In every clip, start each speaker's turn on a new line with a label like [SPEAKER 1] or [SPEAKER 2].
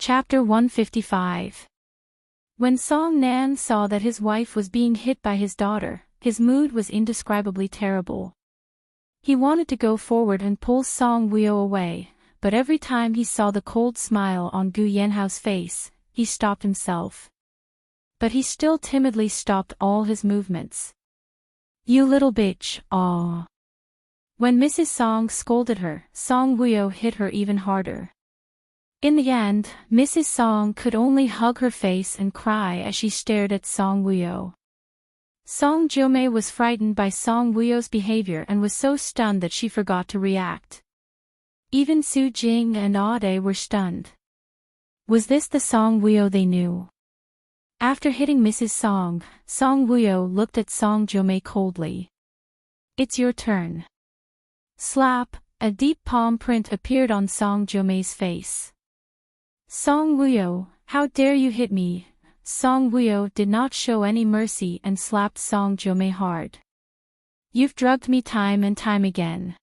[SPEAKER 1] Chapter 155. When Song Nan saw that his wife was being hit by his daughter, his mood was indescribably terrible. He wanted to go forward and pull Song Wuyo away, but every time he saw the cold smile on Gu Yanhao's face, he stopped himself. But he still timidly stopped all his movements. "You little bitch, aw." When Mrs. Song scolded her, Song Wuyo hit her even harder. In the end, Mrs. Song could only hug her face and cry as she stared at Song Wuyo. Song Jiumei was frightened by Song Wuyo's behavior and was so stunned that she forgot to react. Even Su Jing and Ade were stunned. Was this the Song Wuyo they knew? After hitting Mrs. Song, Song Wuyo looked at Song Jiumei coldly. "It's your turn." Slap, a deep palm print appeared on Song Jiumei's face. "Song Wuyo, how dare you hit me?" Song Wuyo did not show any mercy and slapped Song Jiumei hard. "You've drugged me time and time again.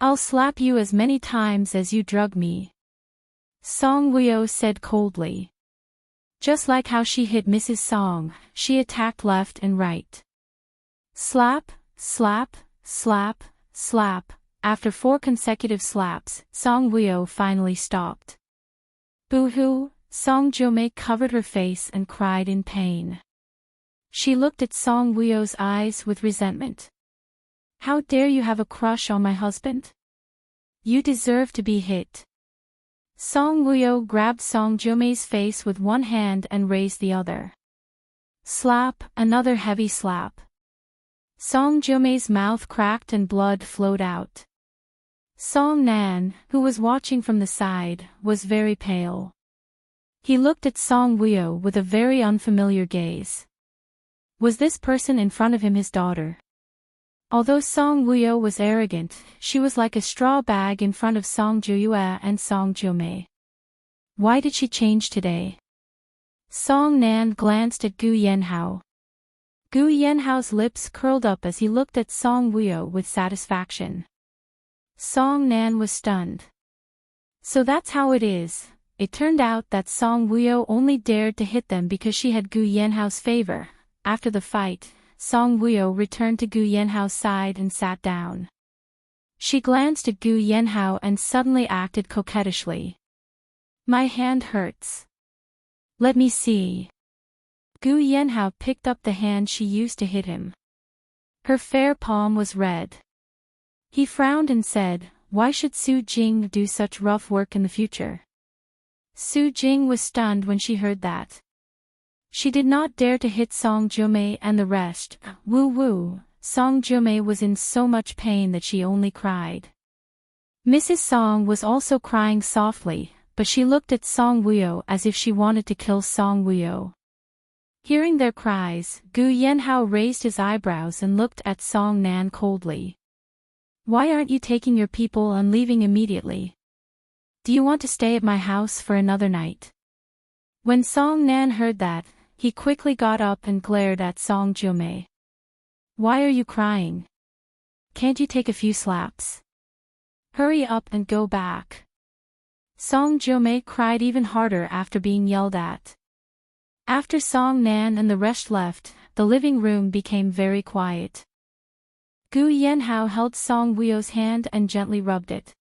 [SPEAKER 1] I'll slap you as many times as you drug me," Song Wuyo said coldly. Just like how she hit Mrs. Song, she attacked left and right. Slap, slap, slap, slap. After 4 consecutive slaps, Song Wuyo finally stopped. "Boo-hoo," Song Jiumei covered her face and cried in pain. She looked at Song Wuyo's eyes with resentment. "How dare you have a crush on my husband? You deserve to be hit." Song Wuyo grabbed Song Jiumei's face with one hand and raised the other. Slap, another heavy slap. Song Jiumei's mouth cracked and blood flowed out. Song Nan, who was watching from the side, was very pale. He looked at Song Wuyo with a very unfamiliar gaze. Was this person in front of him his daughter? Although Song Wuyo was arrogant, she was like a straw bag in front of Song Jiuyue and Song Jiumei. Why did she change today? Song Nan glanced at Gu Yanhao. Gu Yanhao's lips curled up as he looked at Song Wuyo with satisfaction. Song Nan was stunned. So that's how it is. It turned out that Song Wuyo only dared to hit them because she had Gu Yanhao's favor. After the fight, Song Wuyo returned to Gu Yanhao's side and sat down. She glanced at Gu Yanhao and suddenly acted coquettishly. "My hand hurts. Let me see." Gu Yanhao picked up the hand she used to hit him. Her fair palm was red. He frowned and said, "Why should Su Jing do such rough work in the future?" Su Jing was stunned when she heard that. She did not dare to hit Song Jiumei and the rest. Woo-woo, Song Jiumei was in so much pain that she only cried. Mrs. Song was also crying softly, but she looked at Song Wuyo as if she wanted to kill Song Wuyo. Hearing their cries, Gu Yanhao raised his eyebrows and looked at Song Nan coldly. "Why aren't you taking your people and leaving immediately? Do you want to stay at my house for another night?" When Song Nan heard that, he quickly got up and glared at Song Jiumei. "Why are you crying? Can't you take a few slaps? Hurry up and go back." Song Jiumei cried even harder after being yelled at. After Song Nan and the rest left, the living room became very quiet. Gu Yanhao held Song Wuyo's hand and gently rubbed it.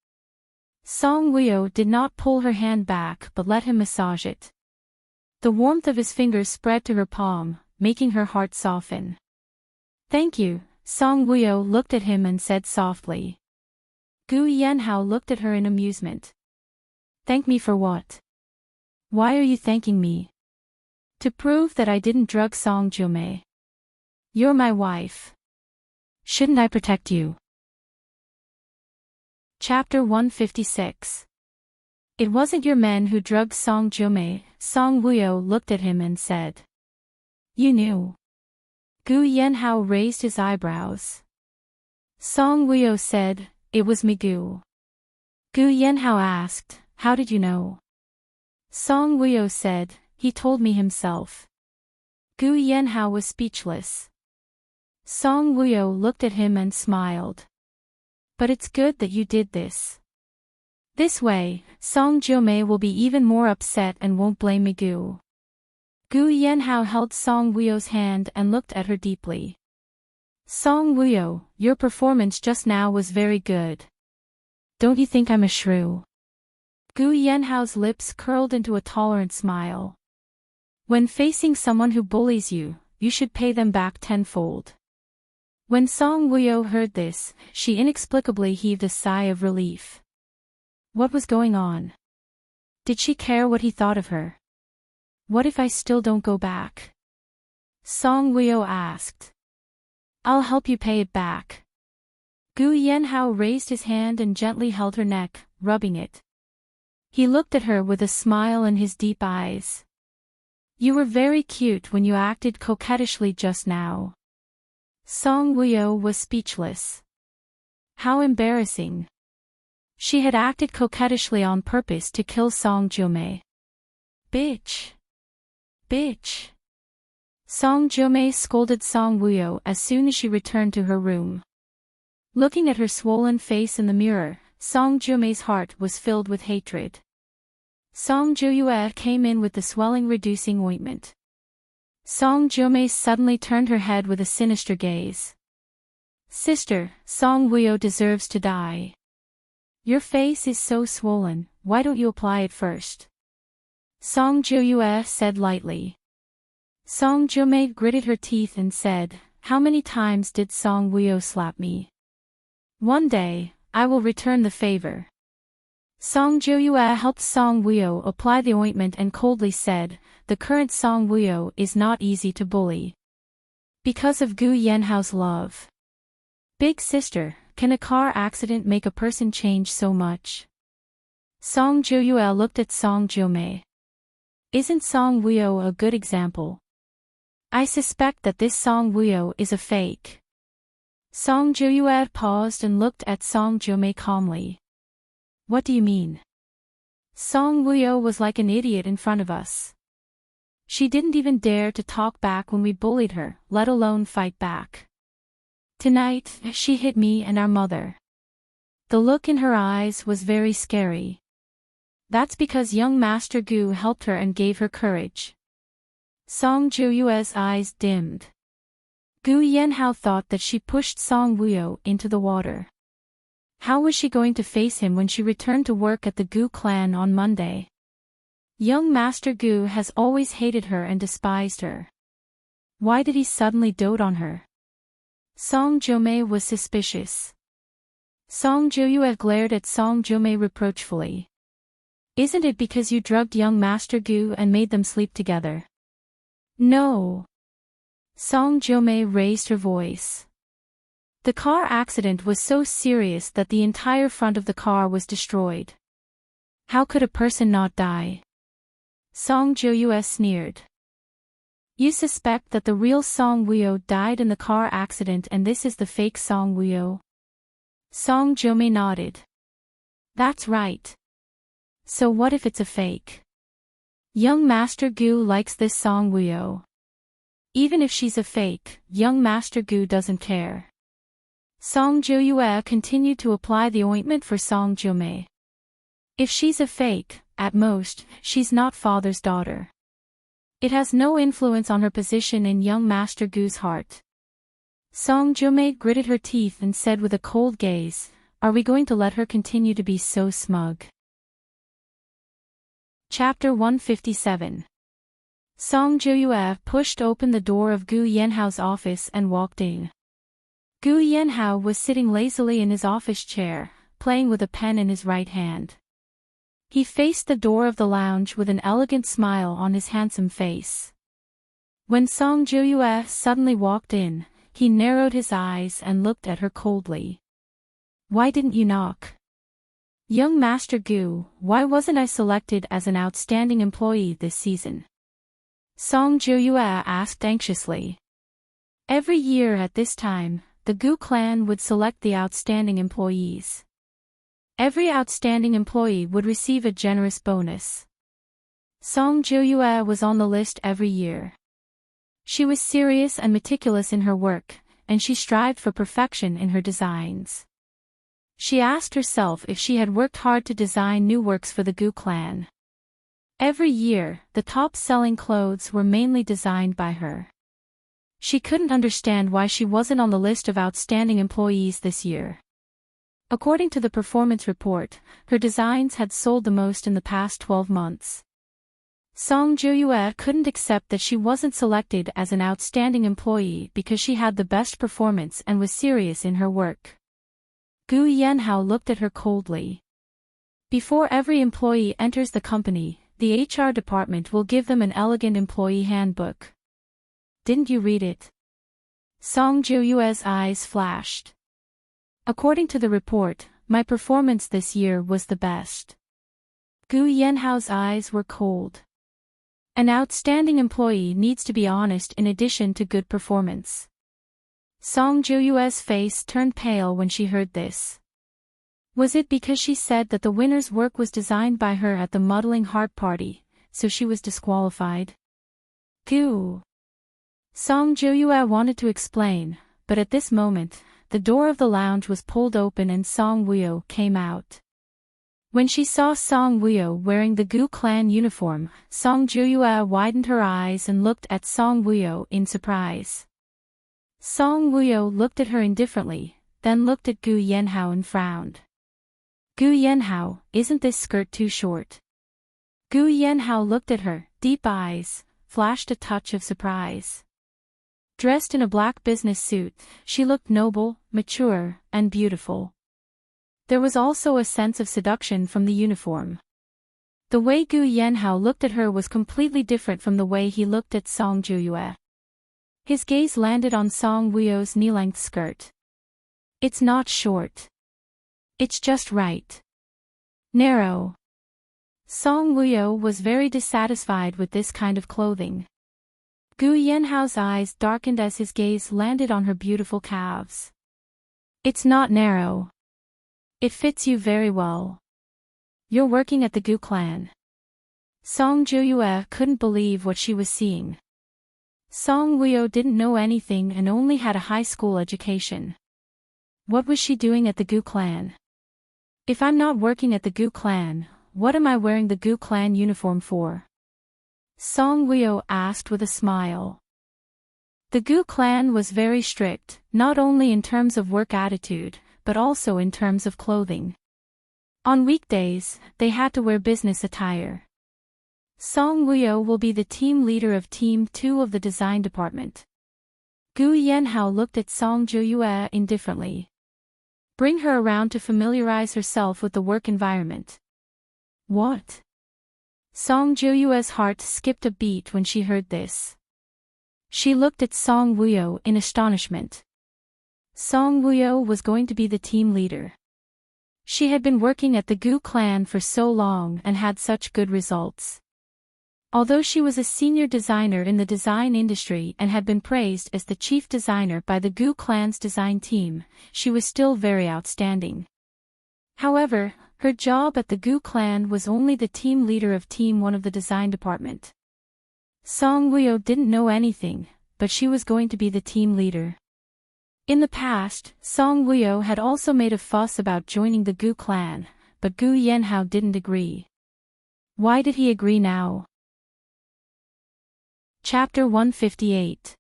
[SPEAKER 1] Song Wuyo did not pull her hand back but let him massage it. The warmth of his fingers spread to her palm, making her heart soften. "Thank you," Song Wuyo looked at him and said softly. Gu Yanhao looked at her in amusement. "Thank me for what? Why are you thanking me?" "To prove that I didn't drug Song Jiumei. You're my wife. Shouldn't I protect you?" Chapter 156. "It wasn't your men who drugged Song Jiumei," Song Wuyo looked at him and said. "You knew?" Gu Yanhao raised his eyebrows. Song Wuyo said, "It was me Gu." Gu Yanhao asked, "How did you know?" Song Wuyo said, "He told me himself." Gu Yanhao was speechless. Song Wuyo looked at him and smiled. "But it's good that you did this. This way, Song Jiumei will be even more upset and won't blame me. Gu Yanhao held Song Wuyo's hand and looked at her deeply. Song Wuyo, your performance just now was very good. Don't you think I'm a shrew? Gu Yanhao's lips curled into a tolerant smile. When facing someone who bullies you, you should pay them back tenfold. When Song Wuyo heard this, she inexplicably heaved a sigh of relief. What was going on? Did she care what he thought of her? What if I still don't go back? Song Wuyo asked. I'll help you pay it back. Gu Yanhao raised his hand and gently held her neck, rubbing it. He looked at her with a smile in his deep eyes. You were very cute when you acted coquettishly just now. Song Wuyo was speechless. How embarrassing. She had acted coquettishly on purpose to kill Song Jiumei. Bitch. Bitch. Song Jiumei scolded Song Wuyo as soon as she returned to her room. Looking at her swollen face in the mirror, Song Jiumei's heart was filled with hatred. Song Jiuyue came in with the swelling-reducing ointment. Song Jiumei suddenly turned her head with a sinister gaze. Sister, Song Wuyo deserves to die. Your face is so swollen, why don't you apply it first? Song Jiuyue said lightly. Song Jiumei gritted her teeth and said, how many times did Song Wuyo slap me? One day, I will return the favor. Song Jiuyue helped Song Wuyo apply the ointment and coldly said, the current Song Wuyo is not easy to bully. Because of Gu Yanhao's love. Big sister, can a car accident make a person change so much? Song Jiuyue looked at Song Jiumei. Isn't Song Wuyo a good example? I suspect that this Song Wuyo is a fake. Song Jiuyue paused and looked at Song Jiumei calmly. What do you mean? Song Wuyo was like an idiot in front of us. She didn't even dare to talk back when we bullied her, let alone fight back. Tonight, she hit me and our mother. The look in her eyes was very scary. That's because young Master Gu helped her and gave her courage. Song Jiuyue's eyes dimmed. Gu Yanhao thought that she pushed Song Wuyo into the water. How was she going to face him when she returned to work at the Gu clan on Monday? Young Master Gu has always hated her and despised her. Why did he suddenly dote on her? Song Jiumei was suspicious. Song Jiuyue glared at Song Jiumei reproachfully. Isn't it because you drugged young Master Gu and made them sleep together? No. Song Jiumei raised her voice. The car accident was so serious that the entire front of the car was destroyed. How could a person not die? Song Jiuyue sneered. You suspect that the real Song Wuyo died in the car accident and this is the fake Song Wuyo? Song Jiumei nodded. That's right. So what if it's a fake? Young Master Gu likes this Song Wuyo. Even if she's a fake, young Master Gu doesn't care. Song Jiuyue continued to apply the ointment for Song Jiumei. If she's a fake, at most, she's not father's daughter. It has no influence on her position in young Master Gu's heart. Song Jiumei gritted her teeth and said with a cold gaze, are we going to let her continue to be so smug? Chapter 157. Song Jiuyue pushed open the door of Gu Yanhao's office and walked in. Gu Yanhao was sitting lazily in his office chair, playing with a pen in his right hand. He faced the door of the lounge with an elegant smile on his handsome face. When Song Jiuyue suddenly walked in, he narrowed his eyes and looked at her coldly. Why didn't you knock? Young Master Gu, why wasn't I selected as an outstanding employee this season? Song Jiuyue asked anxiously. Every year at this time, the Gu clan would select the outstanding employees. Every outstanding employee would receive a generous bonus. Song Jiuyue was on the list every year. She was serious and meticulous in her work, and she strived for perfection in her designs. She asked herself if she had worked hard to design new works for the Gu clan. Every year, the top-selling clothes were mainly designed by her. She couldn't understand why she wasn't on the list of outstanding employees this year. According to the performance report, her designs had sold the most in the past 12 months. Song Juyue couldn't accept that she wasn't selected as an outstanding employee because she had the best performance and was serious in her work. Gu Yanhao looked at her coldly. Before every employee enters the company, the HR department will give them an elegant employee handbook. Didn't you read it? Song Juyue's eyes flashed. According to the report, my performance this year was the best. Gu Yanhao's eyes were cold. An outstanding employee needs to be honest in addition to good performance. Song Juyue's face turned pale when she heard this. Was it because she said that the winner's work was designed by her at the Muddling Heart party, so she was disqualified? Gu. Song Juyue wanted to explain, but at this moment, the door of the lounge was pulled open and Song Wuyo came out. When she saw Song Wuyo wearing the Gu clan uniform, Song Juyue widened her eyes and looked at Song Wuyo in surprise. Song Wuyo looked at her indifferently, then looked at Gu Yanhao and frowned. Gu Yanhao, isn't this skirt too short? Gu Yanhao looked at her, deep eyes, flashed a touch of surprise. Dressed in a black business suit, she looked noble, mature, and beautiful. There was also a sense of seduction from the uniform. The way Gu Yanhao looked at her was completely different from the way he looked at Song Juyue. His gaze landed on Song Wuyo's knee-length skirt. It's not short. It's just right. Narrow. Song Wuyo was very dissatisfied with this kind of clothing. Gu Yanhao's eyes darkened as his gaze landed on her beautiful calves. It's not narrow. It fits you very well. You're working at the Gu clan. Song Juyue couldn't believe what she was seeing. Song Wuyo didn't know anything and only had a high school education. What was she doing at the Gu clan? If I'm not working at the Gu clan, what am I wearing the Gu clan uniform for? Song Wuyo asked with a smile. The Gu clan was very strict, not only in terms of work attitude, but also in terms of clothing. On weekdays, they had to wear business attire. Song Wuyo will be the team leader of Team 2 of the design department. Gu Yanhao looked at Song Juyue indifferently. Bring her around to familiarize herself with the work environment. What? Song Juyue's heart skipped a beat when she heard this. She looked at Song Wuyo in astonishment. Song Wuyo was going to be the team leader. She had been working at the Gu clan for so long and had such good results. Although she was a senior designer in the design industry and had been praised as the chief designer by the Gu clan's design team, she was still very outstanding. However, her job at the Gu clan was only the team leader of Team 1 of the design department. Song Wuyo didn't know anything, but she was going to be the team leader. In the past, Song Wuyo had also made a fuss about joining the Gu clan, but Gu Yanhao didn't agree. Why did he agree now? Chapter 158.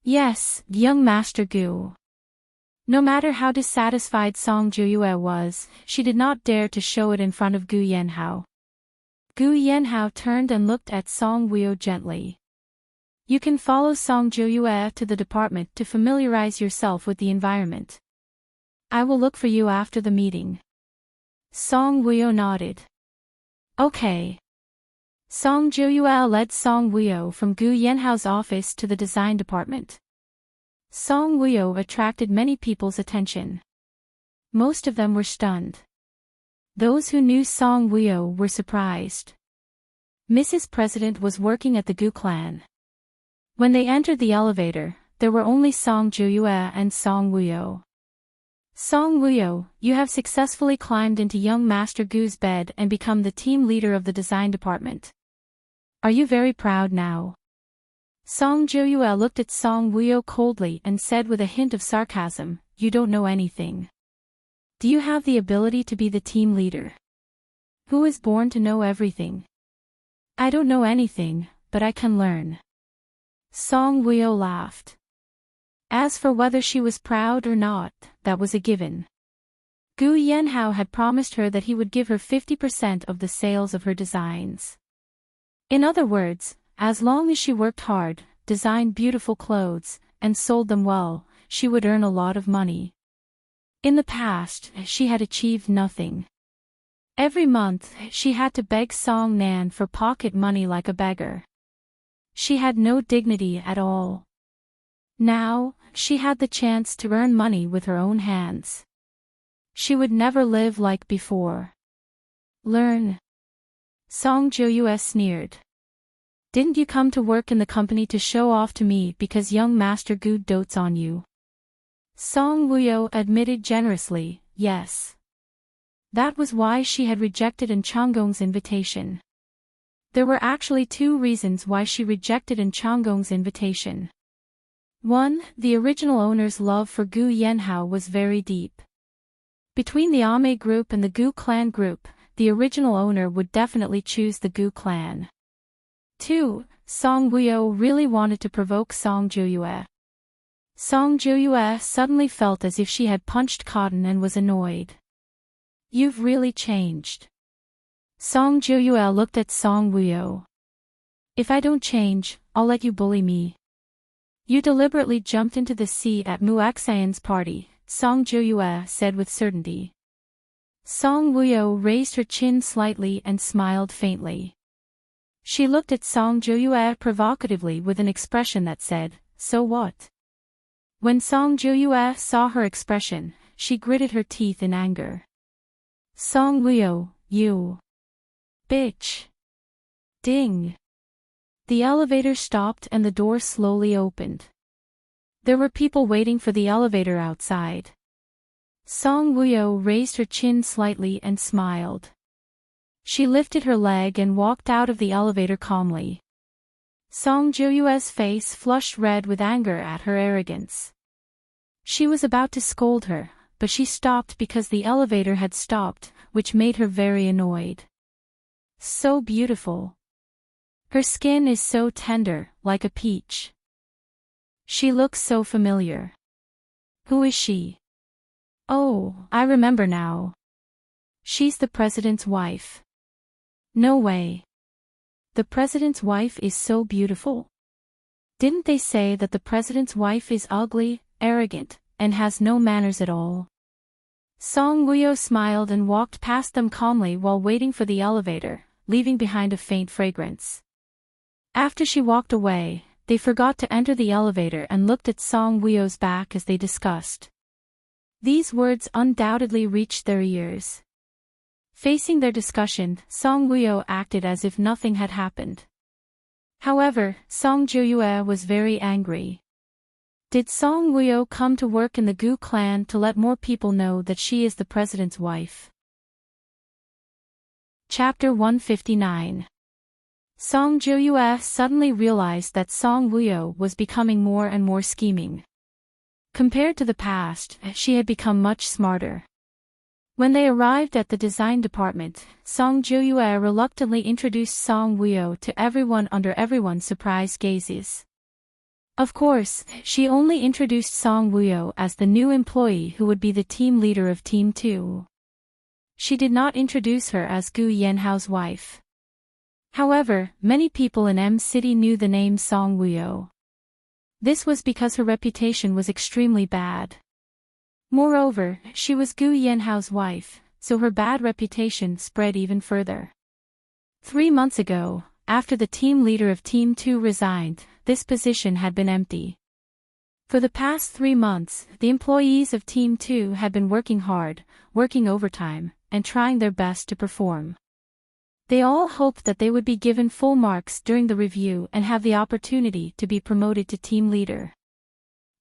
[SPEAKER 1] Yes, young Master Gu. No matter how dissatisfied Song Juyue was, she did not dare to show it in front of Gu Yanhao. Gu Yanhao turned and looked at Song Wuyo gently. You can follow Song Juyue to the department to familiarize yourself with the environment. I will look for you after the meeting. Song Wuyo nodded. Okay. Song Juyue led Song Wuyo from Gu Yanhao's office to the design department. Song Wuyo attracted many people's attention. Most of them were stunned. Those who knew Song Wuyo were surprised. Mrs. President was working at the Gu clan. When they entered the elevator, there were only Song Juyue and Song Wuyo. Song Wuyo, you have successfully climbed into young Master Gu's bed and become the team leader of the design department. Are you very proud now? Song Juyue looked at Song Wuyo coldly and said with a hint of sarcasm, You don't know anything. Do you have the ability to be the team leader? Who is born to know everything? I don't know anything, but I can learn. Song Woo-yo laughed. As for whether she was proud or not, that was a given. Gu Yenhao had promised her that he would give her 50% of the sales of her designs. In other words, as long as she worked hard, designed beautiful clothes, and sold them well, she would earn a lot of money. In the past, she had achieved nothing. Every month, she had to beg Song Nan for pocket money like a beggar. She had no dignity at all. Now, she had the chance to earn money with her own hands. She would never live like before. Learn. Song Joyue sneered. Didn't you come to work in the company to show off to me because young Master Gu dotes on you? Song Woo-yo admitted generously, yes. That was why she had rejected Enchanting's invitation. There were actually two reasons why she rejected Enchanting's invitation. 1. The original owner's love for Gu Yenhao was very deep. Between the Ame group and the Gu clan group, the original owner would definitely choose the Gu clan. 2. Song Woo-yo really wanted to provoke Song Joyue. Song Joyue suddenly felt as if she had punched cotton and was annoyed. You've really changed. Song Joyue looked at Song Woo-yo. If I don't change, I'll let you bully me. You deliberately jumped into the sea at Muaxian's party, Song Joyue said with certainty. Song Woo-yo raised her chin slightly and smiled faintly. She looked at Song Joyue provocatively with an expression that said, so what? When Song Joyue saw her expression, she gritted her teeth in anger. Song Woo-yo, you bitch. Ding. The elevator stopped and the door slowly opened. There were people waiting for the elevator outside. Song Woo-yo raised her chin slightly and smiled. She lifted her leg and walked out of the elevator calmly. Song Joyue's face flushed red with anger at her arrogance. She was about to scold her, but she stopped because the elevator had stopped, which made her very annoyed. So beautiful. Her skin is so tender, like a peach. She looks so familiar. Who is she? Oh, I remember now. She's the president's wife. No way. The president's wife is so beautiful. Didn't they say that the president's wife is ugly, arrogant, and has no manners at all? Song Woo-yo smiled and walked past them calmly while waiting for the elevator, leaving behind a faint fragrance. After she walked away, they forgot to enter the elevator and looked at Song Woo-yo's back as they discussed. These words undoubtedly reached their ears. Facing their discussion, Song Woo-yo acted as if nothing had happened. However, Song Joyue was very angry. Did Song Woo-yo come to work in the Gu clan to let more people know that she is the president's wife? Chapter 159. Song Joyue suddenly realized that Song Woo-yo was becoming more and more scheming. Compared to the past, she had become much smarter. When they arrived at the design department, Song Joyue reluctantly introduced Song Woo-yo to everyone under everyone's surprised gazes. Of course, she only introduced Song Woo-yo as the new employee who would be the team leader of Team 2. She did not introduce her as Gu Yenhao's wife. However, many people in M City knew the name Song Woo-yo. This was because her reputation was extremely bad. Moreover, she was Gu Yenhao's wife, so her bad reputation spread even further. 3 months ago, after the team leader of Team 2 resigned, this position had been empty. For the past 3 months, the employees of Team 2 had been working hard, working overtime, and trying their best to perform. They all hoped that they would be given full marks during the review and have the opportunity to be promoted to team leader.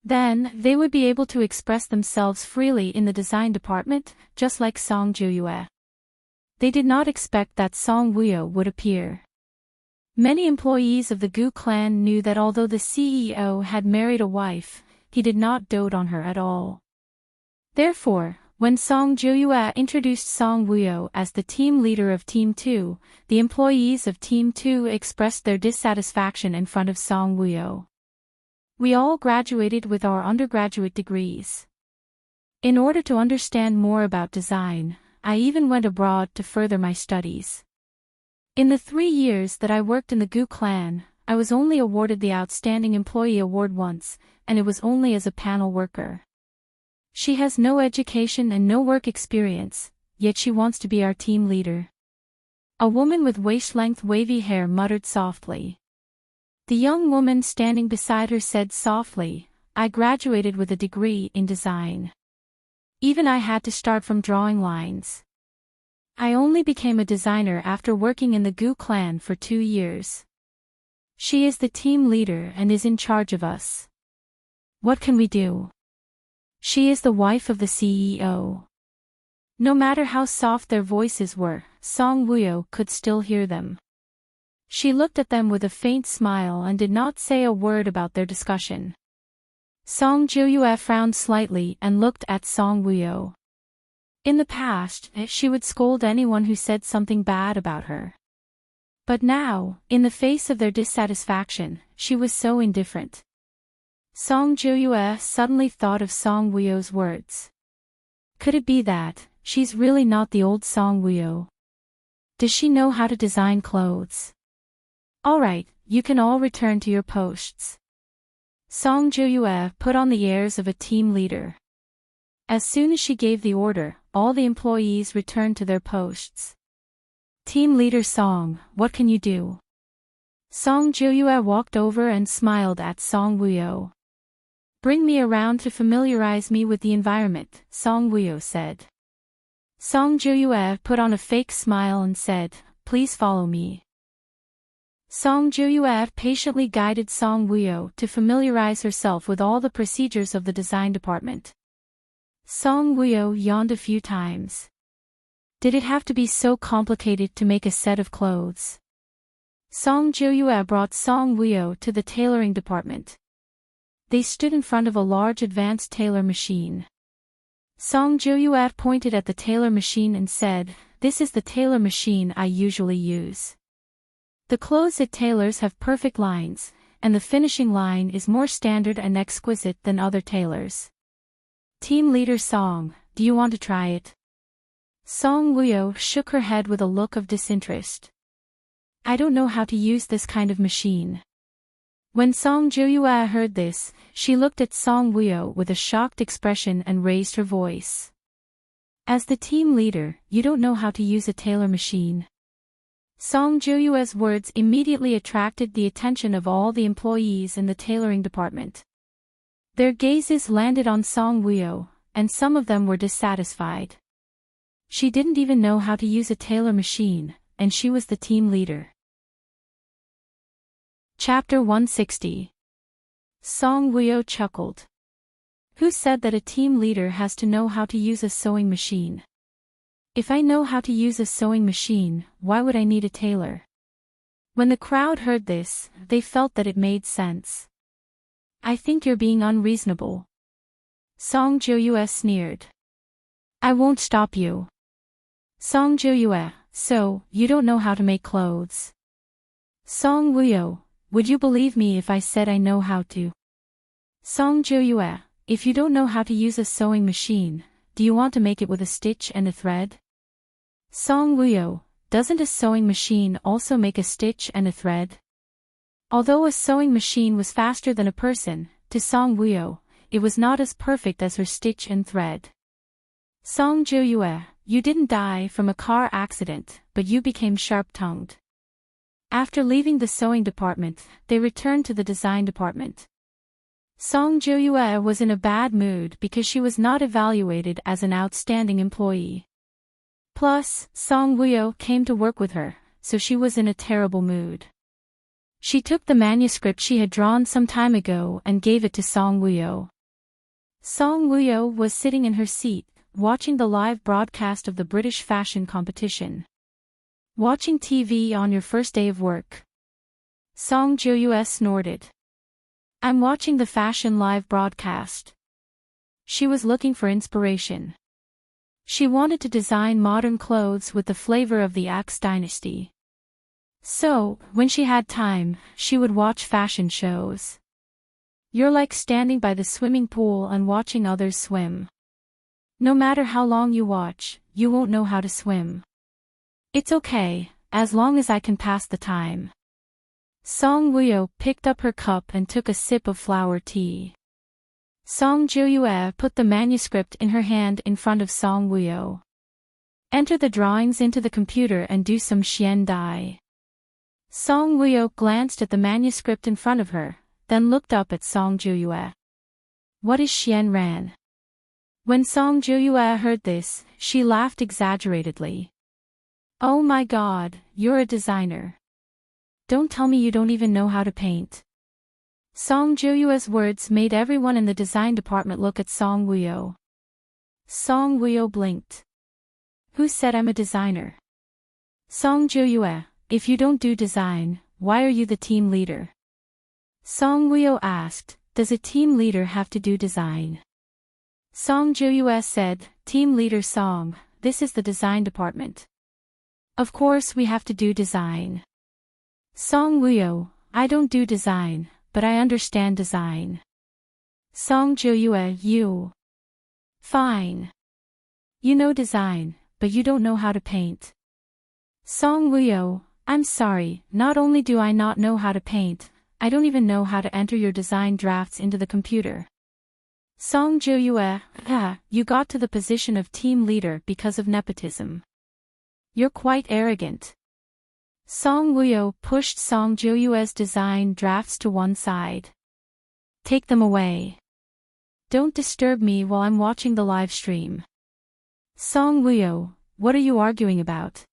[SPEAKER 1] Then, they would be able to express themselves freely in the design department, just like Song Joyue. They did not expect that Song Woo-yo would appear. Many employees of the Gu clan knew that although the CEO had married a wife, he did not dote on her at all. Therefore, When Song Joyua introduced Song Woo as the team leader of Team 2, the employees of Team 2 expressed their dissatisfaction in front of Song Woo. We all graduated with our undergraduate degrees. In order to understand more about design, I even went abroad to further my studies. In the 3 years that I worked in the Gu clan, I was only awarded the Outstanding Employee Award once, and it was only as a panel worker. She has no education and no work experience, yet she wants to be our team leader. A woman with waist-length wavy hair muttered softly. The young woman standing beside her said softly, I graduated with a degree in design. Even I had to start from drawing lines. I only became a designer after working in the Gu clan for 2 years. She is the team leader and is in charge of us. What can we do? She is the wife of the CEO. No matter how soft their voices were, Song Woo could still hear them. She looked at them with a faint smile and did not say a word about their discussion. Song Joyua frowned slightly and looked at Song Woo. In the past, she would scold anyone who said something bad about her. But now, in the face of their dissatisfaction, she was so indifferent. Song Joyua suddenly thought of Song Woo's words. Could it be that she's really not the old Song Woo? Does she know how to design clothes? Alright, you can all return to your posts. Song Joyua put on the airs of a team leader. As soon as she gave the order, all the employees returned to their posts. Team leader Song, what can you do? Song Joyua walked over and smiled at Song Woo. Bring me around to familiarize me with the environment, Song Woo said. Song Joyua put on a fake smile and said, please follow me. Song Joyua patiently guided Song Woo to familiarize herself with all the procedures of the design department. Song Woo yawned a few times. Did it have to be so complicated to make a set of clothes? Song Joyua brought Song Woo to the tailoring department. They stood in front of a large advanced tailor machine. Song Joyua pointed at the tailor machine and said, this is the tailor machine I usually use. The clothes it tailors have perfect lines, and the finishing line is more standard and exquisite than other tailors. Team leader Song, do you want to try it? Song Woo shook her head with a look of disinterest. I don't know how to use this kind of machine. When Song Joyua heard this, she looked at Song Woo with a shocked expression and raised her voice. As the team leader, you don't know how to use a tailor machine. Song Joyua's words immediately attracted the attention of all the employees in the tailoring department. Their gazes landed on Song Woo, and some of them were dissatisfied. She didn't even know how to use a tailor machine, and she was the team leader. Chapter 160. Song Woo chuckled. Who said that a team leader has to know how to use a sewing machine? If I know how to use a sewing machine, why would I need a tailor? When the crowd heard this, they felt that it made sense. I think you're being unreasonable. Song Joyua sneered. I won't stop you. Song Joyua, so, you don't know how to make clothes. Song Woo, would you believe me if I said I know how to? Song Joyua, if you don't know how to use a sewing machine, do you want to make it with a stitch and a thread? Song Woo, doesn't a sewing machine also make a stitch and a thread? Although a sewing machine was faster than a person, to Song Woo, it was not as perfect as her stitch and thread. Song Joyua, you didn't die from a car accident, but you became sharp-tongued. After leaving the sewing department, they returned to the design department. Song Joyua was in a bad mood because she was not evaluated as an outstanding employee. Plus, Song Woo came to work with her, so she was in a terrible mood. She took the manuscript she had drawn some time ago and gave it to Song Woo. Song Woo was sitting in her seat, watching the live broadcast of the British fashion competition. Watching TV on your first day of work. Song Joyua snorted. I'm watching the fashion live broadcast. She was looking for inspiration. She wanted to design modern clothes with the flavor of the Axe dynasty. So, when she had time, she would watch fashion shows. You're like standing by the swimming pool and watching others swim. No matter how long you watch, you won't know how to swim. It's okay, as long as I can pass the time. Song Woo-yo picked up her cup and took a sip of flower tea. Song Jo-yue put the manuscript in her hand in front of Song Woo-yo. Enter the drawings into the computer and do some xian dai. Song Woo-yo glanced at the manuscript in front of her, then looked up at Song Jo-yue. What is xian ran? When Song Jo-yue heard this, she laughed exaggeratedly. Oh my god, you're a designer. Don't tell me you don't even know how to paint. Song Jo-yue's words made everyone in the design department look at Song Woo-yo. Song Woo-yo blinked. Who said I'm a designer? Song Jo-yue, if you don't do design, why are you the team leader? Song Woo-yo asked, does a team leader have to do design? Song Jo-yue said, team leader Song, this is the design department. Of course we have to do design. Song Woo-yo, I don't do design, but I understand design. Song Jo-yue, you. Fine. You know design, but you don't know how to paint. Song Woo-yo, I'm sorry, not only do I not know how to paint, I don't even know how to enter your design drafts into the computer. Song Jo-yue, you got to the position of team leader because of nepotism. You're quite arrogant. Song Woo-yo pushed Song Jo-yue's design drafts to one side. Take them away. Don't disturb me while I'm watching the live stream. Song Woo-yo, what are you arguing about?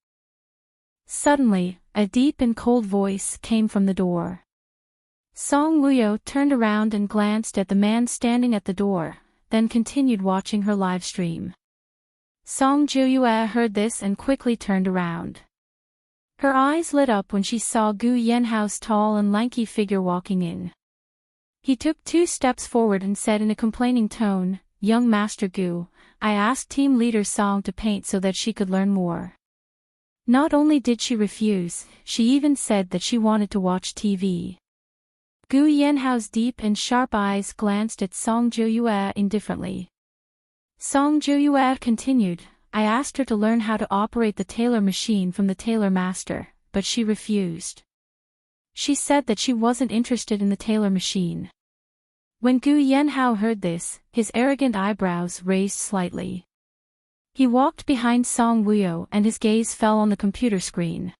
[SPEAKER 1] Suddenly, a deep and cold voice came from the door. Song Woo-yo turned around and glanced at the man standing at the door, then continued watching her live stream. Song Jo-yue heard this and quickly turned around. Her eyes lit up when she saw Gu Yenhao's tall and lanky figure walking in. He took 2 steps forward and said in a complaining tone, Young Master Gu, I asked team leader Song to paint so that she could learn more. Not only did she refuse, she even said that she wanted to watch TV. Gu Yenhao's deep and sharp eyes glanced at Song Jo-yue indifferently. Song Jo-yue continued, I asked her to learn how to operate the tailor machine from the tailor master, but she refused. She said that she wasn't interested in the tailor machine. When Gu Yenhao heard this, his arrogant eyebrows raised slightly. He walked behind Song Woo-yo and his gaze fell on the computer screen.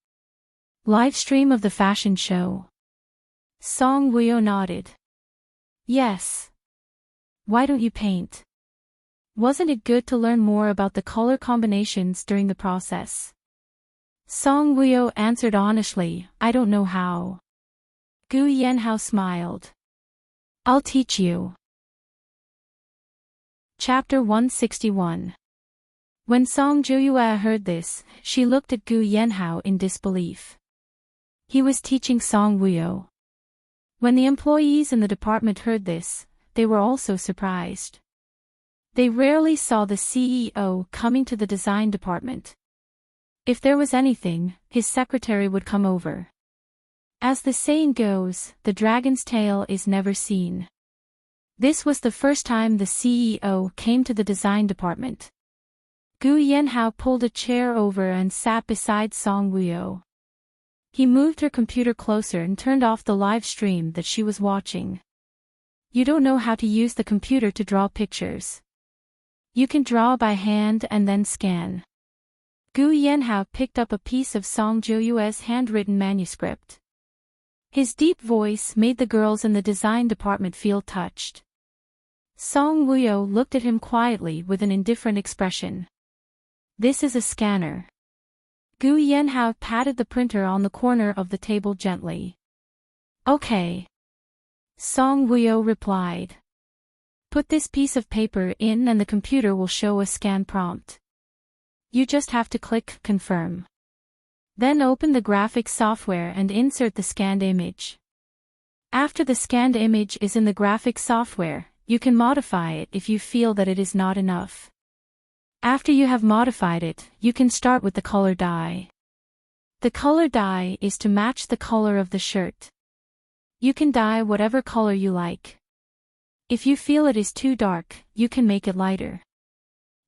[SPEAKER 1] Live stream of the fashion show. Song Woo-yo nodded. Yes. Why don't you paint? Wasn't it good to learn more about the color combinations during the process? Song Woo-yo answered honestly, I don't know how. Gu Yenhao smiled. I'll teach you. Chapter 161. When Song Jo-yue heard this, she looked at Gu Yenhao in disbelief. He was teaching Song Woo-yo. When the employees in the department heard this, they were also surprised. They rarely saw the CEO coming to the design department. If there was anything, his secretary would come over. As the saying goes, the dragon's tail is never seen. This was the first time the CEO came to the design department. Gu Yenhao pulled a chair over and sat beside Song Woo-yo. He moved her computer closer and turned off the live stream that she was watching. You don't know how to use the computer to draw pictures. You can draw by hand and then scan. Gu Yenhao picked up a piece of Song Jo-yue's handwritten manuscript. His deep voice made the girls in the design department feel touched. Song Woo-yo looked at him quietly with an indifferent expression. This is a scanner. Gu Yenhao patted the printer on the corner of the table gently. Okay. Song Woo-yo replied. Put this piece of paper in and the computer will show a scan prompt. You just have to click confirm. Then open the graphics software and insert the scanned image. After the scanned image is in the graphics software, you can modify it if you feel that it is not enough. After you have modified it, you can start with the color dye. The color dye is to match the color of the shirt. You can dye whatever color you like. If you feel it is too dark, you can make it lighter.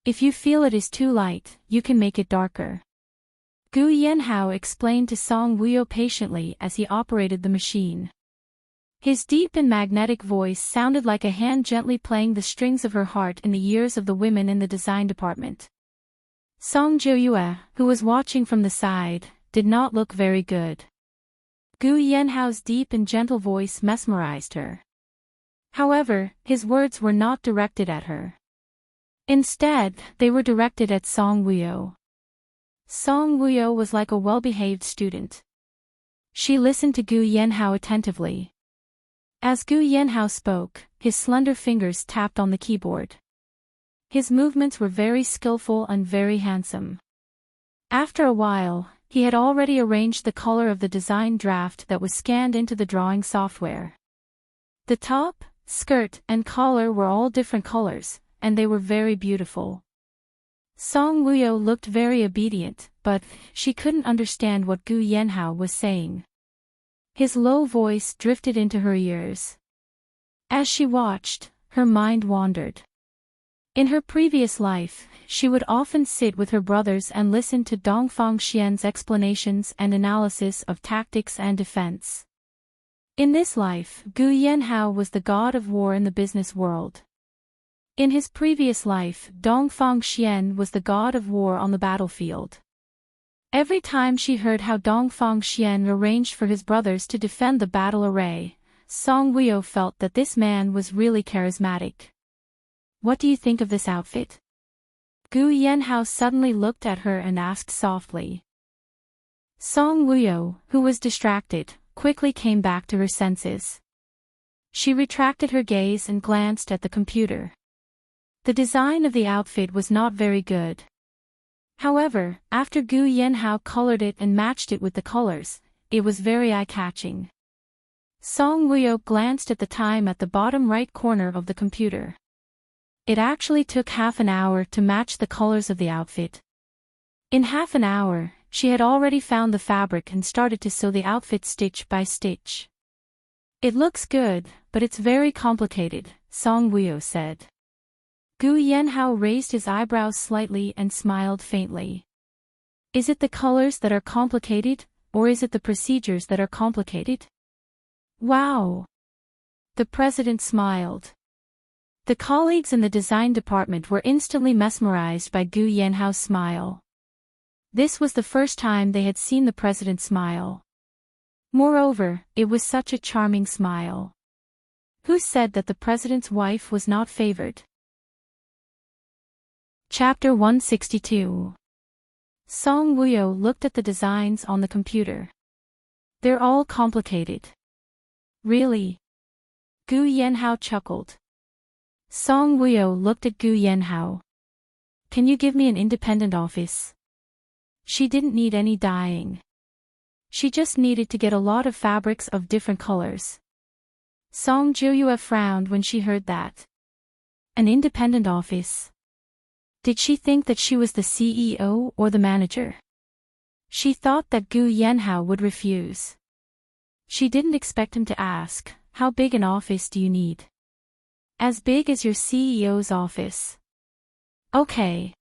[SPEAKER 1] If you feel it is too light, you can make it darker. Gu Yanhao explained to Song Wuyo patiently as he operated the machine. His deep and magnetic voice sounded like a hand gently playing the strings of her heart in the ears of the women in the design department. Song Jiuyue, who was watching from the side, did not look very good. Gu Yanhao's deep and gentle voice mesmerized her. However, his words were not directed at her. Instead, they were directed at Song Wuyo. Song Wuyo was like a well-behaved student. She listened to Gu Yanhao attentively. As Gu Yanhao spoke, his slender fingers tapped on the keyboard. His movements were very skillful and very handsome. After a while, he had already arranged the color of the design draft that was scanned into the drawing software. The top, skirt, and collar were all different colors, and they were very beautiful. Song Wuyo looked very obedient, but she couldn't understand what Gu Yanhao was saying. His low voice drifted into her ears. As she watched, her mind wandered. In her previous life, she would often sit with her brothers and listen to Dongfang Xian's explanations and analysis of tactics and defense. In this life, Gu Yanhao was the god of war in the business world. In his previous life, Dongfang Xian was the god of war on the battlefield. Every time she heard how Dongfang Xian arranged for his brothers to defend the battle array, Song Wuyo felt that this man was really charismatic. What do you think of this outfit? Gu Yanhao suddenly looked at her and asked softly. Song Wuyo, who was distracted, quickly came back to her senses. She retracted her gaze and glanced at the computer. The design of the outfit was not very good. However, after Gu Yanhao colored it and matched it with the colors, it was very eye-catching. Song Wuyo glanced at the time at the bottom right corner of the computer. It actually took half an hour to match the colors of the outfit. In half an hour, she had already found the fabric and started to sew the outfit stitch by stitch. It looks good, but it's very complicated, Song Wuyo said. Gu Yanhao raised his eyebrows slightly and smiled faintly. Is it the colors that are complicated, or is it the procedures that are complicated? Wow! The president smiled. The colleagues in the design department were instantly mesmerized by Gu Yanhao's smile. This was the first time they had seen the president smile. Moreover, it was such a charming smile. Who said that the president's wife was not favored? Chapter 162. Song Wuyo looked at the designs on the computer. They're all complicated. Really? Gu Yanhao chuckled. Song Wuyo looked at Gu Yanhao. Can you give me an independent office? She didn't need any dyeing. She just needed to get a lot of fabrics of different colors. Song Jiuyue frowned when she heard that. An independent office? Did she think that she was the CEO or the manager? She thought that Gu Yanhao would refuse. She didn't expect him to ask, how big an office do you need? As big as your CEO's office. Okay.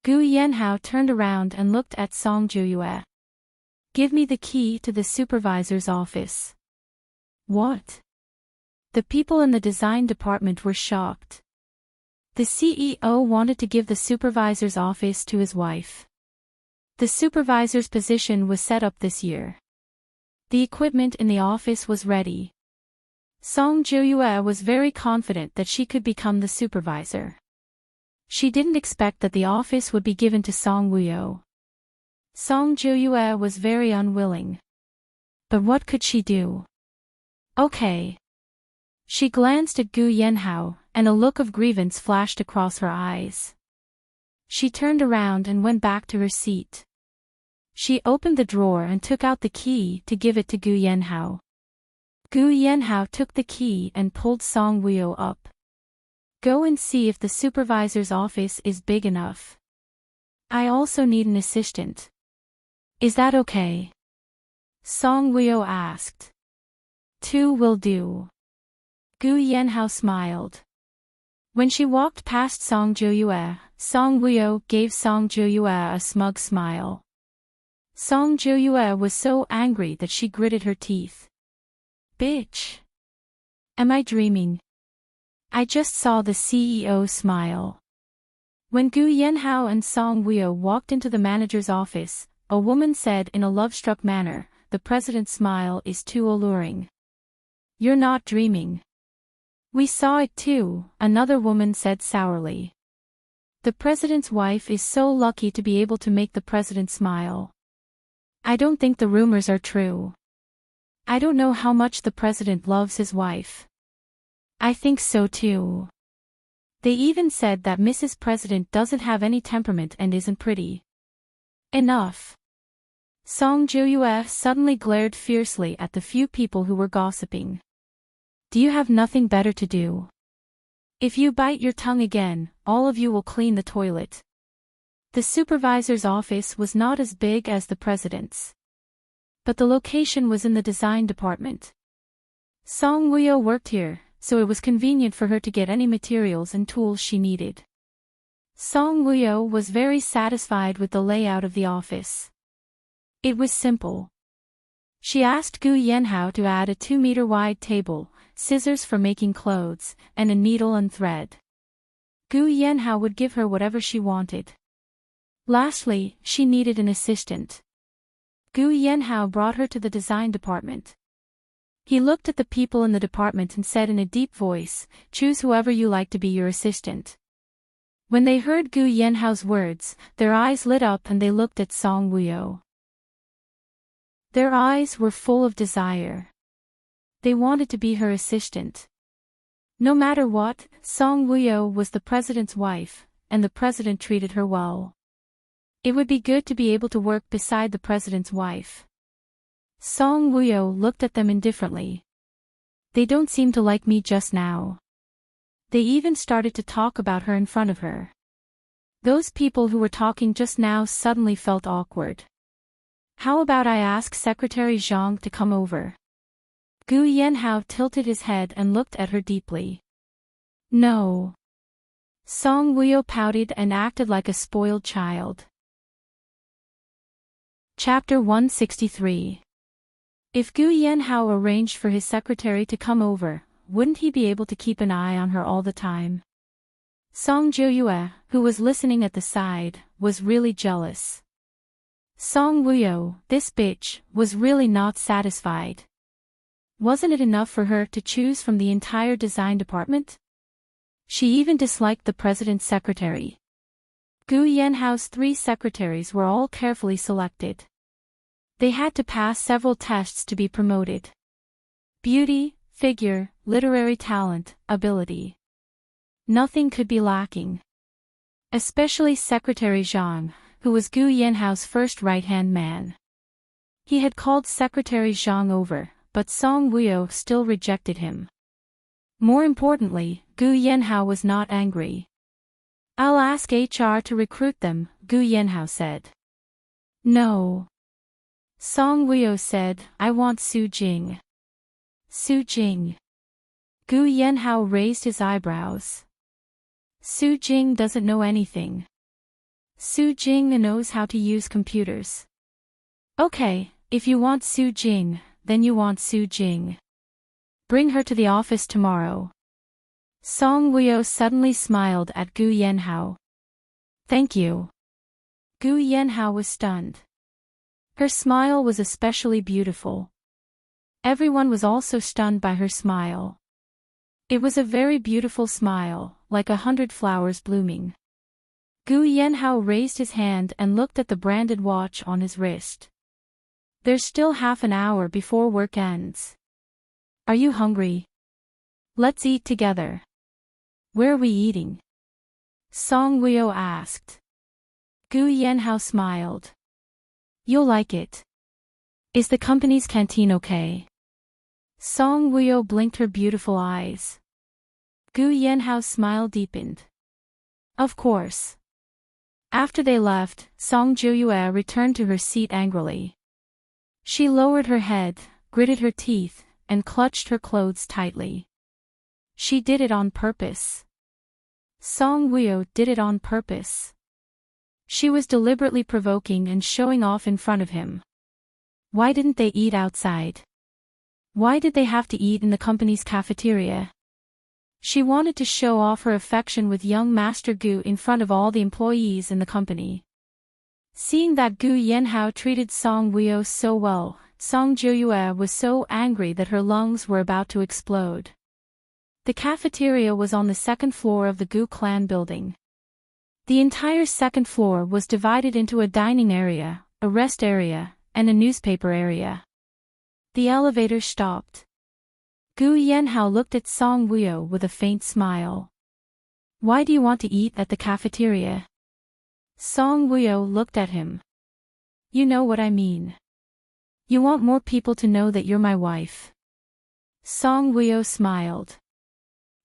[SPEAKER 1] Gu Yanhao turned around and looked at Song Jiuyue. Give me the key to the supervisor's office. What? The people in the design department were shocked. The CEO wanted to give the supervisor's office to his wife. The supervisor's position was set up this year. The equipment in the office was ready. Song Jiuyue was very confident that she could become the supervisor. She didn't expect that the office would be given to Song Wuyo. Song Jiuyue was very unwilling. But what could she do? Okay. She glanced at Gu Yanhao, and a look of grievance flashed across her eyes. She turned around and went back to her seat. She opened the drawer and took out the key to give it to Gu Yanhao. Gu Yanhao took the key and pulled Song Wuyo up. Go and see if the supervisor's office is big enough. I also need an assistant. Is that okay? Song Woo-yo asked. 2 will do. Gu Yenhao smiled. When she walked past Song Jo-yue, Song Woo-yo gave Song Jo-yue a smug smile. Song Jo-yue was so angry that she gritted her teeth. Bitch! Am I dreaming? I just saw the CEO smile. When Gu Yenhao and Song Woo-yo walked into the manager's office, a woman said in a love-struck manner, "The president's smile is too alluring." You're not dreaming. We saw it too, another woman said sourly. The president's wife is so lucky to be able to make the president smile. I don't think the rumors are true. I don't know how much the president loves his wife. I think so too. They even said that Mrs. President doesn't have any temperament and isn't pretty. Enough. Song Jo-yue suddenly glared fiercely at the few people who were gossiping. Do you have nothing better to do? If you bite your tongue again, all of you will clean the toilet. The supervisor's office was not as big as the president's. But the location was in the design department. Song Woo-yo worked here, so it was convenient for her to get any materials and tools she needed. Song Woo-yo was very satisfied with the layout of the office. It was simple. She asked Gu Yenhao to add a 2-meter-wide table, scissors for making clothes, and a needle and thread. Gu Yenhao would give her whatever she wanted. Lastly, she needed an assistant. Gu Yenhao brought her to the design department. He looked at the people in the department and said in a deep voice, "Choose whoever you like to be your assistant." When they heard Gu Yenhao's words, their eyes lit up and they looked at Song Woo-yo. Their eyes were full of desire. They wanted to be her assistant. No matter what, Song Woo-yo was the president's wife, and the president treated her well. It would be good to be able to work beside the president's wife. Song Woo-yo looked at them indifferently. They don't seem to like me just now. They even started to talk about her in front of her. Those people who were talking just now suddenly felt awkward. How about I ask Secretary Zhang to come over? Gu Yenhao tilted his head and looked at her deeply. No. Song Woo-yo pouted and acted like a spoiled child. Chapter 163. If Gu Yenhao arranged for his secretary to come over, wouldn't he be able to keep an eye on her all the time? Song Jo-yue, who was listening at the side, was really jealous. Song Woo-yo, this bitch, was really not satisfied. Wasn't it enough for her to choose from the entire design department? She even disliked the president's secretary. Gu Yenhao's 3 secretaries were all carefully selected. They had to pass several tests to be promoted. Beauty, figure, literary talent, ability. Nothing could be lacking. Especially Secretary Zhang, who was Gu Yenhao's first right-hand man. He had called Secretary Zhang over, but Song Woo-yo still rejected him. More importantly, Gu Yenhao was not angry. I'll ask HR to recruit them, Gu Yenhao said. No. Song Woo-yo said, I want Su Jing. Su Jing. Gu Yenhao raised his eyebrows. Su Jing doesn't know anything. Su Jing knows how to use computers. Okay, if you want Su Jing, then you want Su Jing. Bring her to the office tomorrow. Song Woo-yo suddenly smiled at Gu Yenhao. Thank you. Gu Yenhao was stunned. Her smile was especially beautiful. Everyone was also stunned by her smile. It was a very beautiful smile, like 100 flowers blooming. Gu Yenhao raised his hand and looked at the branded watch on his wrist. There's still half an hour before work ends. Are you hungry? Let's eat together. Where are we eating? Song Woo-yo asked. Gu Yenhao smiled. You'll like it. Is the company's canteen okay? Song Woo-yo blinked her beautiful eyes. Gu Yanhao's smile deepened. Of course. After they left, Song Jiuyue returned to her seat angrily. She lowered her head, gritted her teeth, and clutched her clothes tightly. She did it on purpose. Song Wuyo did it on purpose. She was deliberately provoking and showing off in front of him. Why didn't they eat outside? Why did they have to eat in the company's cafeteria? She wanted to show off her affection with young Master Gu in front of all the employees in the company. Seeing that Gu Yanhao treated Song Wuyo so well, Song Jiuyue was so angry that her lungs were about to explode. The cafeteria was on the second floor of the Gu clan building. The entire second floor was divided into a dining area, a rest area, and a newspaper area. The elevator stopped. Gu Yanhao looked at Song Wuyo with a faint smile. Why do you want to eat at the cafeteria? Song Wuyo looked at him. You know what I mean. You want more people to know that you're my wife. Song Wuyo smiled.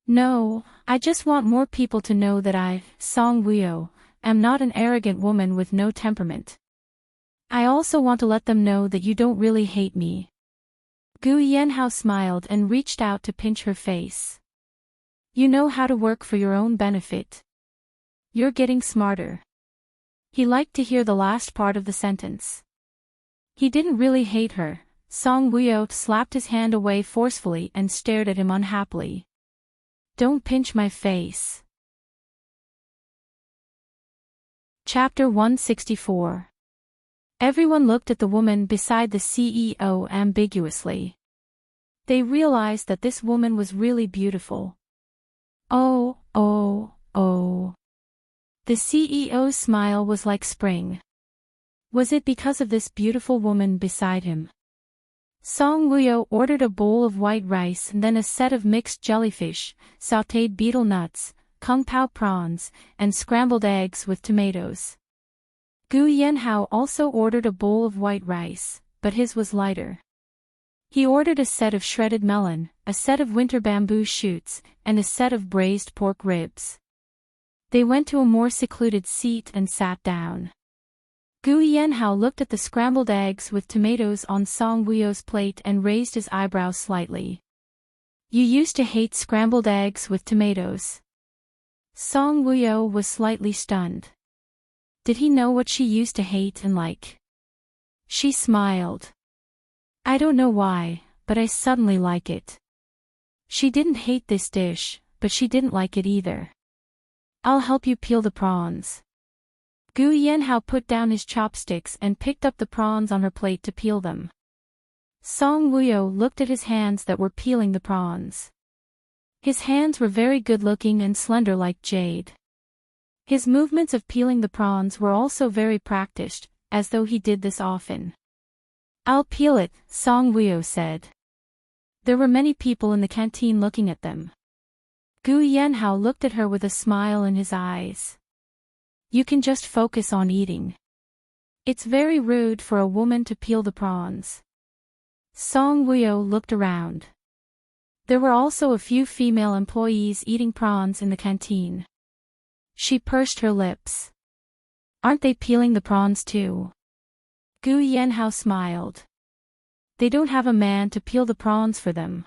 [SPEAKER 1] No, I just want more people to know that I, Song Wuyo, am not an arrogant woman with no temperament. I also want to let them know that you don't really hate me. Gu Yanhao smiled and reached out to pinch her face. You know how to work for your own benefit. You're getting smarter. He liked to hear the last part of the sentence. He didn't really hate her. Song Wuyo slapped his hand away forcefully and stared at him unhappily. Don't pinch my face. Chapter 164. Everyone looked at the woman beside the CEO ambiguously. They realized that this woman was really beautiful. Oh, oh, oh. The CEO's smile was like spring. Was it because of this beautiful woman beside him? Song Wuyo ordered a bowl of white rice and then a set of mixed jellyfish, sautéed betel nuts, kung pao prawns, and scrambled eggs with tomatoes. Gu Yanhao also ordered a bowl of white rice, but his was lighter. He ordered a set of shredded melon, a set of winter bamboo shoots, and a set of braised pork ribs. They went to a more secluded seat and sat down. Gu Yanhao looked at the scrambled eggs with tomatoes on Song Wuyo's plate and raised his eyebrows slightly. You used to hate scrambled eggs with tomatoes. Song Wuyo was slightly stunned. Did he know what she used to hate and like? She smiled. I don't know why, but I suddenly like it. She didn't hate this dish, but she didn't like it either. I'll help you peel the prawns. Gu Yanhao put down his chopsticks and picked up the prawns on her plate to peel them. Song Wuyo looked at his hands that were peeling the prawns. His hands were very good-looking and slender like jade. His movements of peeling the prawns were also very practiced, as though he did this often. I'll peel it, Song Wuyo said. There were many people in the canteen looking at them. Gu Yanhao looked at her with a smile in his eyes. You can just focus on eating. It's very rude for a woman to peel the prawns. Song Wuyo looked around. There were also a few female employees eating prawns in the canteen. She pursed her lips. Aren't they peeling the prawns too? Gu Yanhao smiled. They don't have a man to peel the prawns for them.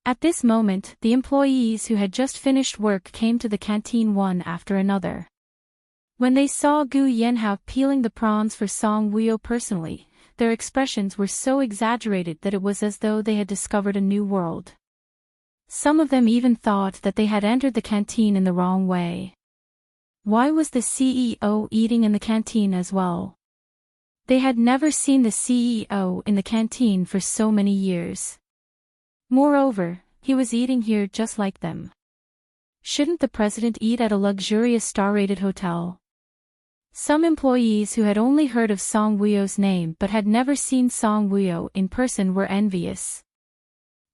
[SPEAKER 1] At this moment, the employees who had just finished work came to the canteen one after another. When they saw Gu Yanhao peeling the prawns for Song Wuyo personally, their expressions were so exaggerated that it was as though they had discovered a new world. Some of them even thought that they had entered the canteen in the wrong way. Why was the CEO eating in the canteen as well? They had never seen the CEO in the canteen for so many years. Moreover, he was eating here just like them. Shouldn't the president eat at a luxurious star-rated hotel? Some employees who had only heard of Song Wuyo's name but had never seen Song Wuyo in person were envious.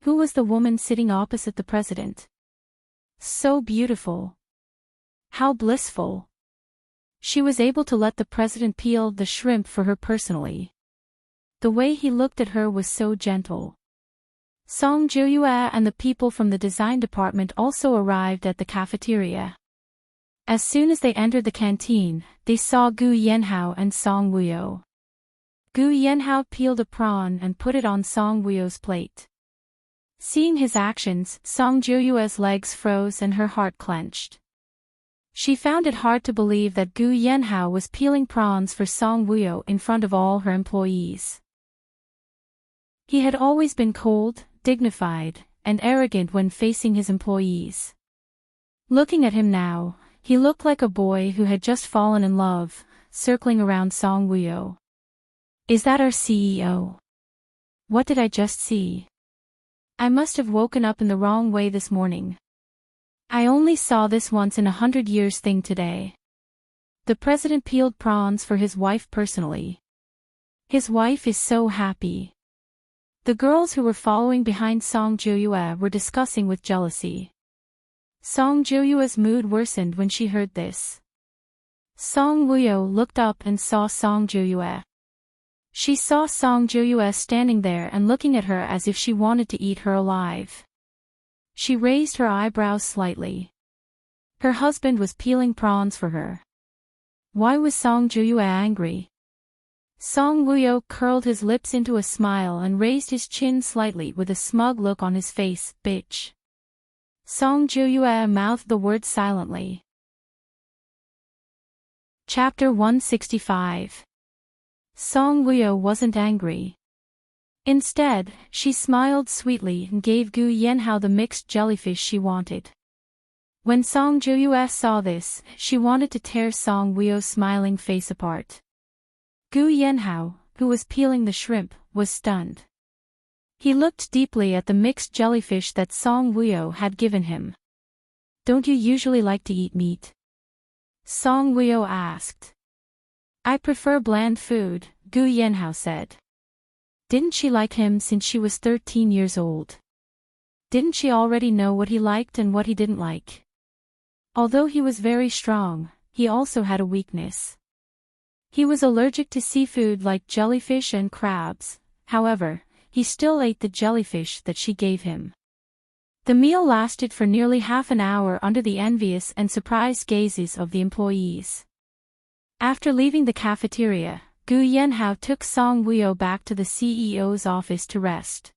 [SPEAKER 1] Who was the woman sitting opposite the president? So beautiful. How blissful. She was able to let the president peel the shrimp for her personally. The way he looked at her was so gentle. Song Jiuyue and the people from the design department also arrived at the cafeteria. As soon as they entered the canteen, they saw Gu Yanhao and Song Wuyo. Gu Yanhao peeled a prawn and put it on Song Wuyo's plate. Seeing his actions, Song Jiuyue's legs froze and her heart clenched. She found it hard to believe that Gu Yanhao was peeling prawns for Song Wuyo in front of all her employees. He had always been cold, dignified, and arrogant when facing his employees. Looking at him now, he looked like a boy who had just fallen in love, circling around Song Wuyo. Is that our CEO? What did I just see? I must have woken up in the wrong way this morning. I only saw this once in 100 years thing today. The president peeled prawns for his wife personally. His wife is so happy. The girls who were following behind Song Jiuyue were discussing with jealousy. Song Jiuyue's mood worsened when she heard this. Song Wuyo looked up and saw Song Jiuyue. She saw Song Jiuyue standing there and looking at her as if she wanted to eat her alive. She raised her eyebrows slightly. Her husband was peeling prawns for her. Why was Song Jiuyue angry? Song Wuyo curled his lips into a smile and raised his chin slightly with a smug look on his face. Bitch. Song Jiuyue mouthed the word silently. Chapter 165. Song Wuyo wasn't angry. Instead, she smiled sweetly and gave Gu Yanhao the mixed jellyfish she wanted. When Song Jiuyue saw this, she wanted to tear Song Wuyo's smiling face apart. Gu Yanhao, who was peeling the shrimp, was stunned. He looked deeply at the mixed jellyfish that Song Wuyo had given him. Don't you usually like to eat meat? Song Wuyo asked. I prefer bland food, Gu Yanhao said. Didn't she like him since she was 13 years old? Didn't she already know what he liked and what he didn't like? Although he was very strong, he also had a weakness. He was allergic to seafood like jellyfish and crabs. However, he still ate the jellyfish that she gave him. The meal lasted for nearly half an hour under the envious and surprised gazes of the employees. After leaving the cafeteria, Gu Yanhao took Song Wuyo back to the CEO's office to rest.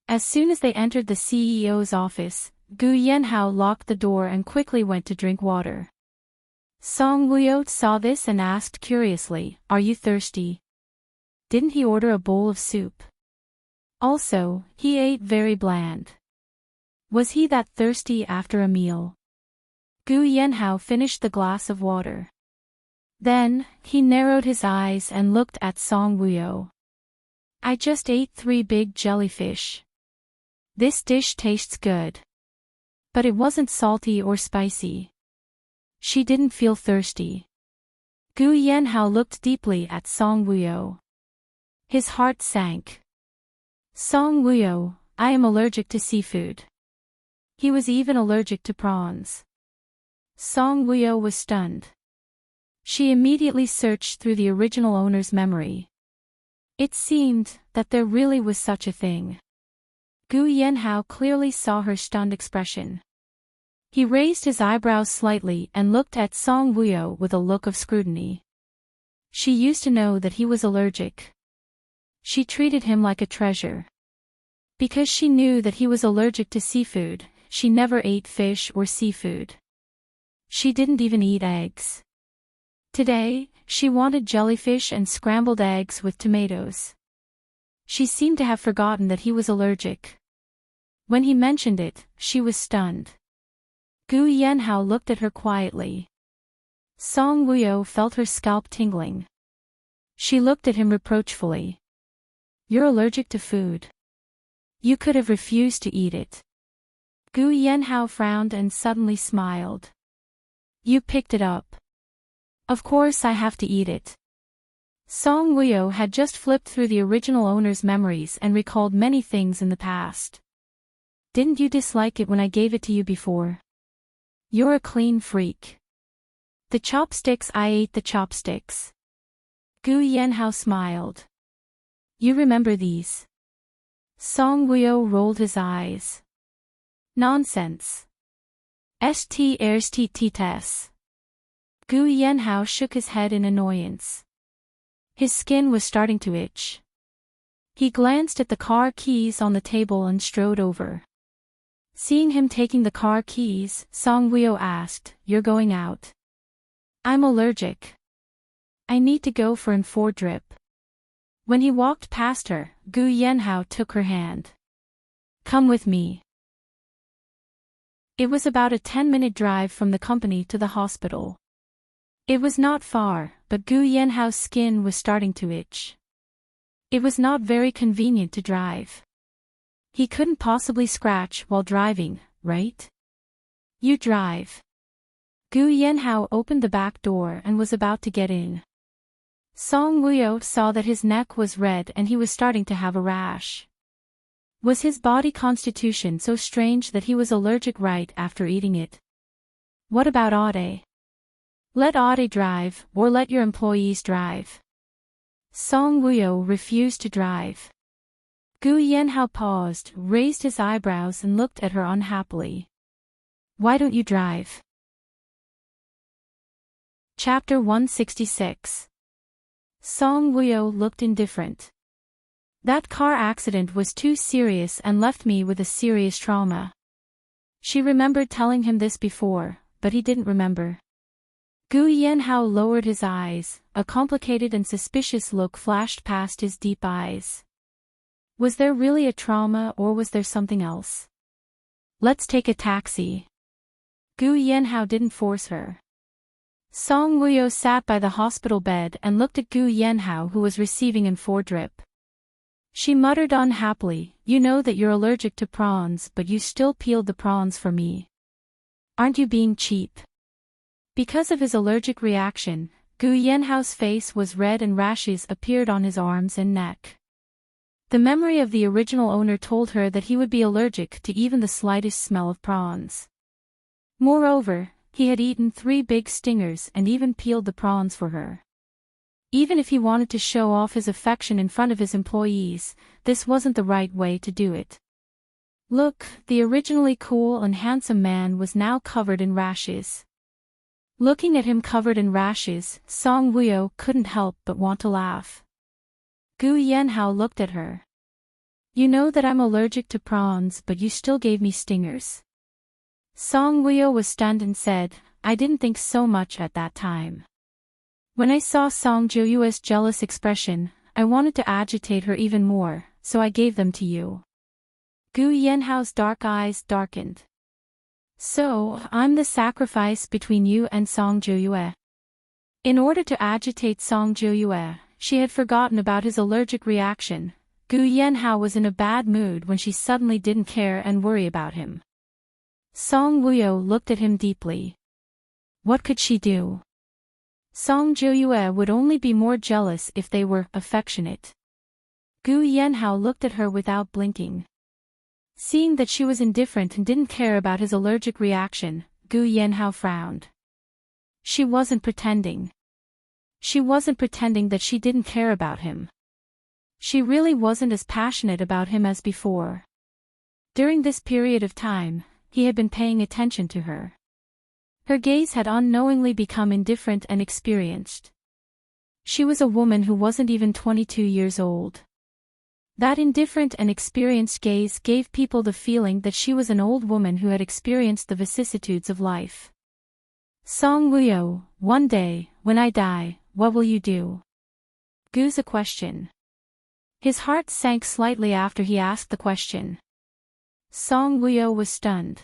[SPEAKER 1] As soon as they entered the CEO's office, Gu Yanhao locked the door and quickly went to drink water. Song Wuyo saw this and asked curiously, Are you thirsty? Didn't he order a bowl of soup? Also, he ate very bland. Was he that thirsty after a meal? Gu Yanhao finished the glass of water. Then, he narrowed his eyes and looked at Song Wuyo. I just ate 3 big jellyfish. This dish tastes good. But it wasn't salty or spicy. She didn't feel thirsty. Gu Yanhao looked deeply at Song Wuyo. His heart sank. Song Wuyo, I am allergic to seafood. He was even allergic to prawns. Song Wuyo was stunned. She immediately searched through the original owner's memory. It seemed that there really was such a thing. Gu Yanhao clearly saw her stunned expression. He raised his eyebrows slightly and looked at Song Wuyo with a look of scrutiny. She used to know that he was allergic. She treated him like a treasure. Because she knew that he was allergic to seafood, she never ate fish or seafood. She didn't even eat eggs. Today, she wanted jellyfish and scrambled eggs with tomatoes. She seemed to have forgotten that he was allergic. When he mentioned it, she was stunned. Gu Yanhao looked at her quietly. Song Wuyo felt her scalp tingling. She looked at him reproachfully. You're allergic to food. You could have refused to eat it. Gu Yanhao frowned and suddenly smiled. You picked it up. Of course I have to eat it. Song Wuyo had just flipped through the original owner's memories and recalled many things in the past. Didn't you dislike it when I gave it to you before? You're a clean freak. The chopsticks, I ate the chopsticks. Gu Yanhao smiled. You remember these? Song Wuyo rolled his eyes. Nonsense. Ts. Gu Yanhao shook his head in annoyance. His skin was starting to itch. He glanced at the car keys on the table and strode over. Seeing him taking the car keys, Song Wuyo asked, "You're going out?" "I'm allergic. I need to go for an 4 drip." When he walked past her, Gu Yanhao took her hand. "Come with me." It was about a 10-minute drive from the company to the hospital. It was not far, but Gu Yanhao's skin was starting to itch. It was not very convenient to drive. He couldn't possibly scratch while driving, right? "You drive." Gu Yanhao opened the back door and was about to get in. Song Wuyo saw that his neck was red and he was starting to have a rash. Was his body constitution so strange that he was allergic right after eating it? What about Audie? "Let Audie drive, or let your employees drive." Song Wuyo refused to drive. Gu Yanhao paused, raised his eyebrows and looked at her unhappily. "Why don't you drive?" Chapter 166. Song Wuyo looked indifferent. "That car accident was too serious and left me with a serious trauma." She remembered telling him this before, but he didn't remember. Gu Yanhao lowered his eyes, a complicated and suspicious look flashed past his deep eyes. Was there really a trauma or was there something else? "Let's take a taxi." Gu Yanhao didn't force her. Song Wuyo sat by the hospital bed and looked at Gu Yanhao, who was receiving an 4 drip. She muttered unhappily, "You know that you're allergic to prawns, but you still peeled the prawns for me. Aren't you being cheap?" Because of his allergic reaction, Gu Yanhao's face was red and rashes appeared on his arms and neck. The memory of the original owner told her that he would be allergic to even the slightest smell of prawns. Moreover, he had eaten 3 big stingers and even peeled the prawns for her. Even if he wanted to show off his affection in front of his employees, this wasn't the right way to do it. Look, the originally cool and handsome man was now covered in rashes. Looking at him covered in rashes, Song Wuyo couldn't help but want to laugh. Gu Yanhao looked at her. "You know that I'm allergic to prawns, but you still gave me stingers." Song Wuyo was stunned and said, "I didn't think so much at that time. When I saw Song Jiuyue's jealous expression, I wanted to agitate her even more, so I gave them to you." Gu Yanhao's dark eyes darkened. "So, I'm the sacrifice between you and Song Jiuyue." In order to agitate Song Jiuyue, she had forgotten about his allergic reaction. Gu Yanhao was in a bad mood when she suddenly didn't care and worry about him. Song Wuyo looked at him deeply. What could she do? Song Jiuyue would only be more jealous if they were affectionate. Gu Yanhao looked at her without blinking. Seeing that she was indifferent and didn't care about his allergic reaction, Gu Yanhao frowned. She wasn't pretending. She wasn't pretending that she didn't care about him. She really wasn't as passionate about him as before. During this period of time, he had been paying attention to her. Her gaze had unknowingly become indifferent and experienced. She was a woman who wasn't even 22 years old. That indifferent and experienced gaze gave people the feeling that she was an old woman who had experienced the vicissitudes of life. Song Wuyo, one day, when I die, what will you do? Gu's a question. His heart sank slightly after he asked the question. Song Wuyo was stunned.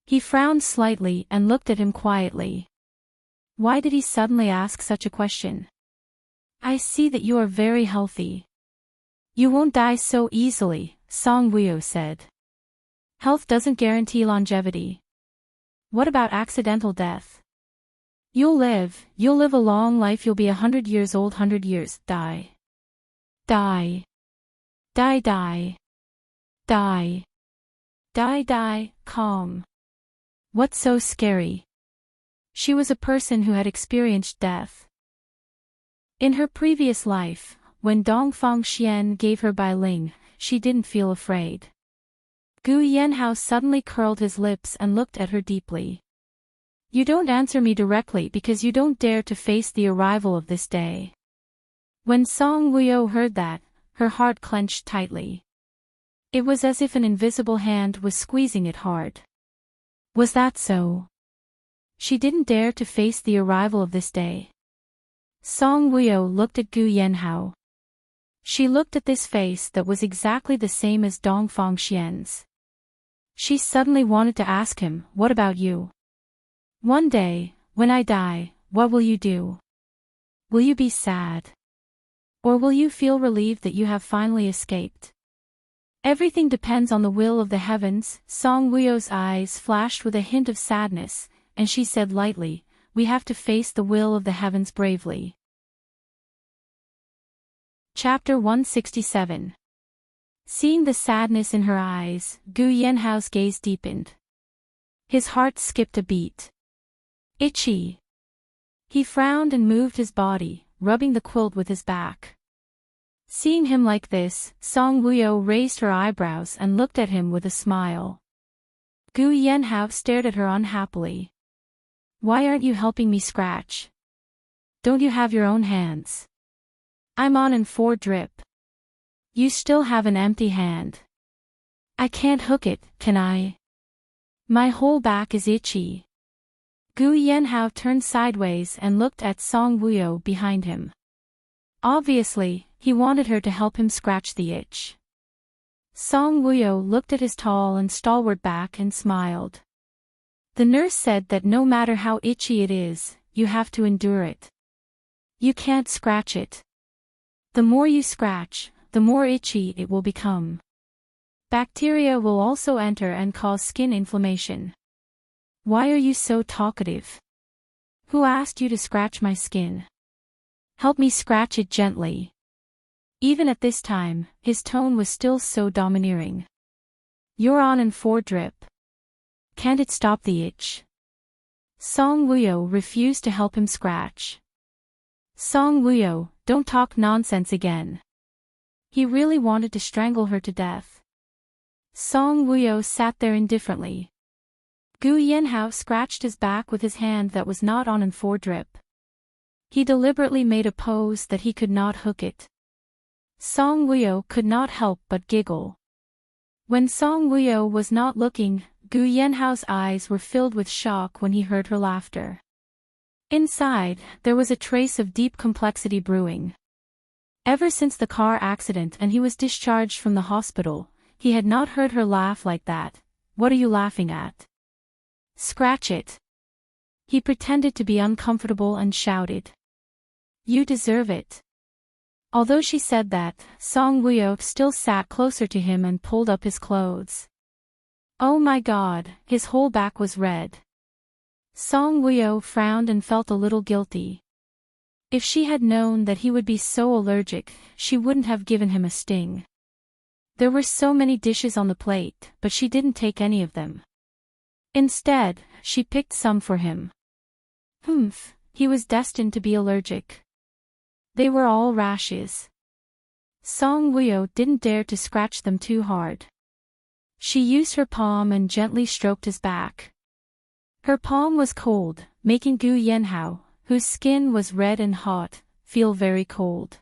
[SPEAKER 1] He frowned slightly and looked at him quietly. Why did he suddenly ask such a question? I see that you are very healthy. You won't die so easily, Song Wuyo said. Health doesn't guarantee longevity. What about accidental death? You'll live a long life, you'll be 100 years old, 100 years, die. Die. Die, die. Die. Die, die, calm. What's so scary? She was a person who had experienced death. In her previous life, when Dongfang Xian gave her Bai Ling, she didn't feel afraid. Gu Yanhao suddenly curled his lips and looked at her deeply. You don't answer me directly because you don't dare to face the arrival of this day. When Song Wuyo heard that, her heart clenched tightly. It was as if an invisible hand was squeezing it hard. Was that so? She didn't dare to face the arrival of this day. Song Wuyo looked at Gu Yanhao. She looked at this face that was exactly the same as Dong Fangxian's. She suddenly wanted to ask him, what about you? One day, when I die, what will you do? Will you be sad? Or will you feel relieved that you have finally escaped? Everything depends on the will of the heavens. Song Wuyo's eyes flashed with a hint of sadness, and she said lightly, we have to face the will of the heavens bravely. Chapter 167. Seeing the sadness in her eyes, Gu Yanhao's gaze deepened. His heart skipped a beat. Itchy. He frowned and moved his body, rubbing the quilt with his back. Seeing him like this, Song Wuyo raised her eyebrows and looked at him with a smile. Gu Yanhao stared at her unhappily. Why aren't you helping me scratch? Don't you have your own hands? I'm on in 4 drip. You still have an empty hand. I can't hook it, can I? My whole back is itchy. Gu Yanhao turned sideways and looked at Song Wuyo behind him. Obviously, he wanted her to help him scratch the itch. Song Wuyo looked at his tall and stalwart back and smiled. The nurse said that no matter how itchy it is, you have to endure it. You can't scratch it. The more you scratch, the more itchy it will become. Bacteria will also enter and cause skin inflammation. Why are you so talkative? Who asked you to scratch my skin? Help me scratch it gently. Even at this time, his tone was still so domineering. You're on in 4 drip. Can't it stop the itch? Song Wuyo refused to help him scratch. Song Wuyo, don't talk nonsense again. He really wanted to strangle her to death. Song Wuyo sat there indifferently. Gu Yanhao scratched his back with his hand that was not on in 4 drip. He deliberately made a pose that he could not hook it. Song Wuyo could not help but giggle. When Song Wuyo was not looking, Gu Yanhao's eyes were filled with shock when he heard her laughter. Inside, there was a trace of deep complexity brewing. Ever since the car accident and he was discharged from the hospital, he had not heard her laugh like that. What are you laughing at? Scratch it. He pretended to be uncomfortable and shouted. You deserve it. Although she said that, Song Wuyo still sat closer to him and pulled up his clothes. Oh my God, his whole back was red. Song Wuyo frowned and felt a little guilty. If she had known that he would be so allergic, she wouldn't have given him a sting. There were so many dishes on the plate, but she didn't take any of them. Instead, she picked some for him. Humph, he was destined to be allergic. They were all rashes. Song Wuyo didn't dare to scratch them too hard. She used her palm and gently stroked his back. Her palm was cold, making Gu Yanhao, whose skin was red and hot, feel very cold.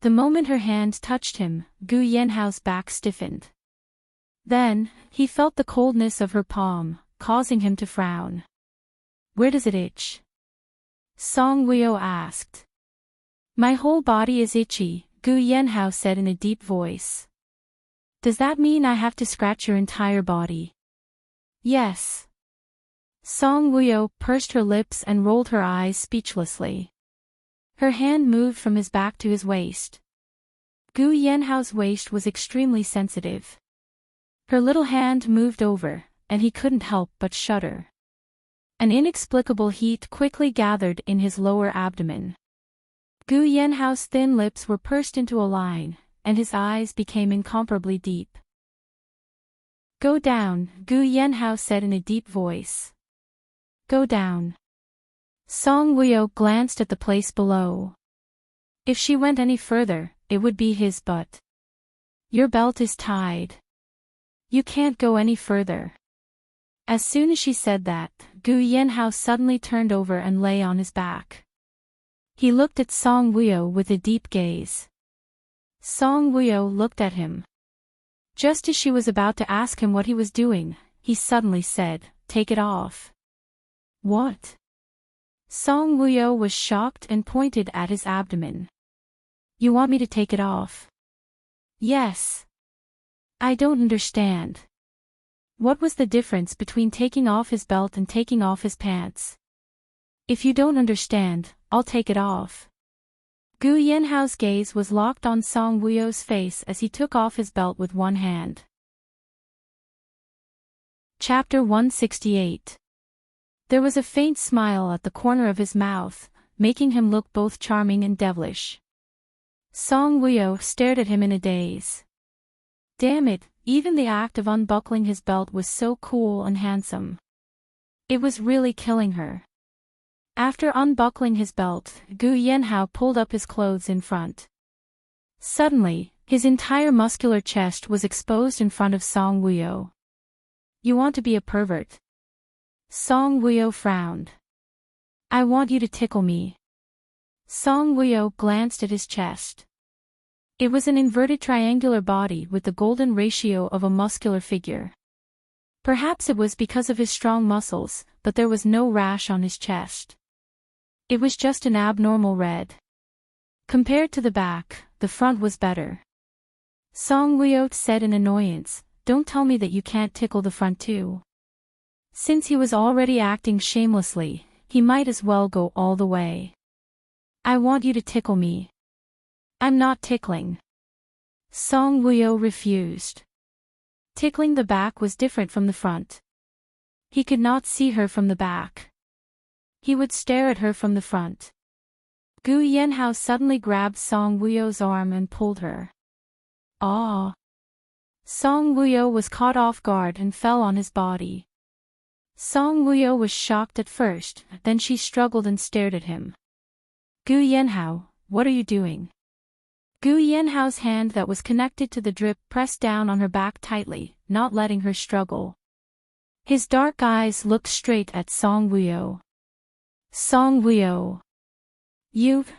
[SPEAKER 1] The moment her hand touched him, Gu Yanhao's back stiffened. Then, he felt the coldness of her palm, causing him to frown. Where does it itch? Song Wuyo asked. My whole body is itchy, Gu Yanhao said in a deep voice. Does that mean I have to scratch your entire body? Yes. Song Wuyo pursed her lips and rolled her eyes speechlessly. Her hand moved from his back to his waist. Gu Yanhao's waist was extremely sensitive. Her little hand moved over, and he couldn't help but shudder. An inexplicable heat quickly gathered in his lower abdomen. Gu Yanhao's thin lips were pursed into a line, and his eyes became incomparably deep. Go down, Gu Yanhao said in a deep voice. Go down. Song Wuyo glanced at the place below. If she went any further, it would be his butt. Your belt is tied. You can't go any further. As soon as she said that, Gu Yanhao suddenly turned over and lay on his back. He looked at Song Wuyo with a deep gaze. Song Wuyo looked at him. Just as she was about to ask him what he was doing, he suddenly said, "Take it off." What? Song Wuyo was shocked and pointed at his abdomen. You want me to take it off? Yes. I don't understand. What was the difference between taking off his belt and taking off his pants? If you don't understand, I'll take it off. Gu Yanhao's gaze was locked on Song Wuyo's face as he took off his belt with one hand. Chapter 168. There was a faint smile at the corner of his mouth, making him look both charming and devilish. Song Wuyo stared at him in a daze. Damn it, even the act of unbuckling his belt was so cool and handsome. It was really killing her. After unbuckling his belt, Gu Yanhao pulled up his clothes in front. Suddenly, his entire muscular chest was exposed in front of Song Wuyo. You want to be a pervert? Song Wuyo frowned. I want you to tickle me. Song Wuyo glanced at his chest. It was an inverted triangular body with the golden ratio of a muscular figure. Perhaps it was because of his strong muscles, but there was no rash on his chest. It was just an abnormal red. Compared to the back, the front was better. Song Wuyo said in annoyance, "Don't tell me that you can't tickle the front too." Since he was already acting shamelessly, he might as well go all the way. I want you to tickle me. I'm not tickling. Song Wuyo refused. Tickling the back was different from the front. He could not see her from the back. He would stare at her from the front. Gu Yanhao suddenly grabbed Song Wuyo's arm and pulled her. Ah! Song Wuyo was caught off guard and fell on his body. Song Wuyo was shocked at first, then she struggled and stared at him. Gu Yanhao, what are you doing? Gu Yanhao's hand that was connected to the drip pressed down on her back tightly, not letting her struggle. His dark eyes looked straight at Song Wuyo. Song Wuyo.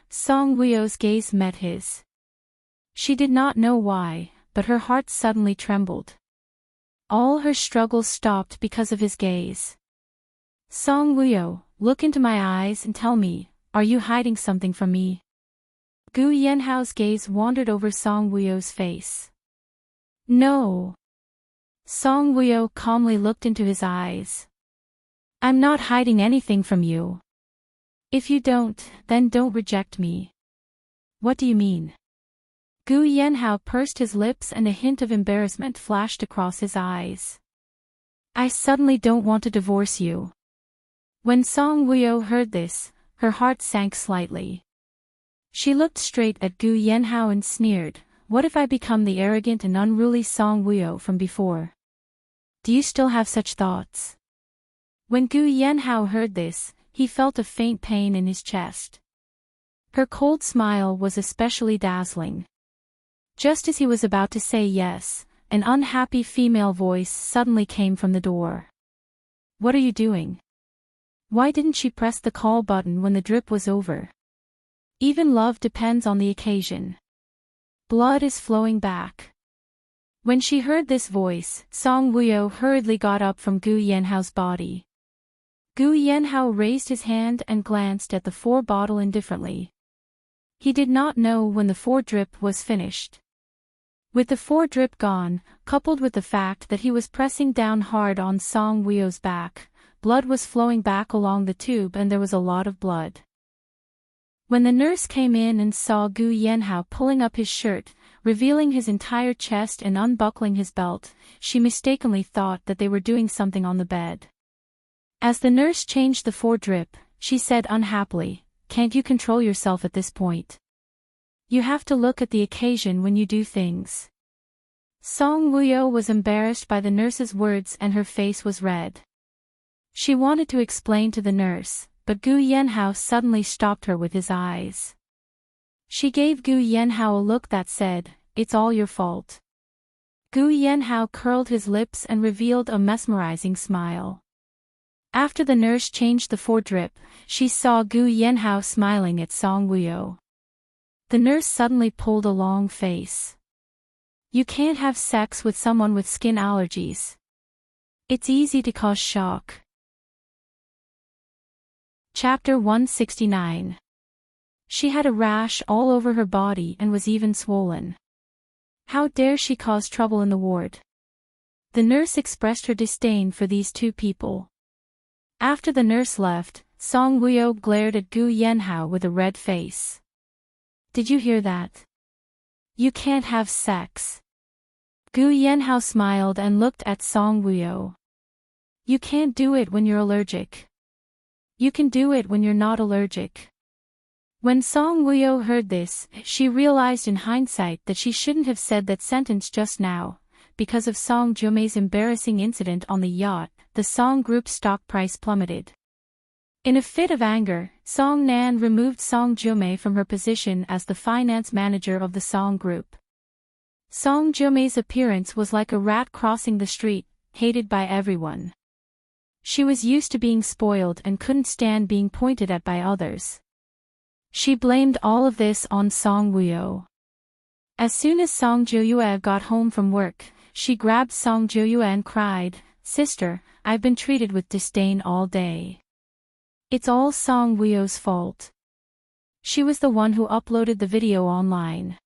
[SPEAKER 1] Song Wuyo's gaze met his. She did not know why, but her heart suddenly trembled. All her struggles stopped because of his gaze. Song Wuyo, look into my eyes and tell me, are you hiding something from me? Gu Yanhao's gaze wandered over Song Wuyo's face. No. Song Wuyo calmly looked into his eyes. I'm not hiding anything from you. If you don't, then don't reject me. What do you mean? Gu Yanhao pursed his lips and a hint of embarrassment flashed across his eyes. I suddenly don't want to divorce you. When Song Wuyo heard this, her heart sank slightly. She looked straight at Gu Yanhao and sneered, what if I become the arrogant and unruly Song Wuyo from before? Do you still have such thoughts? When Gu Yanhao heard this, he felt a faint pain in his chest. Her cold smile was especially dazzling. Just as he was about to say yes, an unhappy female voice suddenly came from the door. What are you doing? Why didn't she press the call button when the drip was over? Even love depends on the occasion. Blood is flowing back. When she heard this voice, Song Wuyo hurriedly got up from Gu Yanhao's body. Gu Yanhao raised his hand and glanced at the 4 bottle indifferently. He did not know when the 4 drip was finished. With the 4 drip gone, coupled with the fact that he was pressing down hard on Song Wuyo's back, blood was flowing back along the tube and there was a lot of blood. When the nurse came in and saw Gu Yanhao pulling up his shirt, revealing his entire chest and unbuckling his belt, she mistakenly thought that they were doing something on the bed. As the nurse changed the 4 drip, she said unhappily, can't you control yourself at this point? You have to look at the occasion when you do things. Song Wuyo was embarrassed by the nurse's words and her face was red. She wanted to explain to the nurse, but Gu Yanhao suddenly stopped her with his eyes. She gave Gu Yanhao a look that said, it's all your fault. Gu Yanhao curled his lips and revealed a mesmerizing smile. After the nurse changed the foredrip, she saw Gu Yanhao smiling at Song Wuyo. The nurse suddenly pulled a long face. You can't have sex with someone with skin allergies. It's easy to cause shock. Chapter 169. She had a rash all over her body and was even swollen. How dare she cause trouble in the ward? The nurse expressed her disdain for these two people. After the nurse left, Song Wuyo glared at Gu Yanhao with a red face. Did you hear that? You can't have sex. Gu Yanhao smiled and looked at Song Wuyo. You can't do it when you're allergic. You can do it when you're not allergic. When Song Wuyo heard this, she realized in hindsight that she shouldn't have said that sentence just now. Because of Song Jumei's embarrassing incident on the yacht, the Song Group's stock price plummeted. In a fit of anger, Song Nan removed Song Jumei from her position as the finance manager of the Song Group. Song Jumei's appearance was like a rat crossing the street, hated by everyone. She was used to being spoiled and couldn't stand being pointed at by others. She blamed all of this on Song Wuyo. As soon as Song Joyue got home from work, she grabbed Song Joyue and cried, "Sister, I've been treated with disdain all day. It's all Song Wuyo's fault. She was the one who uploaded the video online.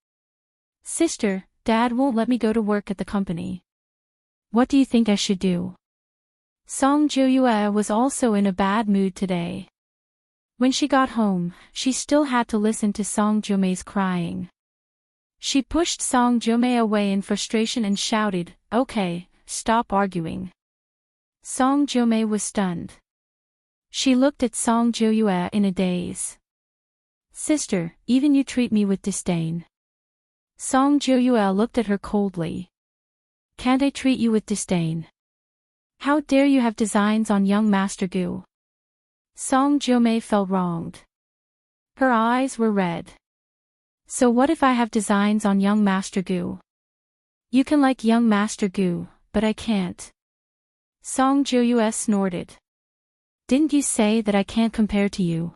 [SPEAKER 1] Sister, Dad won't let me go to work at the company. What do you think I should do?" Song Joyue was also in a bad mood today. When she got home, she still had to listen to Song Jumei's crying. She pushed Song Jumei away in frustration and shouted, "Okay, stop arguing." Song Jumei was stunned. She looked at Song Joyue in a daze. "Sister, even you treat me with disdain." Song Joyue looked at her coldly. "Can't I treat you with disdain? How dare you have designs on young Master Gu?" Song Jumei felt wronged. Her eyes were red. "So what if I have designs on young Master Gu? You can like young Master Gu, but I can't." Song Joyue snorted. "Didn't you say that I can't compare to you?"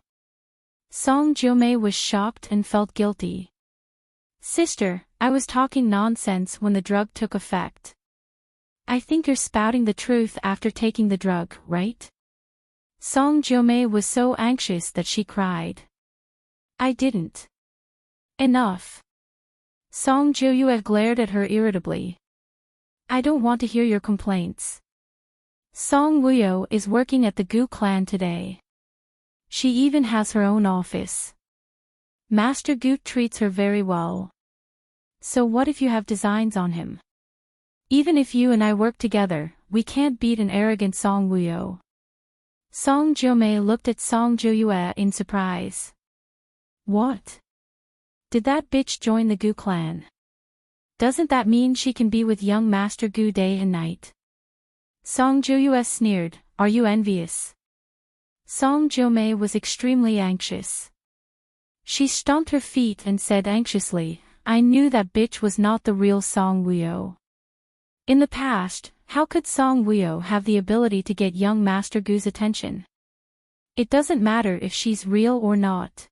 [SPEAKER 1] Song Jumei was shocked and felt guilty. "Sister, I was talking nonsense when the drug took effect. I think you're spouting the truth after taking the drug, right?" Song Jumei was so anxious that she cried. "I didn't." "Enough." Song Joyue glared at her irritably. "I don't want to hear your complaints. Song Wuyo is working at the Gu clan today. She even has her own office. Master Gu treats her very well. So what if you have designs on him? Even if you and I work together, we can't beat an arrogant Song Wuyo." Song Jumei looked at Song Joyue in surprise. "What? Did that bitch join the Gu clan? Doesn't that mean she can be with young Master Gu day and night?" Song Joyue sneered, "Are you envious?" Song Jumei was extremely anxious. She stomped her feet and said anxiously, "I knew that bitch was not the real Song Wuyo. In the past, how could Song Wuyo have the ability to get young Master Gu's attention? It doesn't matter if she's real or not.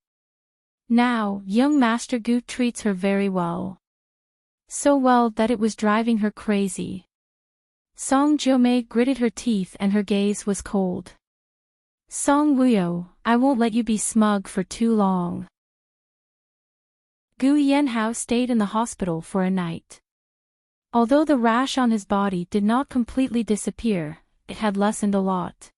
[SPEAKER 1] Now, young Master Gu treats her very well. So well that it was driving her crazy." Song Jumei gritted her teeth and her gaze was cold. "Song Wuyo, I won't let you be smug for too long." Gu Yanhao stayed in the hospital for a night. Although the rash on his body did not completely disappear, it had lessened a lot.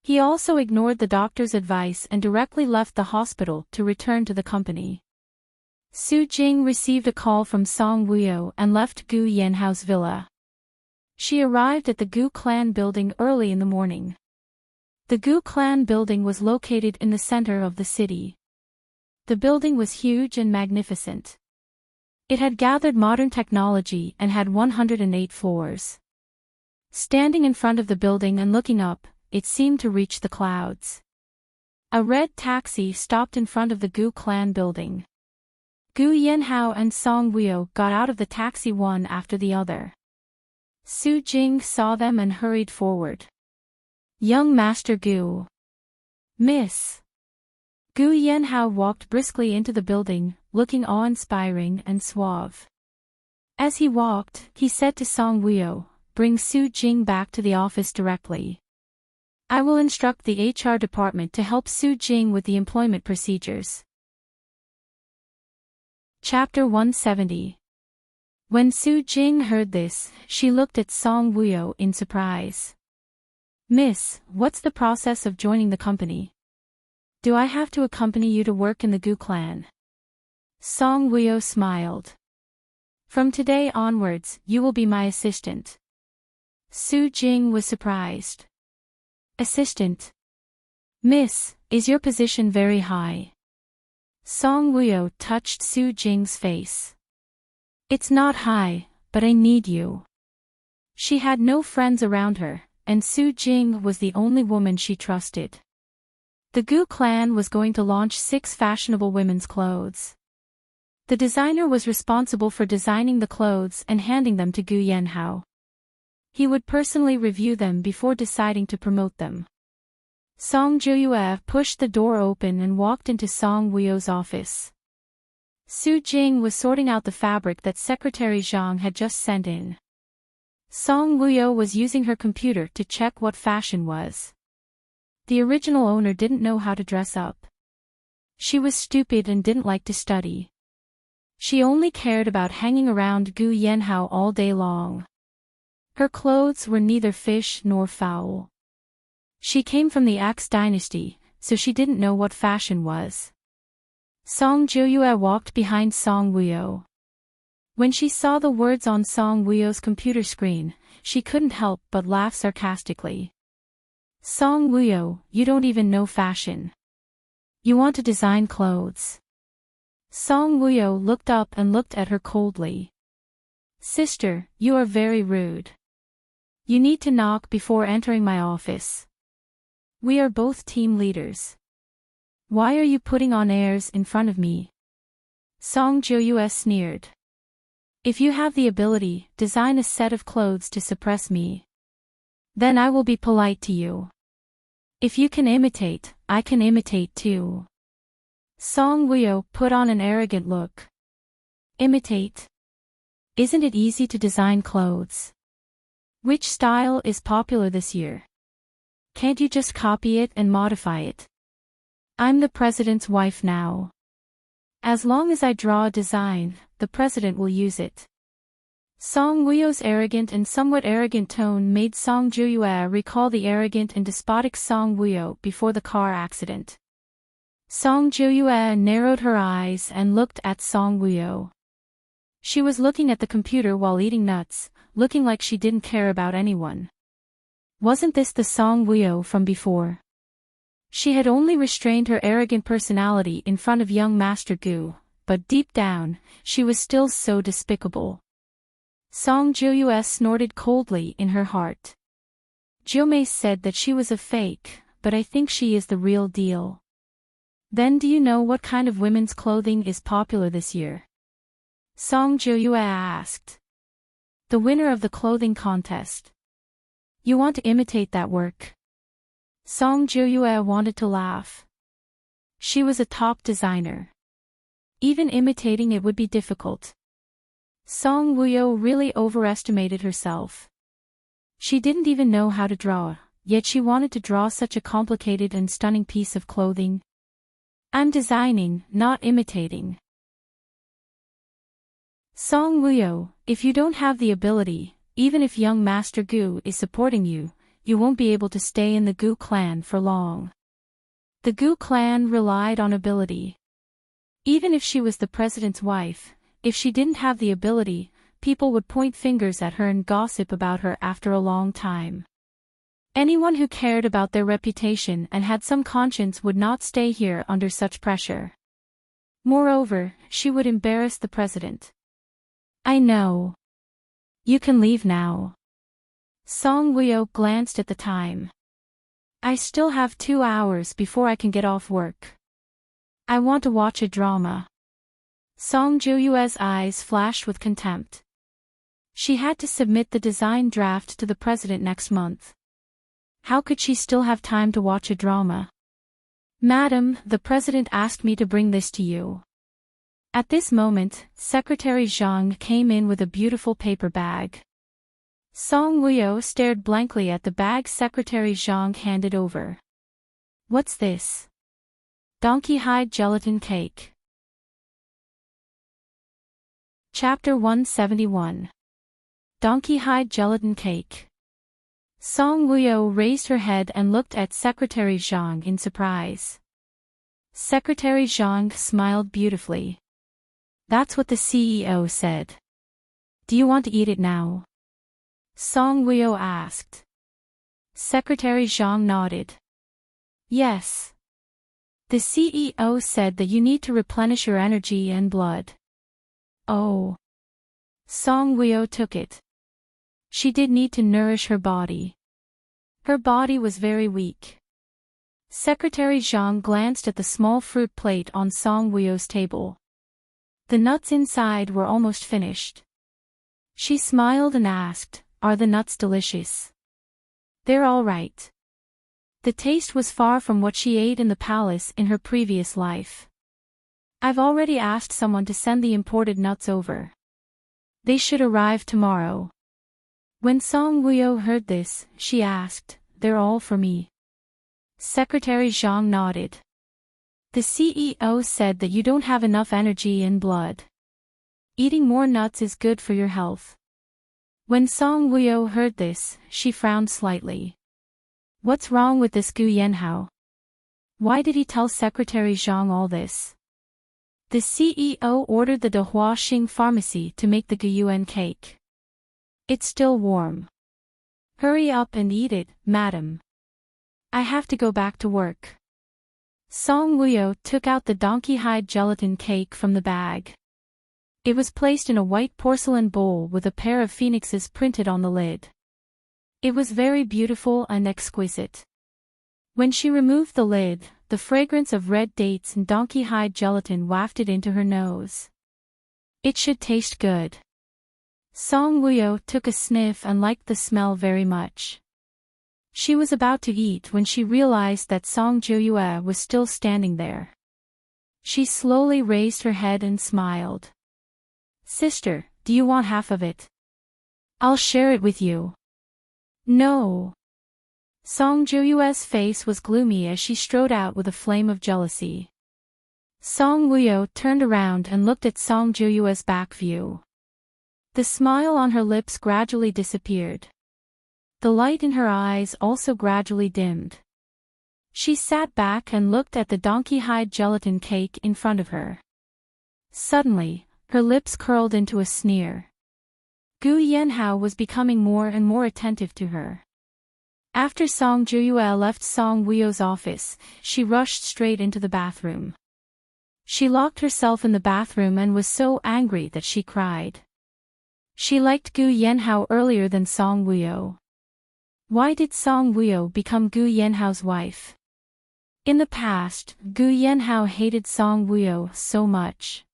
[SPEAKER 1] He also ignored the doctor's advice and directly left the hospital to return to the company. Su Jing received a call from Song Wuyo and left Gu Yanhao's villa. She arrived at the Gu clan building early in the morning. The Gu clan building was located in the center of the city. The building was huge and magnificent. It had gathered modern technology and had 108 floors. Standing in front of the building and looking up, it seemed to reach the clouds. A red taxi stopped in front of the Gu clan building. Gu Yanhao and Song Wuyo got out of the taxi one after the other. Su Jing saw them and hurried forward. Young Master Gu. Miss. Gu Yanhao walked briskly into the building, looking awe-inspiring and suave. As he walked, he said to Song Wuyo, "Bring Su Jing back to the office directly. I will instruct the HR department to help Su Jing with the employment procedures." Chapter 170. When Su Jing heard this, she looked at Song Wuyo in surprise. "Miss, what's the process of joining the company? Do I have to accompany you to work in the Gu clan?" Song Wuyo smiled. "From today onwards, you will be my assistant." Su Jing was surprised. "Assistant? Miss, is your position very high?" Song Wuyo touched Su Jing's face. "It's not high, but I need you." She had no friends around her, and Su Jing was the only woman she trusted. The Gu clan was going to launch 6 fashionable women's clothes. The designer was responsible for designing the clothes and handing them to Gu Yanhao. He would personally review them before deciding to promote them. Song Juyue pushed the door open and walked into Song Wuyo's office. Su Jing was sorting out the fabric that Secretary Zhang had just sent in. Song Wuyo was using her computer to check what fashion was. The original owner didn't know how to dress up. She was stupid and didn't like to study. She only cared about hanging around Gu Yanhao all day long. Her clothes were neither fish nor fowl. She came from the Axe dynasty, so she didn't know what fashion was. Song Juyue walked behind Song Wuyo. When she saw the words on Song Wuyo's computer screen, she couldn't help but laugh sarcastically. "Song Wuyo, you don't even know fashion. You want to design clothes." Song Wuyo looked up and looked at her coldly. "Sister, you are very rude. You need to knock before entering my office. We are both team leaders. Why are you putting on airs in front of me?" Song Juyue sneered. "If you have the ability, design a set of clothes to suppress me. Then I will be polite to you. If you can imitate, I can imitate too." Song Wuyo put on an arrogant look. "Imitate? Isn't it easy to design clothes? Which style is popular this year? Can't you just copy it and modify it? I'm the president's wife now. As long as I draw a design, the president will use it." Song Wuyo's arrogant and somewhat arrogant tone made Song Juyue recall the arrogant and despotic Song Wuyo before the car accident. Song Juyue narrowed her eyes and looked at Song Wuyo. She was looking at the computer while eating nuts, looking like she didn't care about anyone. Wasn't this the Song Wuyo from before? She had only restrained her arrogant personality in front of young Master Gu, but deep down, she was still so despicable. Song Juyue snorted coldly in her heart. "Jiumei said that she was a fake, but I think she is the real deal." "Then do you know what kind of women's clothing is popular this year?" Song Juyue asked. "The winner of the clothing contest. You want to imitate that work?" Song Juyue wanted to laugh. She was a top designer. Even imitating it would be difficult. Song Wuyo really overestimated herself. She didn't even know how to draw, yet she wanted to draw such a complicated and stunning piece of clothing. "I'm designing, not imitating." Song Wuyo, if you don't have the ability, even if young Master Gu is supporting you, you won't be able to stay in the Gu clan for long. The Gu clan relied on ability. Even if she was the president's wife, if she didn't have the ability, people would point fingers at her and gossip about her after a long time. Anyone who cared about their reputation and had some conscience would not stay here under such pressure. Moreover, she would embarrass the president. "I know. You can leave now." Song Wuyo glanced at the time. "I still have 2 hours before I can get off work. I want to watch a drama." Song Juyue's eyes flashed with contempt. She had to submit the design draft to the president next month. How could she still have time to watch a drama? Madam, the president asked me to bring this to you. At this moment, Secretary Zhang came in with a beautiful paper bag. Song Wuyo stared blankly at the bag Secretary Zhang handed over. What's this? Donkey hide gelatin cake. Chapter 171. Donkey hide gelatin cake. Song Wuyo raised her head and looked at Secretary Zhang in surprise. Secretary Zhang smiled beautifully. That's what the CEO said. Do you want to eat it now? Song Wuyo asked. Secretary Zhang nodded. Yes. The CEO said that you need to replenish your energy and blood. Oh. Song Wuyo took it. She did need to nourish her body. Her body was very weak. Secretary Zhang glanced at the small fruit plate on Song Wuyo's table. The nuts inside were almost finished. She smiled and asked, "Are the nuts delicious?" "They're all right." The taste was far from what she ate in the palace in her previous life. "I've already asked someone to send the imported nuts over. They should arrive tomorrow." When Song Wuyo heard this, she asked, "They're all for me?" Secretary Zhang nodded. The CEO said that you don't have enough energy and blood. Eating more nuts is good for your health. When Song Wuyo heard this, she frowned slightly. What's wrong with this Gu Yanhao? Why did he tell Secretary Zhang all this? The CEO ordered the Dehua Xing pharmacy to make the Guyuan cake. It's still warm. Hurry up and eat it, madam. I have to go back to work. Song Wuyo took out the donkey hide gelatin cake from the bag. It was placed in a white porcelain bowl with a pair of phoenixes printed on the lid. It was very beautiful and exquisite. When she removed the lid, the fragrance of red dates and donkey hide gelatin wafted into her nose. It should taste good. Song Wuyo took a sniff and liked the smell very much. She was about to eat when she realized that Song Juyue was still standing there. She slowly raised her head and smiled. Sister, do you want half of it? I'll share it with you. No. Song Juyue's face was gloomy as she strode out with a flame of jealousy. Song Wuyo turned around and looked at Song Juyue's back view. The smile on her lips gradually disappeared. The light in her eyes also gradually dimmed. She sat back and looked at the donkey hide gelatin cake in front of her. Suddenly, her lips curled into a sneer. Gu Yanhao was becoming more and more attentive to her. After Song Juyue left Song Wuyo's office, she rushed straight into the bathroom. She locked herself in the bathroom and was so angry that she cried. She liked Gu Yanhao earlier than Song Wuyo. Why did Song Wuyo become Gu Yanhao's wife? In the past, Gu Yanhao hated Song Wuyo so much.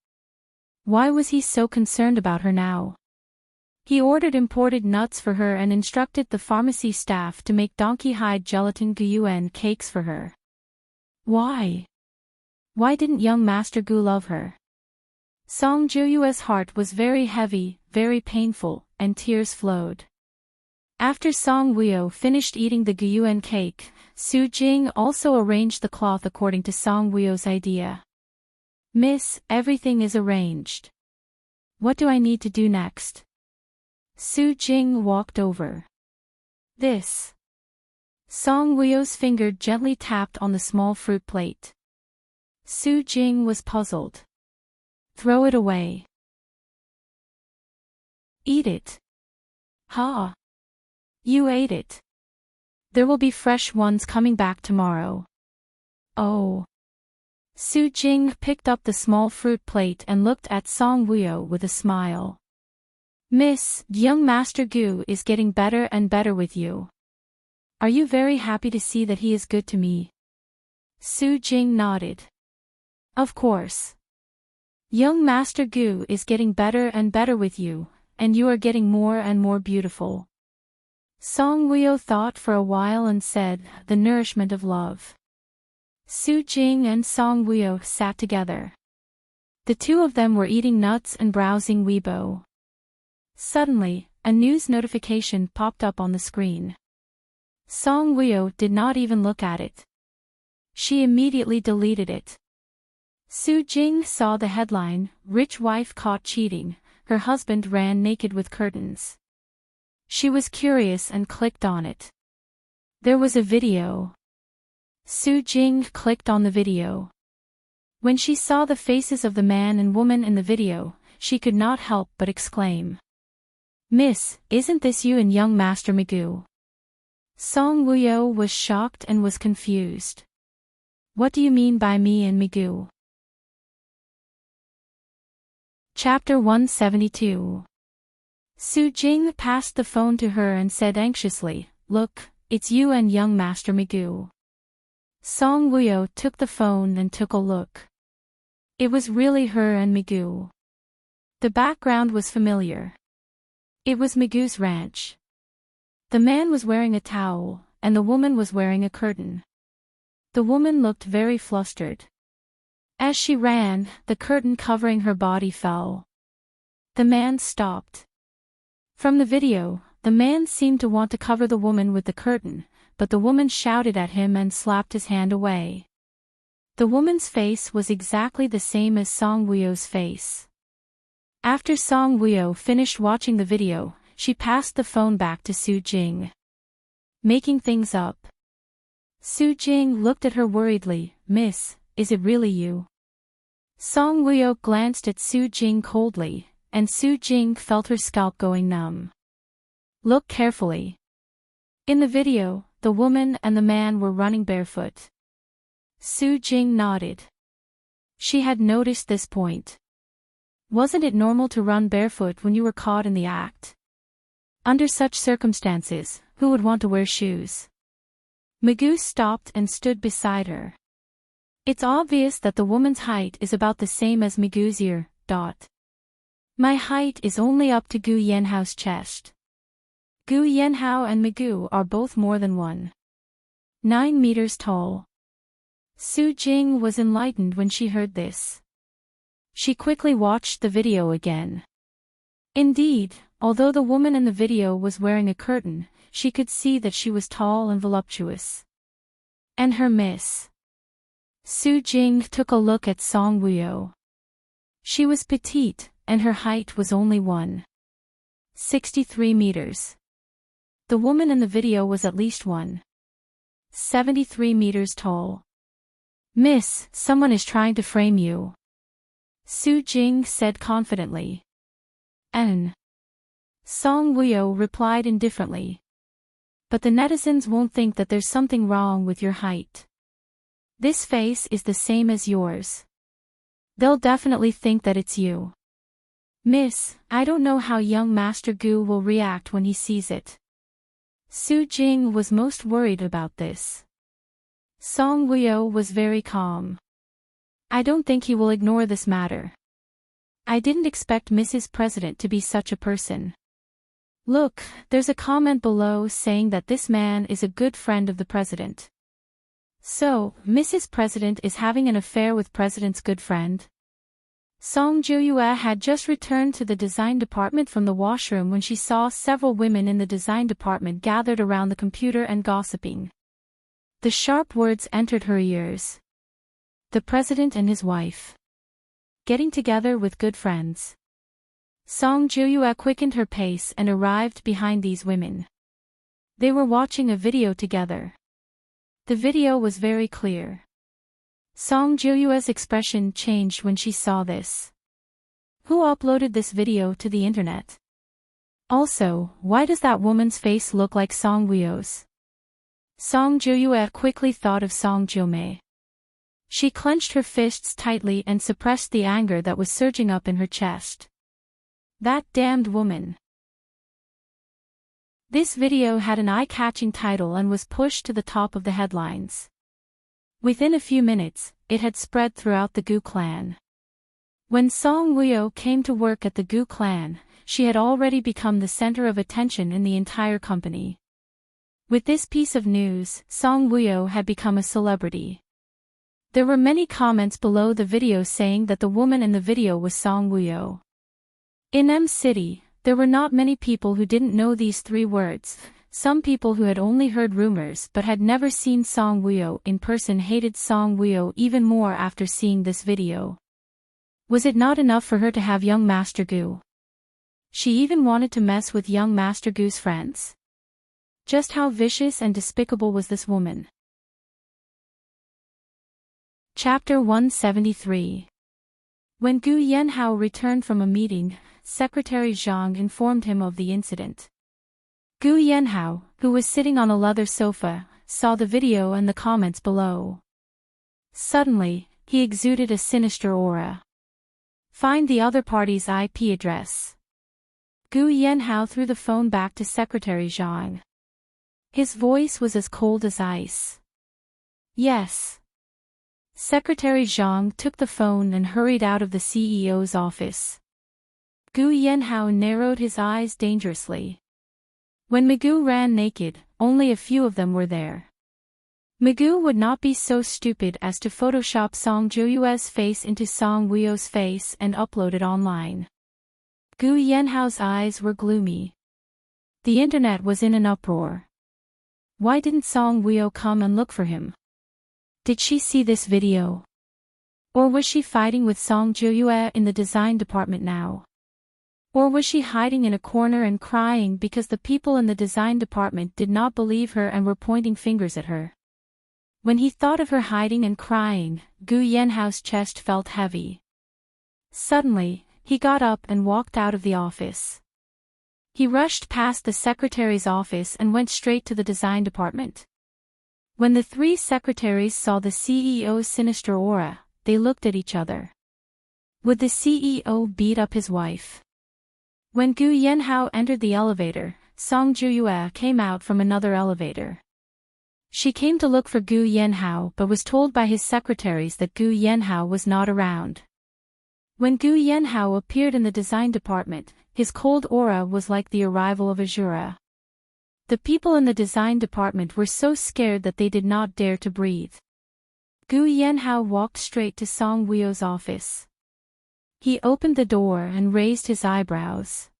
[SPEAKER 1] Why was he so concerned about her now? He ordered imported nuts for her and instructed the pharmacy staff to make donkey hide gelatin Guyuan cakes for her. Why? Why didn't young Master Gu love her? Song Juyue's heart was very heavy, very painful, and tears flowed. After Song Wuyo finished eating the Guyuan cake, Su Jing also arranged the cloth according to Song Wuyo's idea. Miss, everything is arranged. What do I need to do next? Su Jing walked over. This. Song Wuyo's finger gently tapped on the small fruit plate. Su Jing was puzzled. Throw it away. Eat it. Ha! You ate it. There will be fresh ones coming back tomorrow. Oh. Su Jing picked up the small fruit plate and looked at Song Wuyo with a smile. Miss, young Master Gu is getting better and better with you. Are you very happy to see that he is good to me? Su Jing nodded. Of course. Young Master Gu is getting better and better with you, and you are getting more and more beautiful. Song Woo thought for a while and said, the nourishment of love. Su Jing and Song Woo sat together. The two of them were eating nuts and browsing Weibo. Suddenly, a news notification popped up on the screen. Song Woo did not even look at it. She immediately deleted it. Su Jing saw the headline, Rich Wife Caught Cheating, Her Husband Ran Naked with Curtains. She was curious and clicked on it. There was a video. Su Jing clicked on the video. When she saw the faces of the man and woman in the video, she could not help but exclaim. Miss, isn't this you and young Master Migu? Song Woo was shocked and was confused. What do you mean by me and Migu? Chapter 172. Su Jing passed the phone to her and said anxiously, Look, it's you and young Master Migu. Song Woo took the phone and took a look. It was really her and Migu. The background was familiar. It was Migu's ranch. The man was wearing a towel, and the woman was wearing a curtain. The woman looked very flustered. As she ran, the curtain covering her body fell. The man stopped. From the video, the man seemed to want to cover the woman with the curtain, but the woman shouted at him and slapped his hand away. The woman's face was exactly the same as Song Woo's face. After Song Woo finished watching the video, she passed the phone back to Su Jing. Making things up. Su Jing looked at her worriedly, Miss, is it really you? Song Woo glanced at Su Jing coldly, and Su Jing felt her scalp going numb. Look carefully. In the video, the woman and the man were running barefoot. Su Jing nodded. She had noticed this point. Wasn't it normal to run barefoot when you were caught in the act? Under such circumstances, who would want to wear shoes? Migu stopped and stood beside her. It's obvious that the woman's height is about the same as Migu's ear. My height is only up to Gu Yanhao's chest. Gu Yanhao and Migu are both more than 1.9 meters tall. Su Jing was enlightened when she heard this. She quickly watched the video again. Indeed, although the woman in the video was wearing a curtain, she could see that she was tall and voluptuous. And her miss. Su Jing took a look at Song Woo. She was petite, and her height was only 1.63 meters. The woman in the video was at least 1.73 meters tall. Miss, someone is trying to frame you. Su Jing said confidently. Song Woo replied indifferently. But the netizens won't think that there's something wrong with your height. This face is the same as yours. They'll definitely think that it's you. Miss, I don't know how young Master Gu will react when he sees it. Su Jing was most worried about this. Song Woo was very calm. I don't think he will ignore this matter. I didn't expect Mrs. President to be such a person. Look, there's a comment below saying that this man is a good friend of the president. So, Mrs. President is having an affair with President's good friend? Song Joyue had just returned to the design department from the washroom when she saw several women in the design department gathered around the computer and gossiping. The sharp words entered her ears. The president and his wife. Getting together with good friends. Song Joyue quickened her pace and arrived behind these women. They were watching a video together. The video was very clear. Song Joyue's expression changed when she saw this. Who uploaded this video to the internet? Also, why does that woman's face look like Song Woo's? Song Joyue quickly thought of Song Jomei. She clenched her fists tightly and suppressed the anger that was surging up in her chest. That damned woman. This video had an eye-catching title and was pushed to the top of the headlines. Within a few minutes, it had spread throughout the Gu clan. When Song Wuyo came to work at the Gu clan, she had already become the center of attention in the entire company. With this piece of news, Song Wuyo had become a celebrity. There were many comments below the video saying that the woman in the video was Song Wuyo. In M City, there were not many people who didn't know these 3 words. Some people who had only heard rumors but had never seen Song Wuyo in person hated Song Wuyo even more after seeing this video. Was it not enough for her to have young Master Gu? She even wanted to mess with young Master Gu's friends. Just how vicious and despicable was this woman? Chapter 173. When Gu Yanhao returned from a meeting, Secretary Zhang informed him of the incident. Gu Yanhao, who was sitting on a leather sofa, saw the video and the comments below. Suddenly, he exuded a sinister aura. Find the other party's IP address. Gu Yanhao threw the phone back to Secretary Zhang. His voice was as cold as ice. Yes. Secretary Zhang took the phone and hurried out of the CEO's office. Gu Yanhao narrowed his eyes dangerously. When Migu ran naked, only a few of them were there. Migu would not be so stupid as to Photoshop Song Joyue's face into Song Wuyo's face and upload it online. Gu Yanhao's eyes were gloomy. The internet was in an uproar. Why didn't Song Wuyo come and look for him? Did she see this video? Or was she fighting with Song Joyue in the design department now? Or was she hiding in a corner and crying because the people in the design department did not believe her and were pointing fingers at her? When he thought of her hiding and crying, Gu Yanhao's chest felt heavy. Suddenly, he got up and walked out of the office. He rushed past the secretary's office and went straight to the design department. When the 3 secretaries saw the CEO's sinister aura, they looked at each other. Would the CEO beat up his wife? When Gu Yanhao entered the elevator, Song Joyue came out from another elevator. She came to look for Gu Yanhao but was told by his secretaries that Gu Yanhao was not around. When Gu Yanhao appeared in the design department, his cold aura was like the arrival of Azura. The people in the design department were so scared that they did not dare to breathe. Gu Yanhao walked straight to Song Wuyo's office. He opened the door and raised his eyebrows.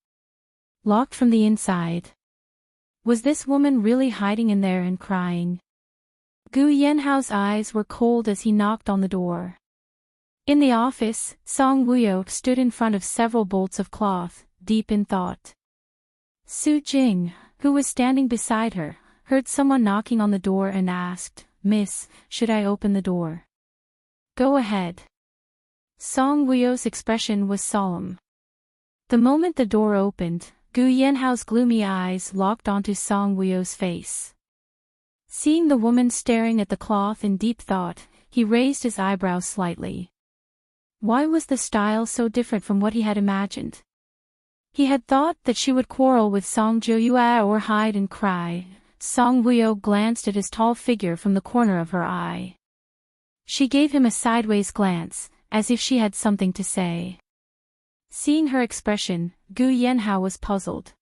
[SPEAKER 1] Locked from the inside. Was this woman really hiding in there and crying? Gu Yanhao's eyes were cold as he knocked on the door. In the office, Song Wuyo stood in front of several bolts of cloth, deep in thought. Su Jing, who was standing beside her, heard someone knocking on the door and asked, "Miss, should I open the door?" "Go ahead." Song Wuyo's expression was solemn. The moment the door opened, Gu Yanhao's gloomy eyes locked onto Song Wuyo's face. Seeing the woman staring at the cloth in deep thought, he raised his eyebrows slightly. Why was the style so different from what he had imagined? He had thought that she would quarrel with Song Joyue or hide and cry. Song Wuyo glanced at his tall figure from the corner of her eye. She gave him a sideways glance, as if she had something to say. Seeing her expression, Gu Yanhao was puzzled.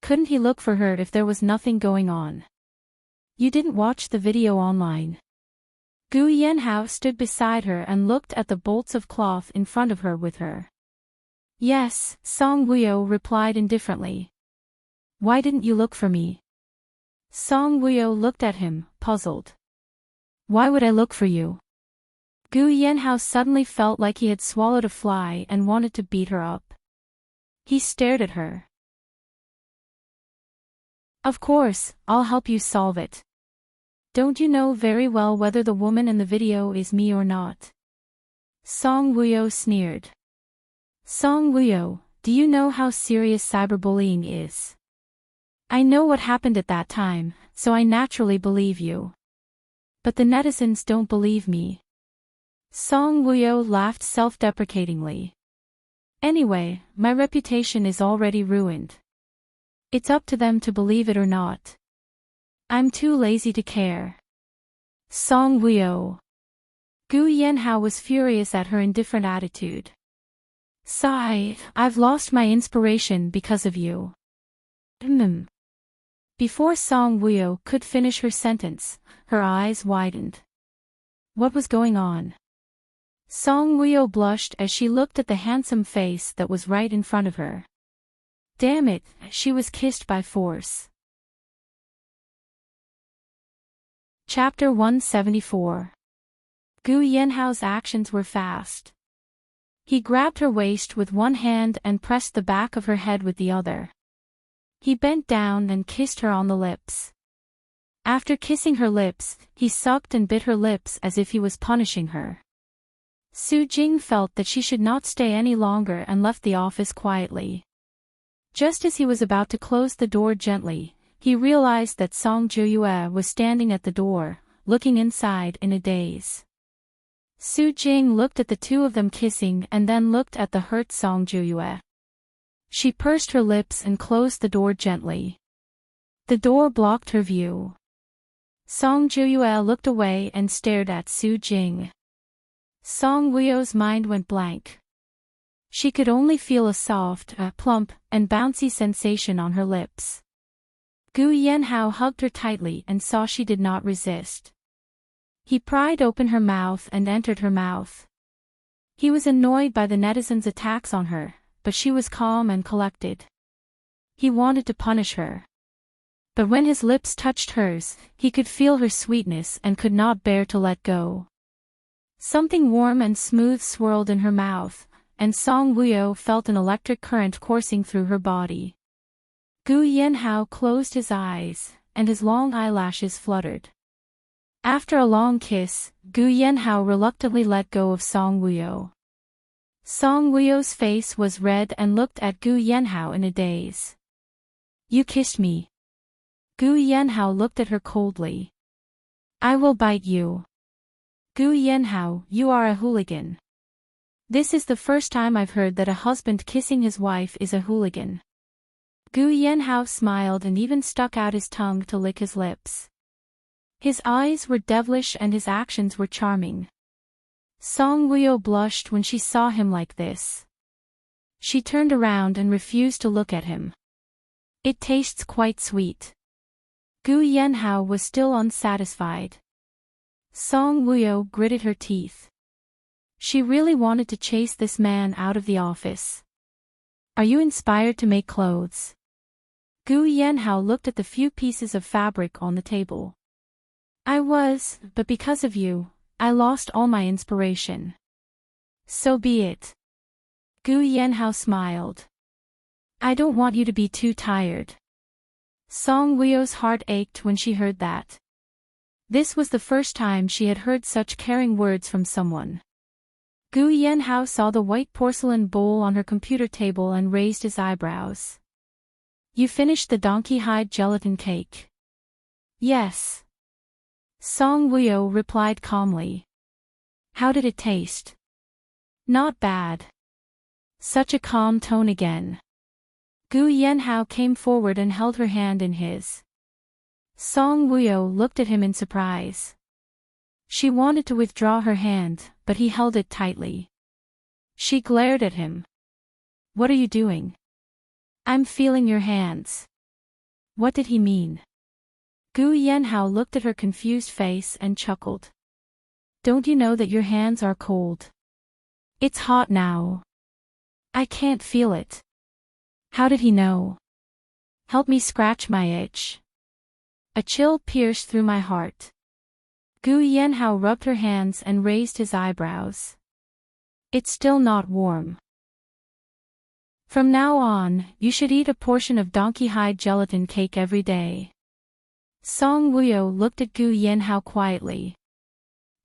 [SPEAKER 1] Couldn't he look for her if there was nothing going on? You didn't watch the video online. Gu Yanhao stood beside her and looked at the bolts of cloth in front of her with her. Yes, Song Wuyo replied indifferently. Why didn't you look for me? Song Wuyo looked at him, puzzled. Why would I look for you? Gu Yanhao suddenly felt like he had swallowed a fly and wanted to beat her up. He stared at her. Of course, I'll help you solve it. Don't you know very well whether the woman in the video is me or not? Song Wuyo sneered. Song Wuyo, do you know how serious cyberbullying is? I know what happened at that time, so I naturally believe you. But the netizens don't believe me. Song Wuyo laughed self-deprecatingly. Anyway, my reputation is already ruined. It's up to them to believe it or not. I'm too lazy to care. Song Wuyo. Gu Yanhao was furious at her indifferent attitude. Sigh, I've lost my inspiration because of you. Before Song Woo could finish her sentence, her eyes widened. What was going on? Song Woo blushed as she looked at the handsome face that was right in front of her. Damn it, she was kissed by force. Chapter 174. Gu Yenhao's actions were fast. He grabbed her waist with one hand and pressed the back of her head with the other. He bent down and kissed her on the lips. After kissing her lips, he sucked and bit her lips as if he was punishing her. Su Jing felt that she should not stay any longer and left the office quietly. Just as he was about to close the door gently, he realized that Song Juyue was standing at the door, looking inside in a daze. Su Jing looked at the two of them kissing and then looked at the hurt Song Juyue. She pursed her lips and closed the door gently. The door blocked her view. Song Juyue looked away and stared at Su Jing. Song Woo's mind went blank. She could only feel a soft, plump, and bouncy sensation on her lips. Gu Yenhao hugged her tightly and saw she did not resist. He pried open her mouth and entered her mouth. He was annoyed by the netizens' attacks on her, but she was calm and collected. He wanted to punish her. But when his lips touched hers, he could feel her sweetness and could not bear to let go. Something warm and smooth swirled in her mouth, and Song Woo felt an electric current coursing through her body. Gu Yenhao closed his eyes, and his long eyelashes fluttered. After a long kiss, Gu Yenhao reluctantly let go of Song Woo. Song Woo's face was red and looked at Gu Yenhao in a daze. You kissed me. Gu Yenhao looked at her coldly. I will bite you. Gu Yenhao, you are a hooligan. This is the first time I've heard that a husband kissing his wife is a hooligan. Gu Yenhao smiled and even stuck out his tongue to lick his lips. His eyes were devilish and his actions were charming. Song Woo blushed when she saw him like this. She turned around and refused to look at him. It tastes quite sweet. Gu Yenhao was still unsatisfied. Song Woo gritted her teeth. She really wanted to chase this man out of the office. Are you inspired to make clothes? Gu Yenhao looked at the few pieces of fabric on the table. I was, but because of you, I lost all my inspiration. So be it. Gu Yenhao smiled. I don't want you to be too tired. Song Woo's heart ached when she heard that. This was the first time she had heard such caring words from someone. Gu Yenhao saw the white porcelain bowl on her computer table and raised his eyebrows. You finished the donkey hide gelatin cake. Yes. Song Woo replied calmly. How did it taste? Not bad. Such a calm tone again. Gu Yenhao came forward and held her hand in his. Song Woo looked at him in surprise. She wanted to withdraw her hand, but he held it tightly. She glared at him. What are you doing? I'm feeling your hands. What did he mean? Gu Yenhao looked at her confused face and chuckled. Don't you know that your hands are cold? It's hot now. I can't feel it. How did he know? Help me scratch my itch. A chill pierced through my heart. Gu Yenhao rubbed her hands and raised his eyebrows. It's still not warm. From now on, you should eat a portion of donkey hide gelatin cake every day. Song Woo looked at Gu Yenhao quietly.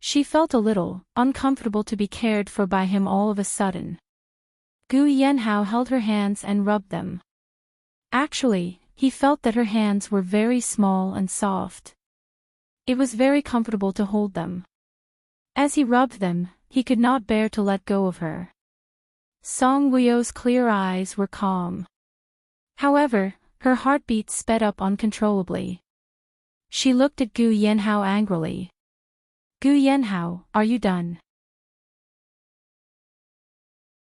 [SPEAKER 1] She felt a little uncomfortable to be cared for by him all of a sudden. Gu Yenhao held her hands and rubbed them. Actually, he felt that her hands were very small and soft. It was very comfortable to hold them. As he rubbed them, he could not bear to let go of her. Song Woo's clear eyes were calm. However, her heartbeat sped up uncontrollably. She looked at Gu Yenhao angrily. Gu Yenhao, are you done?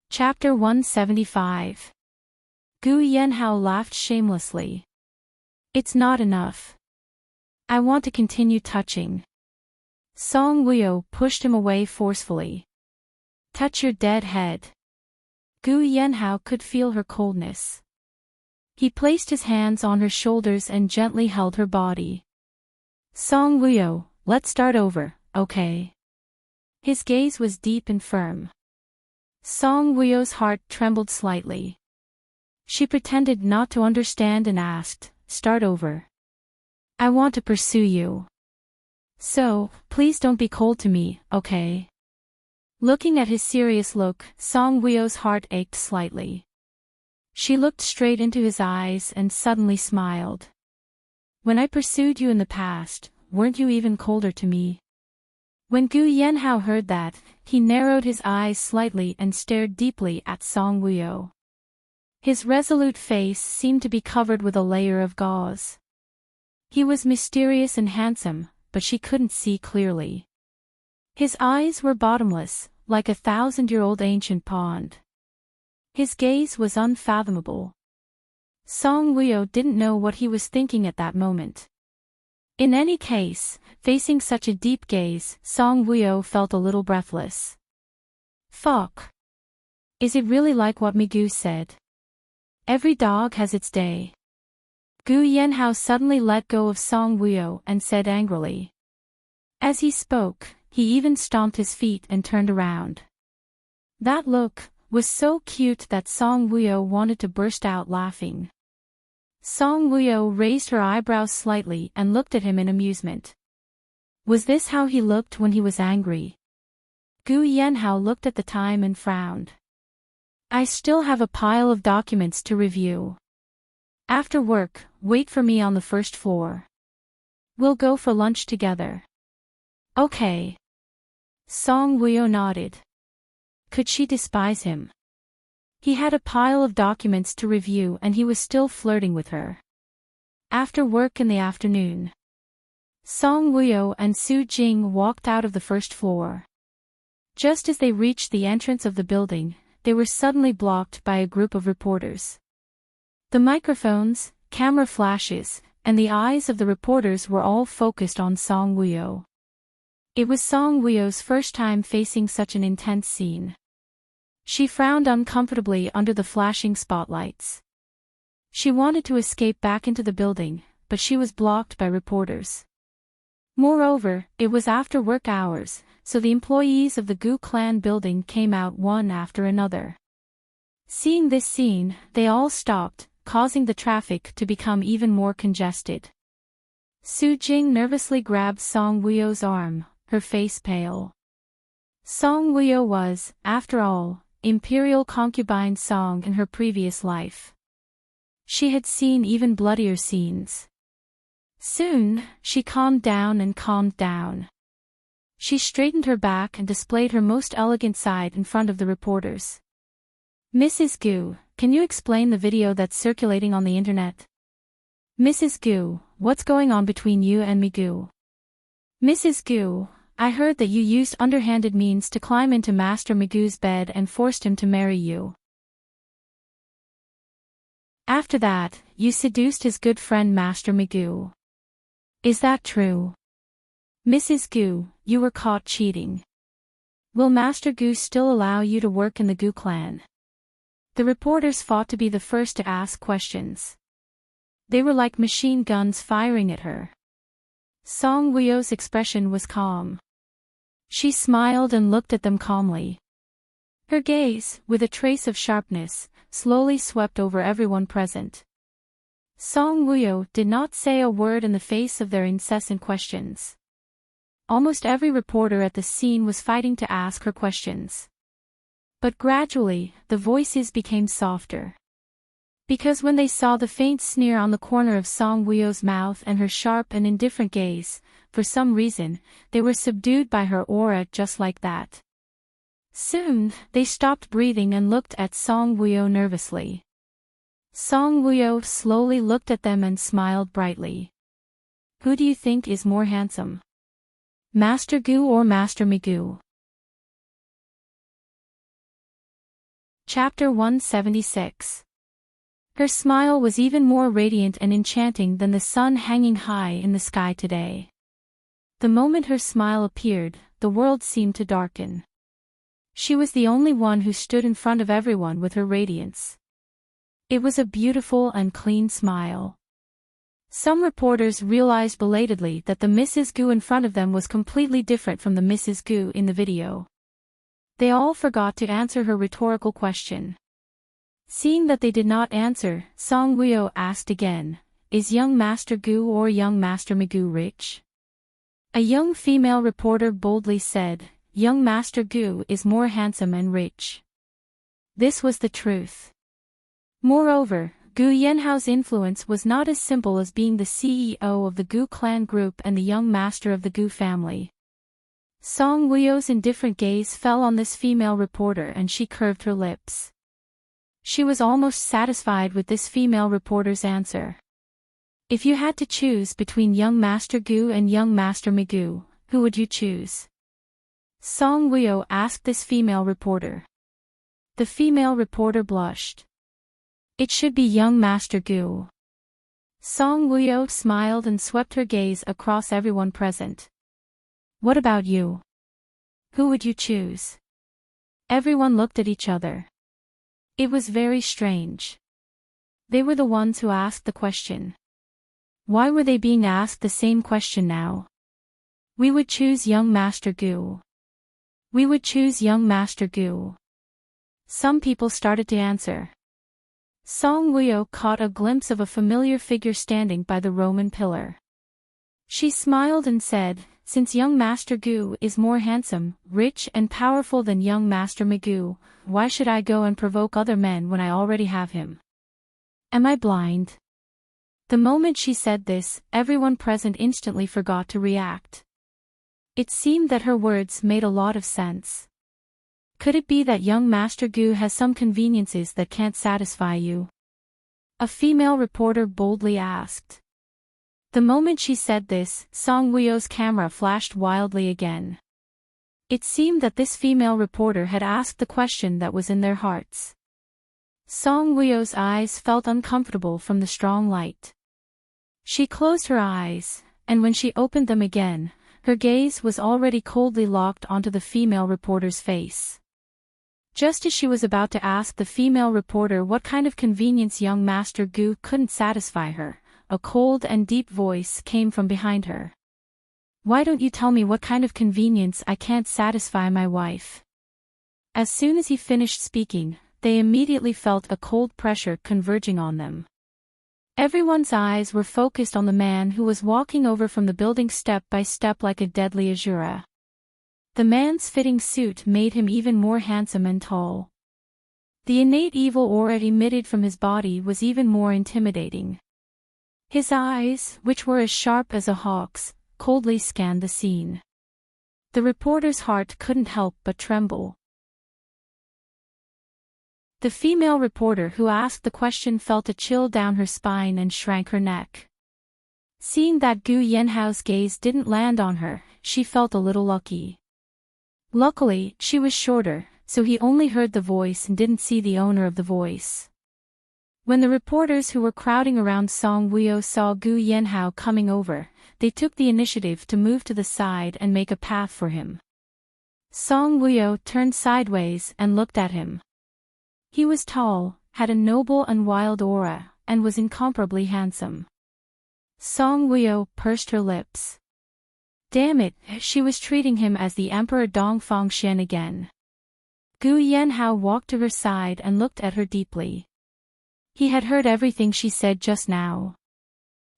[SPEAKER 1] Chapter 175. Gu Yanhao laughed shamelessly. It's not enough. I want to continue touching. Song Wuyo pushed him away forcefully. Touch your dead head. Gu Yanhao could feel her coldness. He placed his hands on her shoulders and gently held her body. Song Wuyo, let's start over, okay? His gaze was deep and firm. Song Wuyo's heart trembled slightly. She pretended not to understand and asked, start over. I want to pursue you. So, please don't be cold to me, okay? Looking at his serious look, Song Wuyo's heart ached slightly. She looked straight into his eyes and suddenly smiled. When I pursued you in the past, weren't you even colder to me? When Gu Yanhao heard that, he narrowed his eyes slightly and stared deeply at Song Wuyo. His resolute face seemed to be covered with a layer of gauze. He was mysterious and handsome, but she couldn't see clearly. His eyes were bottomless, like a 1,000-year-old ancient pond. His gaze was unfathomable. Song Wuyo didn't know what he was thinking at that moment. In any case, facing such a deep gaze, Song Wuyo felt a little breathless. Fuck. Is it really like what Migu said? Every dog has its day. Gu Yanhao suddenly let go of Song Wuyo and said angrily. As he spoke, he even stomped his feet and turned around. That look was so cute that Song Wuyo wanted to burst out laughing. Song Wuyo raised her eyebrows slightly and looked at him in amusement. Was this how he looked when he was angry? Gu Yanhao looked at the time and frowned. I still have a pile of documents to review. After work, wait for me on the first floor. We'll go for lunch together. Okay. Song Wuyo nodded. Could she despise him? He had a pile of documents to review and he was still flirting with her. After work in the afternoon, Song Wuyo and Su Jing walked out of the first floor. Just as they reached the entrance of the building, they were suddenly blocked by a group of reporters. The microphones, camera flashes, and the eyes of the reporters were all focused on Song Wuyo. It was Song Wuyo's first time facing such an intense scene. She frowned uncomfortably under the flashing spotlights. She wanted to escape back into the building, but she was blocked by reporters. Moreover, it was after work hours, so the employees of the Gu clan building came out one after another. Seeing this scene, they all stopped, causing the traffic to become even more congested. Su Jing nervously grabbed Song Wuyo's arm, her face pale. Song Wuyo was, after all, imperial concubine Song in her previous life. She had seen even bloodier scenes. Soon, she calmed down. She straightened her back and displayed her most elegant side in front of the reporters. Mrs. Gu, can you explain the video that's circulating on the internet? Mrs. Gu, what's going on between you and Migu? Mrs. Gu, I heard that you used underhanded means to climb into Master Migu's bed and forced him to marry you. After that, you seduced his good friend Master Migu. Is that true? Mrs. Gu, you were caught cheating. Will Master Gu still allow you to work in the Gu clan? The reporters fought to be the first to ask questions. They were like machine guns firing at her. Song Wuyo's expression was calm. She smiled and looked at them calmly. Her gaze, with a trace of sharpness, slowly swept over everyone present. Song Wuyo did not say a word in the face of their incessant questions. Almost every reporter at the scene was fighting to ask her questions. But gradually, the voices became softer. Because when they saw the faint sneer on the corner of Song Wuyo's mouth and her sharp and indifferent gaze, for some reason, they were subdued by her aura just like that. Soon, they stopped breathing and looked at Song Wuyo nervously. Song Wuyo slowly looked at them and smiled brightly. Who do you think is more handsome? Master Gu or Master Migu? Chapter 176. Her smile was even more radiant and enchanting than the sun hanging high in the sky today. The moment her smile appeared, the world seemed to darken. She was the only one who stood in front of everyone with her radiance. It was a beautiful and clean smile. Some reporters realized belatedly that the Mrs. Gu in front of them was completely different from the Mrs. Gu in the video. They all forgot to answer her rhetorical question. Seeing that they did not answer, Song Guo asked again, "Is young Master Gu or young Master Migu rich?" A young female reporter boldly said, "Young Master Gu is more handsome and rich." This was the truth. Moreover, Gu Yanhao's influence was not as simple as being the CEO of the Gu clan group and the young master of the Gu family. Song Guo's indifferent gaze fell on this female reporter and she curved her lips. She was almost satisfied with this female reporter's answer. If you had to choose between young Master Gu and young Master Migu, who would you choose? Song Guo asked this female reporter. The female reporter blushed. It should be young Master Gu. Song Guo smiled and swept her gaze across everyone present. What about you? Who would you choose? Everyone looked at each other. It was very strange. They were the ones who asked the question. Why were they being asked the same question now? We would choose young Master Gu. We would choose young Master Gu. Some people started to answer. Song Guo caught a glimpse of a familiar figure standing by the Roman pillar. She smiled and said, "Since young Master Gu is more handsome, rich and powerful than young Master Migu, why should I go and provoke other men when I already have him? Am I blind?" The moment she said this, everyone present instantly forgot to react. It seemed that her words made a lot of sense. Could it be that young Master Gu has some conveniences that can't satisfy you? A female reporter boldly asked. The moment she said this, Song Guo's camera flashed wildly again. It seemed that this female reporter had asked the question that was in their hearts. Song Guo's eyes felt uncomfortable from the strong light. She closed her eyes, and when she opened them again, her gaze was already coldly locked onto the female reporter's face. Just as she was about to ask the female reporter what kind of convenience young Master Gu couldn't satisfy her, a cold and deep voice came from behind her. "Why don't you tell me what kind of convenience I can't satisfy my wife?" As soon as he finished speaking, they immediately felt a cold pressure converging on them. Everyone's eyes were focused on the man who was walking over from the building step by step like a deadly Azura. The man's fitting suit made him even more handsome and tall. The innate evil aura emitted from his body was even more intimidating. His eyes, which were as sharp as a hawk's, coldly scanned the scene. The reporter's heart couldn't help but tremble. The female reporter who asked the question felt a chill down her spine and shrank her neck. Seeing that Gu Yanhao's gaze didn't land on her, she felt a little lucky. Luckily, she was shorter, so he only heard the voice and didn't see the owner of the voice. When the reporters who were crowding around Song Guo saw Gu Yanhao coming over, they took the initiative to move to the side and make a path for him. Song Guo turned sideways and looked at him. He was tall, had a noble and wild aura, and was incomparably handsome. Song Guo pursed her lips. Damn it, she was treating him as the Emperor Dongfang Xian again. Gu Yanhao walked to her side and looked at her deeply. He had heard everything she said just now.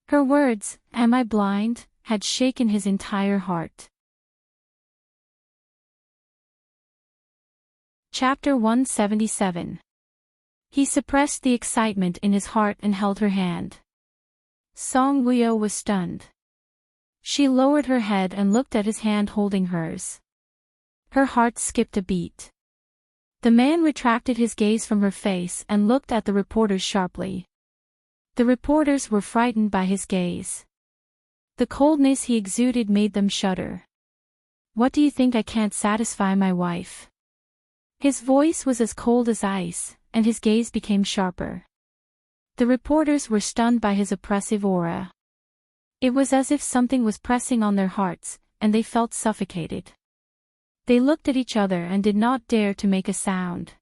[SPEAKER 1] Her words, "Am I blind?" had shaken his entire heart. Chapter 177. He suppressed the excitement in his heart and held her hand. Song Guo was stunned. She lowered her head and looked at his hand holding hers. Her heart skipped a beat. The man retracted his gaze from her face and looked at the reporters sharply. The reporters were frightened by his gaze. The coldness he exuded made them shudder. "What do you think I can't satisfy my wife?" His voice was as cold as ice, and his gaze became sharper. The reporters were stunned by his oppressive aura. It was as if something was pressing on their hearts, and they felt suffocated. They looked at each other and did not dare to make a sound.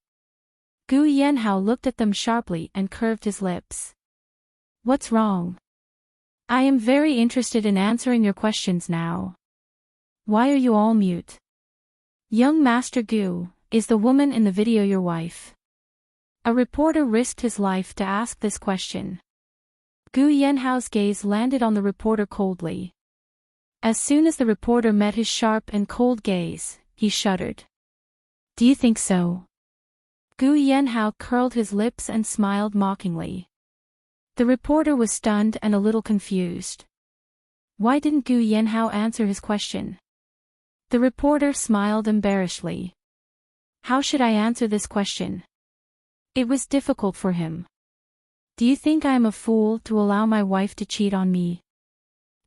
[SPEAKER 1] Gu Yanhao looked at them sharply and curved his lips. What's wrong? I am very interested in answering your questions now. Why are you all mute? Young Master Gu, is the woman in the video your wife? A reporter risked his life to ask this question. Gu Yanhao's gaze landed on the reporter coldly. As soon as the reporter met his sharp and cold gaze, he shuddered. Do you think so? Gu Yanhao curled his lips and smiled mockingly. The reporter was stunned and a little confused. Why didn't Gu Yanhao answer his question? The reporter smiled embarrassedly. How should I answer this question? It was difficult for him. Do you think I am a fool to allow my wife to cheat on me?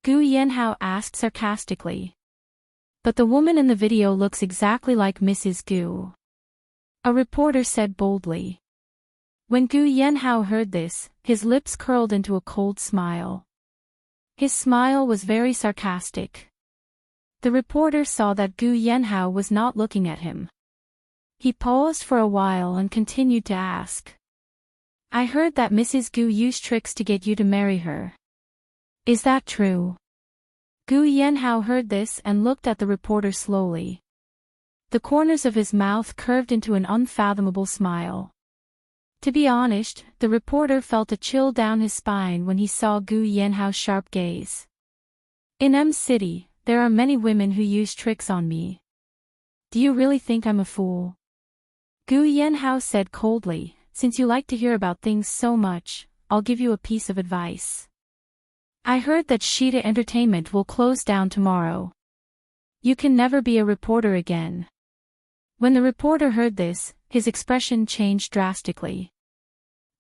[SPEAKER 1] Gu Yanhao asked sarcastically. But the woman in the video looks exactly like Mrs. Gu. A reporter said boldly. When Gu Yanhao heard this, his lips curled into a cold smile. His smile was very sarcastic. The reporter saw that Gu Yanhao was not looking at him. He paused for a while and continued to ask. I heard that Mrs. Gu used tricks to get you to marry her. Is that true? Gu Yanhao heard this and looked at the reporter slowly. The corners of his mouth curved into an unfathomable smile. To be honest, the reporter felt a chill down his spine when he saw Gu Yanhao's sharp gaze. In M City, there are many women who use tricks on me. Do you really think I'm a fool? Gu Yanhao said coldly, since you like to hear about things so much, I'll give you a piece of advice. I heard that Shida Entertainment will close down tomorrow. You can never be a reporter again. When the reporter heard this, his expression changed drastically.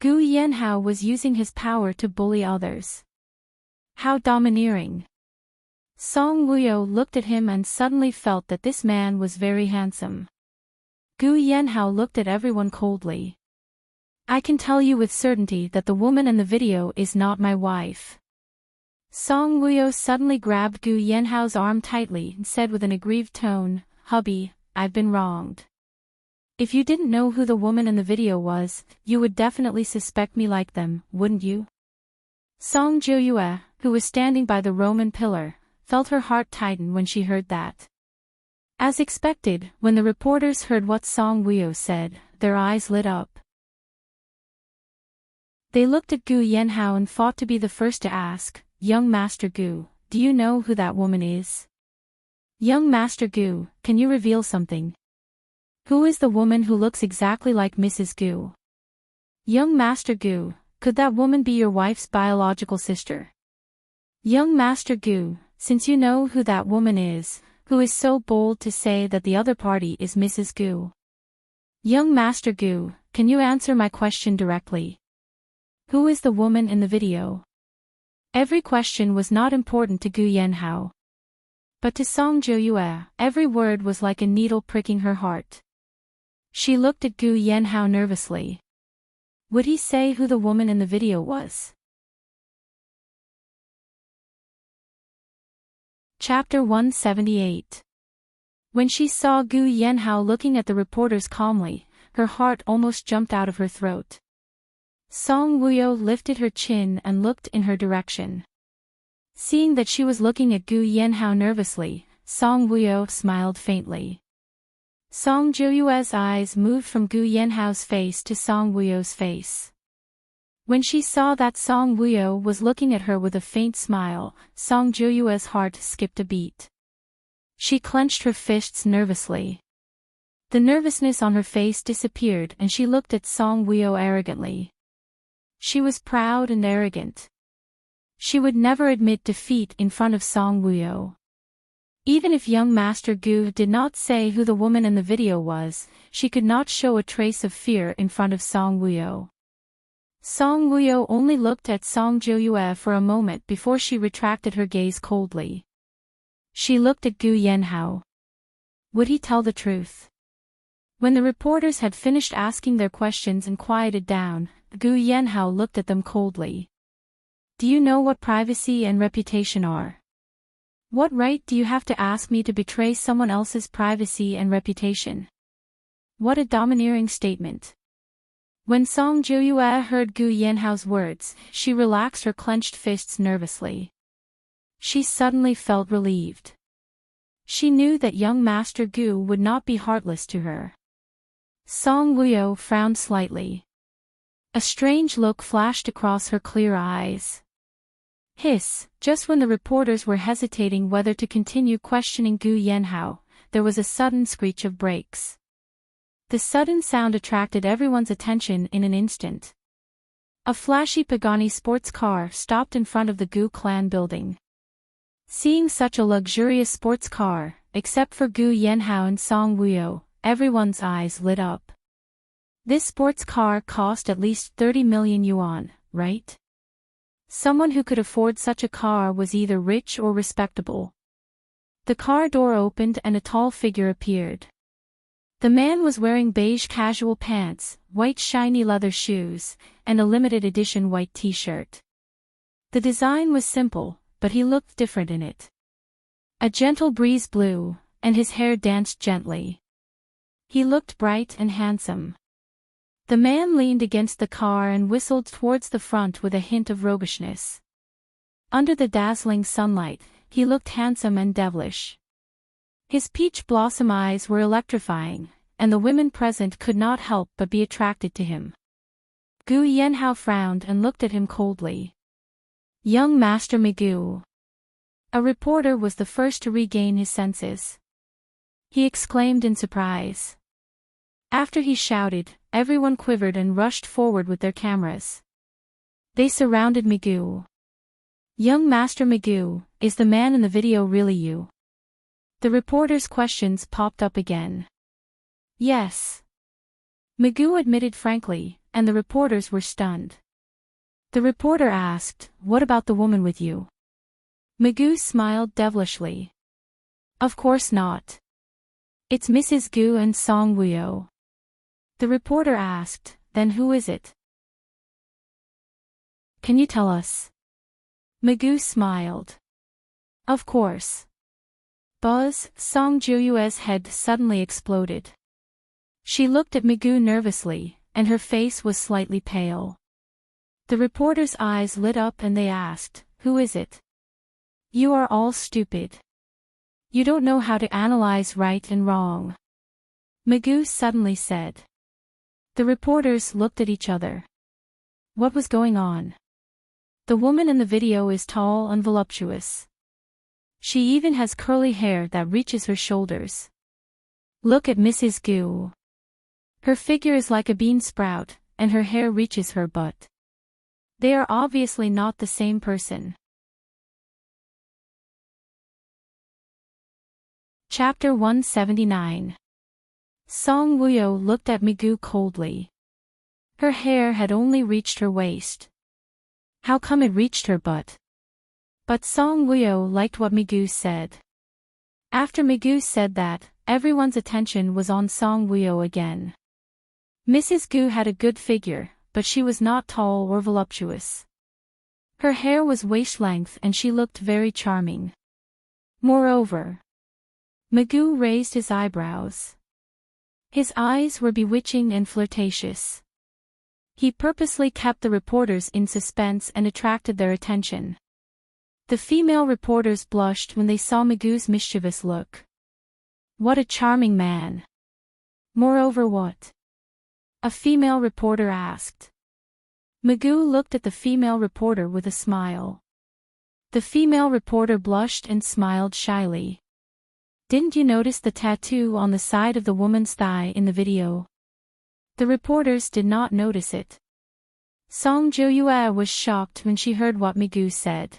[SPEAKER 1] Gu Yanhao was using his power to bully others. How domineering. Song Wuyo looked at him and suddenly felt that this man was very handsome. Gu Yanhao looked at everyone coldly. I can tell you with certainty that the woman in the video is not my wife. Song Wuyo suddenly grabbed Gu Yanhao's arm tightly and said with an aggrieved tone, Hubby, I've been wronged. If you didn't know who the woman in the video was, you would definitely suspect me like them, wouldn't you? Song Jiuyue, who was standing by the Roman pillar, felt her heart tighten when she heard that. As expected, when the reporters heard what Song Wuyo said, their eyes lit up. They looked at Gu Yanhao and fought to be the first to ask, Young Master Gu, do you know who that woman is? Young Master Gu, can you reveal something? Who is the woman who looks exactly like Mrs. Gu? Young Master Gu, could that woman be your wife's biological sister? Young Master Gu, since you know who that woman is, who is so bold to say that the other party is Mrs. Gu? Young Master Gu, can you answer my question directly? Who is the woman in the video? Every question was not important to Gu Yanhao. But to Song Jiuyue, every word was like a needle pricking her heart. She looked at Gu Yanhao nervously. Would he say who the woman in the video was? Chapter 178. When she saw Gu Yanhao looking at the reporters calmly, her heart almost jumped out of her throat. Song Wuyo lifted her chin and looked in her direction. Seeing that she was looking at Gu Yanhao nervously, Song Wuyo smiled faintly. Song Jiuyue's eyes moved from Gu Yanhao's face to Song Wuyo's face. When she saw that Song Wuyo was looking at her with a faint smile, Song Jiuyue's heart skipped a beat. She clenched her fists nervously. The nervousness on her face disappeared and she looked at Song Wuyo arrogantly. She was proud and arrogant. She would never admit defeat in front of Song Wuyo. Even if young Master Gu did not say who the woman in the video was, she could not show a trace of fear in front of Song Wuyo. Song Wuyo only looked at Song Jiuyue for a moment before she retracted her gaze coldly. She looked at Gu Yanhao. Would he tell the truth? When the reporters had finished asking their questions and quieted down, Gu Yanhao looked at them coldly. Do you know what privacy and reputation are? What right do you have to ask me to betray someone else's privacy and reputation? What a domineering statement. When Song Jiuyue heard Gu Yanhao's words, she relaxed her clenched fists nervously. She suddenly felt relieved. She knew that young Master Gu would not be heartless to her. Song Wuyo frowned slightly. A strange look flashed across her clear eyes. Hiss, just when the reporters were hesitating whether to continue questioning Gu Yanhao, there was a sudden screech of brakes. The sudden sound attracted everyone's attention in an instant. A flashy Pagani sports car stopped in front of the Gu clan building. Seeing such a luxurious sports car, except for Gu Yanhao and Song Wuyo, everyone's eyes lit up. This sports car cost at least 30 million yuan, right? Someone who could afford such a car was either rich or respectable. The car door opened and a tall figure appeared. The man was wearing beige casual pants, white shiny leather shoes, and a limited edition white t-shirt. The design was simple, but he looked different in it. A gentle breeze blew, and his hair danced gently. He looked bright and handsome. The man leaned against the car and whistled towards the front with a hint of roguishness. Under the dazzling sunlight, he looked handsome and devilish. His peach blossom eyes were electrifying, and the women present could not help but be attracted to him. Gu Yanhao frowned and looked at him coldly. Young Master Migu. A reporter was the first to regain his senses. He exclaimed in surprise. After he shouted, everyone quivered and rushed forward with their cameras. They surrounded Migu. Young Master Migu, is the man in the video really you? The reporter's questions popped up again. Yes. Migu admitted frankly, and the reporters were stunned. The reporter asked, what about the woman with you? Migu smiled devilishly. Of course not. It's Mrs. Gu and Song Wuyo. The reporter asked, then who is it? Can you tell us? Migu smiled. Of course. Buzz, Song Jiuyue's head suddenly exploded. She looked at Migu nervously, and her face was slightly pale. The reporter's eyes lit up and they asked, who is it? You are all stupid. You don't know how to analyze right and wrong. Migu suddenly said. The reporters looked at each other. What was going on? The woman in the video is tall and voluptuous. She even has curly hair that reaches her shoulders. Look at Mrs. Gu. Her figure is like a bean sprout, and her hair reaches her butt. They are obviously not the same person. Chapter 179. Song Wuyo looked at Migu coldly. Her hair had only reached her waist. How come it reached her butt? But Song Wuyo liked what Migu said. After Migu said that, everyone's attention was on Song Wuyo again. Mrs. Gu had a good figure, but she was not tall or voluptuous. Her hair was waist-length and she looked very charming. Moreover, Migu raised his eyebrows. His eyes were bewitching and flirtatious. He purposely kept the reporters in suspense and attracted their attention. The female reporters blushed when they saw Migu's mischievous look. What a charming man. Moreover, what? A female reporter asked. Migu looked at the female reporter with a smile. The female reporter blushed and smiled shyly. Didn't you notice the tattoo on the side of the woman's thigh in the video? The reporters did not notice it. Song Jiuyue was shocked when she heard what Migu said.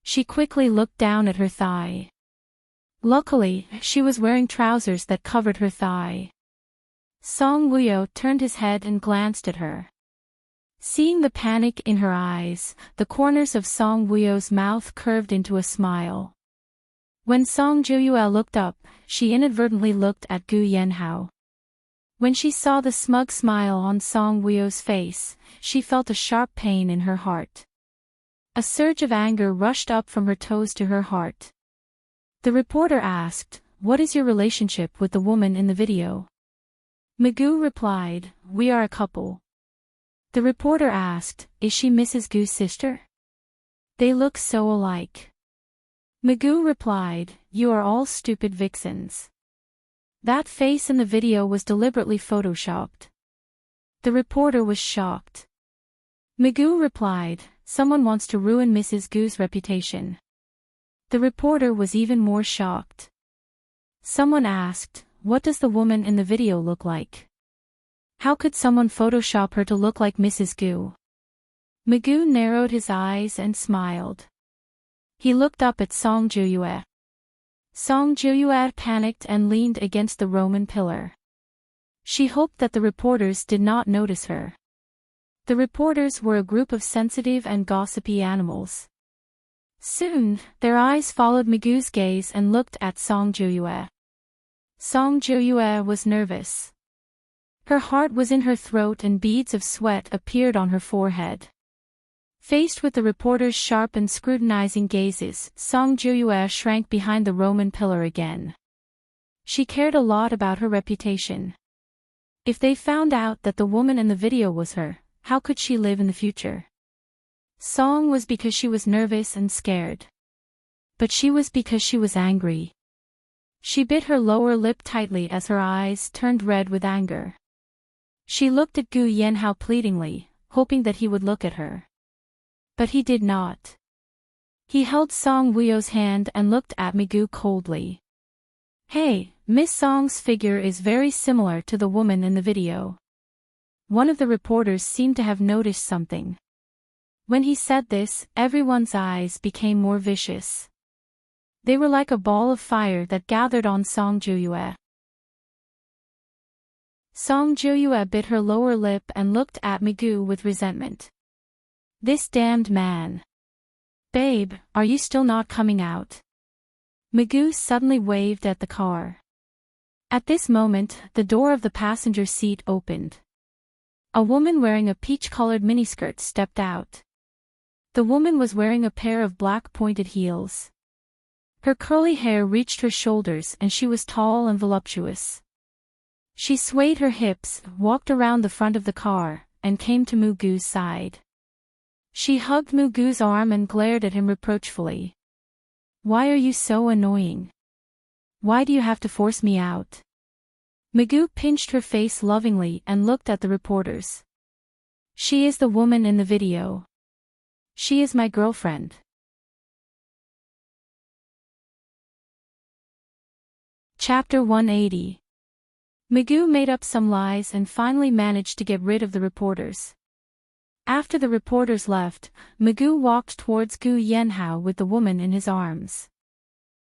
[SPEAKER 1] She quickly looked down at her thigh. Luckily, she was wearing trousers that covered her thigh. Song Wuyo turned his head and glanced at her. Seeing the panic in her eyes, the corners of Song Wuyo's mouth curved into a smile. When Song Jiuyue looked up, she inadvertently looked at Gu Yanhao. When she saw the smug smile on Song Wuyo's face, she felt a sharp pain in her heart. A surge of anger rushed up from her toes to her heart. The reporter asked, "What is your relationship with the woman in the video?" Magoo replied, "We are a couple." The reporter asked, "Is she Mrs. Goo's sister?" "They look so alike." Magoo replied, "You are all stupid vixens." That face in the video was deliberately photoshopped. The reporter was shocked. Magoo replied, "Someone wants to ruin Mrs. Goo's reputation." The reporter was even more shocked. Someone asked, "What does the woman in the video look like? How could someone Photoshop her to look like Mrs. Goo?" Magoo narrowed his eyes and smiled. He looked up at Song Juyue. Song Juyue panicked and leaned against the Roman pillar. She hoped that the reporters did not notice her. The reporters were a group of sensitive and gossipy animals. Soon, their eyes followed Magoo's gaze and looked at Song Juyue. Song Juyue was nervous. Her heart was in her throat and beads of sweat appeared on her forehead. Faced with the reporter's sharp and scrutinizing gazes, Song Juyue shrank behind the Roman pillar again. She cared a lot about her reputation. If they found out that the woman in the video was her, how could she live in the future? Song was because she was nervous and scared. But she was because she was angry. She bit her lower lip tightly as her eyes turned red with anger. She looked at Gu Yanhao pleadingly, hoping that he would look at her. But he did not. He held Song Wuyo's hand and looked at Magoo coldly. "Hey, Miss Song's figure is very similar to the woman in the video." One of the reporters seemed to have noticed something. When he said this, everyone's eyes became more vicious. They were like a ball of fire that gathered on Song Juyue. Song Juyue bit her lower lip and looked at Magoo with resentment. "This damned man. Babe, are you still not coming out?" Magoo suddenly waved at the car. At this moment, the door of the passenger seat opened. A woman wearing a peach-colored miniskirt stepped out. The woman was wearing a pair of black pointed heels. Her curly hair reached her shoulders and she was tall and voluptuous. She swayed her hips, walked around the front of the car, and came to Magoo's side. She hugged Magoo's arm and glared at him reproachfully. "Why are you so annoying? Why do you have to force me out?" Magoo pinched her face lovingly and looked at the reporters. "She is the woman in the video. She is my girlfriend." Chapter 180. Magoo made up some lies and finally managed to get rid of the reporters. After the reporters left, Magoo walked towards Gu Yanhao with the woman in his arms.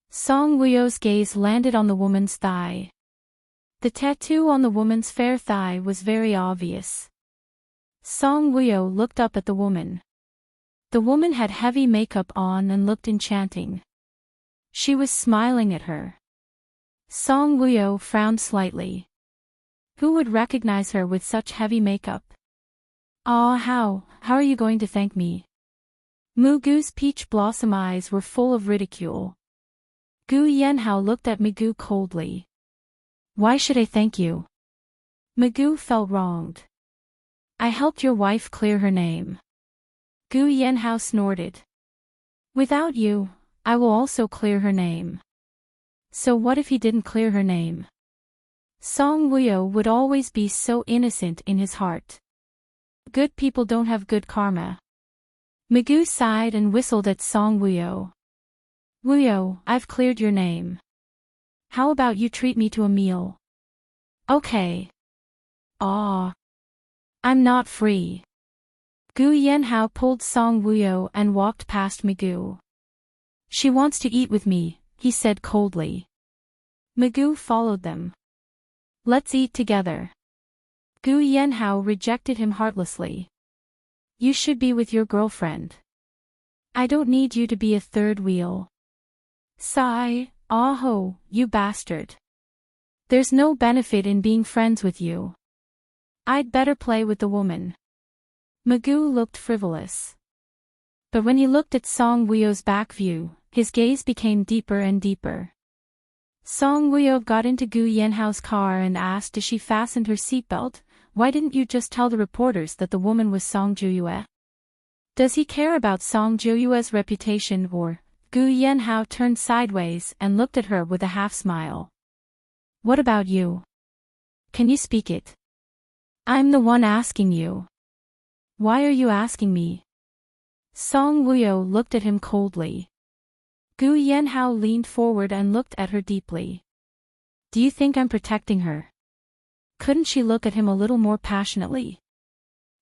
[SPEAKER 1] Song Wuyo's gaze landed on the woman's thigh. The tattoo on the woman's fair thigh was very obvious. Song Wuyo looked up at the woman. The woman had heavy makeup on and looked enchanting. She was smiling at her. Song Wuyo frowned slightly. Who would recognize her with such heavy makeup? "Ah, how are you going to thank me?" Magoo's peach blossom eyes were full of ridicule. Gu Yanhao looked at Magoo coldly. "Why should I thank you?" Magoo felt wronged. "I helped your wife clear her name." Gu Yanhao snorted. "Without you, I will also clear her name." So what if he didn't clear her name? Song Wuyo would always be so innocent in his heart. Good people don't have good karma. Magoo sighed and whistled at Song Wuyo. "Wuyo, I've cleared your name. How about you treat me to a meal?" "Okay." "Aw. I'm not free." Gu Yanhao pulled Song Wuyo and walked past Magoo. "She wants to eat with me," he said coldly. Magoo followed them. "Let's eat together." Gu Yanhao rejected him heartlessly. "You should be with your girlfriend. I don't need you to be a third wheel." "Sigh, ah ho, you bastard." There's no benefit in being friends with you. I'd better play with the woman. Magoo looked frivolous. But when he looked at Song Wuyo's back view, his gaze became deeper and deeper. Song Wuyo got into Gu Yanhao's car and asked if she fastened her seatbelt. Why didn't you just tell the reporters that the woman was Song Juyue? Does he care about Song Juyue's reputation or? Gu Yanhao turned sideways and looked at her with a half-smile. What about you? Can you speak it? I'm the one asking you. Why are you asking me? Song Wuyo looked at him coldly. Gu Yanhao leaned forward and looked at her deeply. Do you think I'm protecting her? Couldn't she look at him a little more passionately?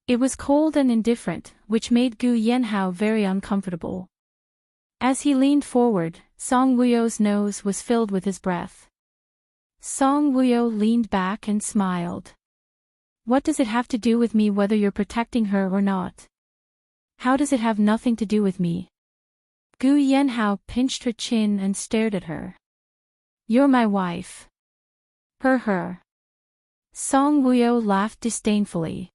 [SPEAKER 1] It was cold and indifferent, which made Gu Yanhao very uncomfortable. As he leaned forward, Song Wuyo's nose was filled with his breath. Song Wuyo leaned back and smiled. What does it have to do with me whether you're protecting her or not? How does it have nothing to do with me? Gu Yanhao pinched her chin and stared at her. You're my wife. Her. Song Wuyo laughed disdainfully.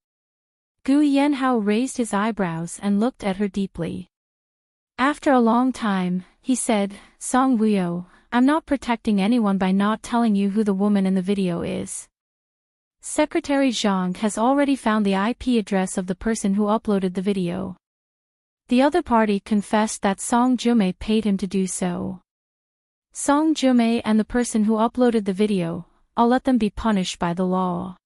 [SPEAKER 1] Gu Yanhao raised his eyebrows and looked at her deeply. After a long time, he said, Song Wuyo, I'm not protecting anyone by not telling you who the woman in the video is. Secretary Zhang has already found the IP address of the person who uploaded the video. The other party confessed that Song Jume paid him to do so. Song Jume and the person who uploaded the video, I'll let them be punished by the law.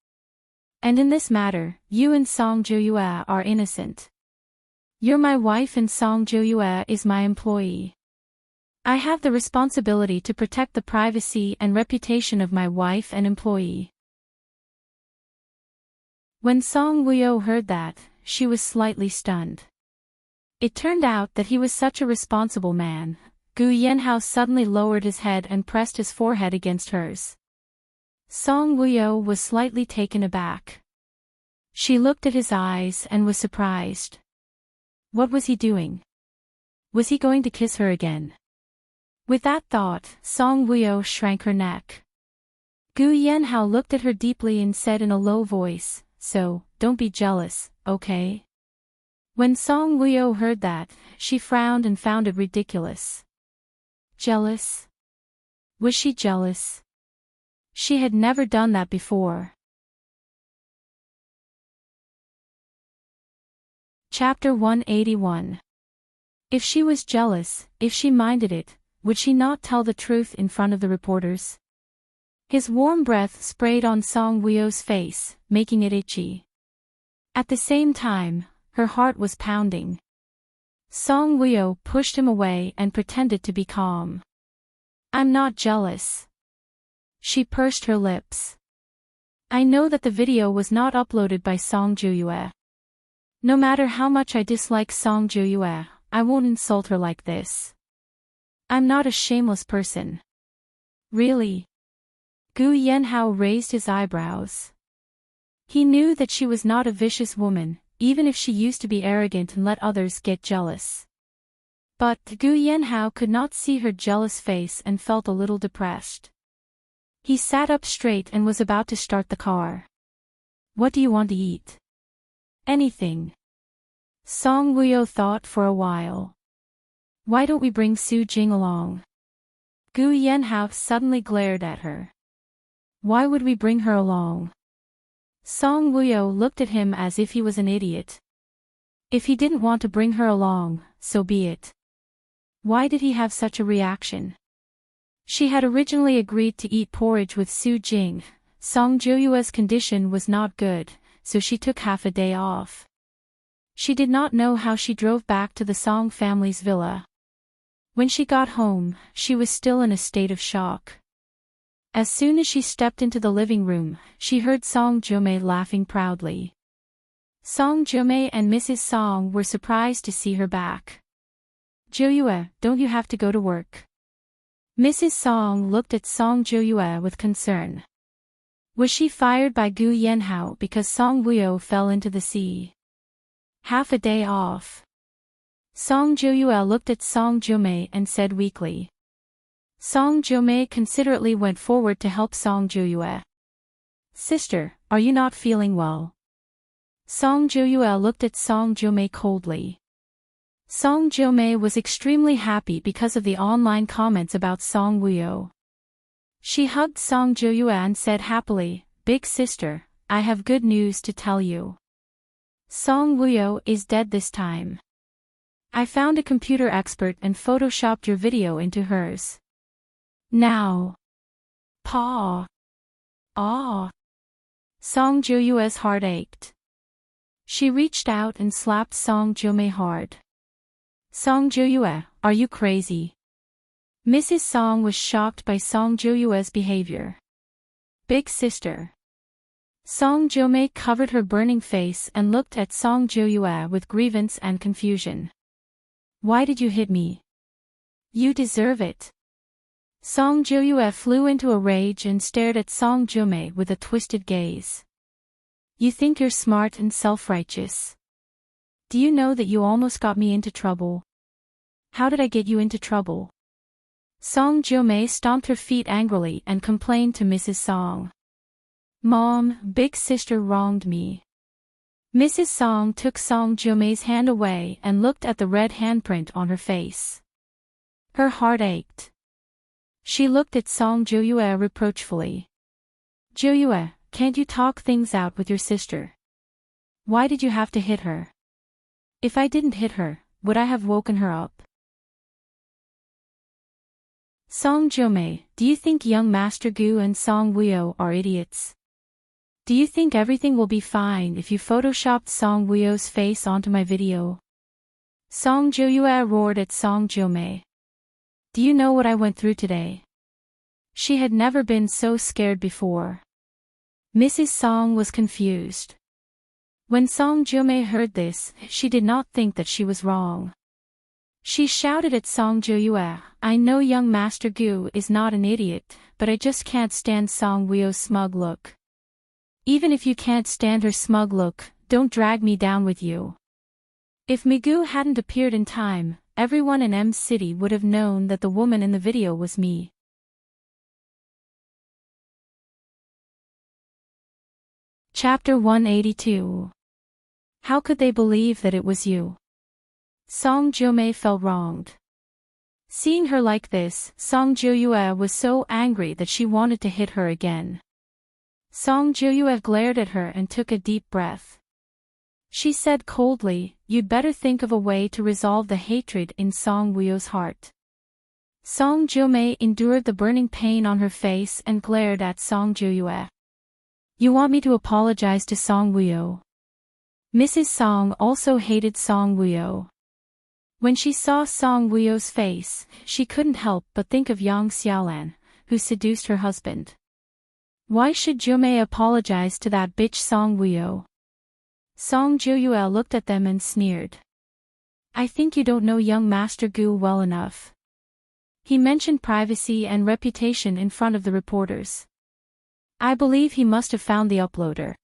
[SPEAKER 1] And in this matter, you and Song Juyue are innocent. You're my wife and Song Juyue is my employee. I have the responsibility to protect the privacy and reputation of my wife and employee. When Song Wuyo heard that, she was slightly stunned. It turned out that he was such a responsible man. Gu Yanhao suddenly lowered his head and pressed his forehead against hers. Song Wuyo was slightly taken aback. She looked at his eyes and was surprised. What was he doing? Was he going to kiss her again? With that thought, Song Wuyo shrank her neck. Gu Yanhao looked at her deeply and said in a low voice, So, don't be jealous, okay? When Song Wuyo heard that, she frowned and found it ridiculous. Jealous? Was she jealous? She had never done that before. Chapter 181. If she was jealous, if she minded it, would she not tell the truth in front of the reporters? His warm breath sprayed on Song Wuyo's face, making it itchy. At the same time, her heart was pounding. Song Wuyo pushed him away and pretended to be calm. I'm not jealous. She pursed her lips. I know that the video was not uploaded by Song Juyue. No matter how much I dislike Song Juyue, I won't insult her like this. I'm not a shameless person. Really? Gu Yanhao raised his eyebrows. He knew that she was not a vicious woman, even if she used to be arrogant and let others get jealous. But Gu Yanhao could not see her jealous face and felt a little depressed. He sat up straight and was about to start the car. What do you want to eat? Anything. Song Wuyo thought for a while. Why don't we bring Su Jing along? Gu Yanhao suddenly glared at her. Why would we bring her along? Song Wuyo looked at him as if he was an idiot. If he didn't want to bring her along, so be it. Why did he have such a reaction? She had originally agreed to eat porridge with Su Jing. Song Juyue's condition was not good, so she took half a day off. She did not know how she drove back to the Song family's villa. When she got home, she was still in a state of shock. As soon as she stepped into the living room, she heard Song Jume laughing proudly. Song Jume and Mrs. Song were surprised to see her back. Juyue, don't you have to go to work? Mrs. Song looked at Song Juyue with concern. Was she fired by Gu Yanhao because Song Wuyo fell into the sea? Half a day off. Song Juyue looked at Song Jume and said weakly. Song Jomei considerately went forward to help Song Joyue. Sister, are you not feeling well? Song Joyue looked at Song Jomei coldly. Song Jomei was extremely happy because of the online comments about Song Wuyo. She hugged Song Joyue and said happily, "Big sister, I have good news to tell you. Song Wuyo is dead this time. I found a computer expert and photoshopped your video into hers. Now. Paw. Ah." Song Joyue's heart ached. She reached out and slapped Song Jomei hard. Song Joyue, are you crazy? Mrs. Song was shocked by Song Joyue's behavior. Big sister. Song Jomei covered her burning face and looked at Song Joyue with grievance and confusion. Why did you hit me? You deserve it. Song Joyue flew into a rage and stared at Song Jomei with a twisted gaze. You think you're smart and self-righteous. Do you know that you almost got me into trouble? How did I get you into trouble? Song Jomei stomped her feet angrily and complained to Mrs. Song. Mom, big sister wronged me. Mrs. Song took Song Jomei's hand away and looked at the red handprint on her face. Her heart ached. She looked at Song Joyue reproachfully. Joyue, can't you talk things out with your sister? Why did you have to hit her? If I didn't hit her, would I have woken her up? Song Jomei, do you think young Master Gu and Song Wuyo are idiots? Do you think everything will be fine if you photoshopped Song Wuyo's face onto my video? Song Joyue roared at Song Jomei. Do you know what I went through today? She had never been so scared before. Mrs. Song was confused. When Song Jomei heard this, she did not think that she was wrong. She shouted at Song Joyue, I know young Master Gu is not an idiot, but I just can't stand Song Wuyo's smug look. Even if you can't stand her smug look, don't drag me down with you. If Migu hadn't appeared in time, everyone in M City would have known that the woman in the video was me. Chapter 182. How could they believe that it was you? Song Jomei felt wronged. Seeing her like this, Song Joyue was so angry that she wanted to hit her again. Song Joyue glared at her and took a deep breath. She said coldly, you'd better think of a way to resolve the hatred in Song Wuyo's heart. Song Jomei endured the burning pain on her face and glared at Song Joyue. You want me to apologize to Song Wuyo? Mrs. Song also hated Song Wuyo. When she saw Song Wuyo's face, she couldn't help but think of Yang Xiaolan, who seduced her husband. Why should Jomei apologize to that bitch Song Wuyo? Song Joyue looked at them and sneered. I think you don't know young Master Gu well enough. He mentioned privacy and reputation in front of the reporters. I believe he must have found the uploader.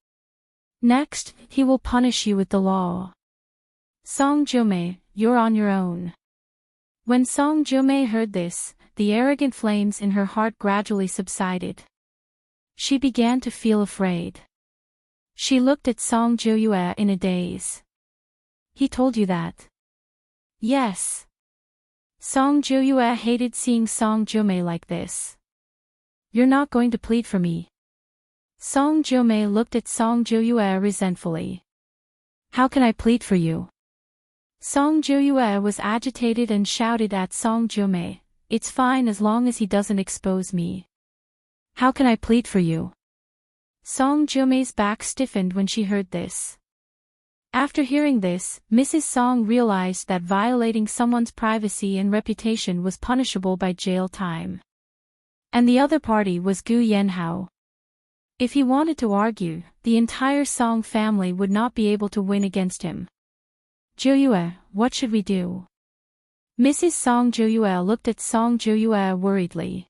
[SPEAKER 1] Next, he will punish you with the law. Song Jomei, you're on your own. When Song Jomei heard this, the arrogant flames in her heart gradually subsided. She began to feel afraid. She looked at Song Joyue in a daze. He told you that? Yes. Song Joyue hated seeing Song Jomei like this. You're not going to plead for me. Song Jomei looked at Song Joyue resentfully. How can I plead for you? Song Joyue was agitated and shouted at Song Jomei, it's fine as long as he doesn't expose me. How can I plead for you? Song Jomei's back stiffened when she heard this. After hearing this, Mrs. Song realized that violating someone's privacy and reputation was punishable by jail time. And the other party was Gu Yanhao. If he wanted to argue, the entire Song family would not be able to win against him. Joyue, what should we do? Mrs. Song Joyue looked at Song Joyue worriedly.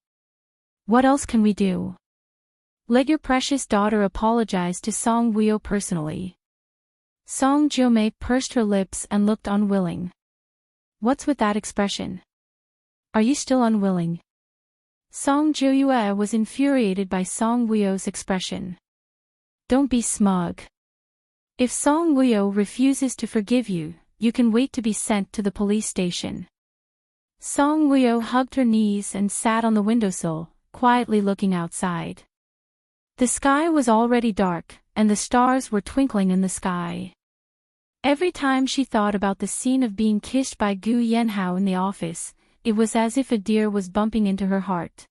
[SPEAKER 1] What else can we do? Let your precious daughter apologize to Song Wuyo personally. Song Jomei pursed her lips and looked unwilling. What's with that expression? Are you still unwilling? Song Jiuyue was infuriated by Song Wuyo's expression. Don't be smug. If Song Wuyo refuses to forgive you, you can wait to be sent to the police station. Song Wuyo hugged her knees and sat on the windowsill, quietly looking outside. The sky was already dark, and the stars were twinkling in the sky. Every time she thought about the scene of being kissed by Gu Yanhao in the office, it was as if a deer was bumping into her heart.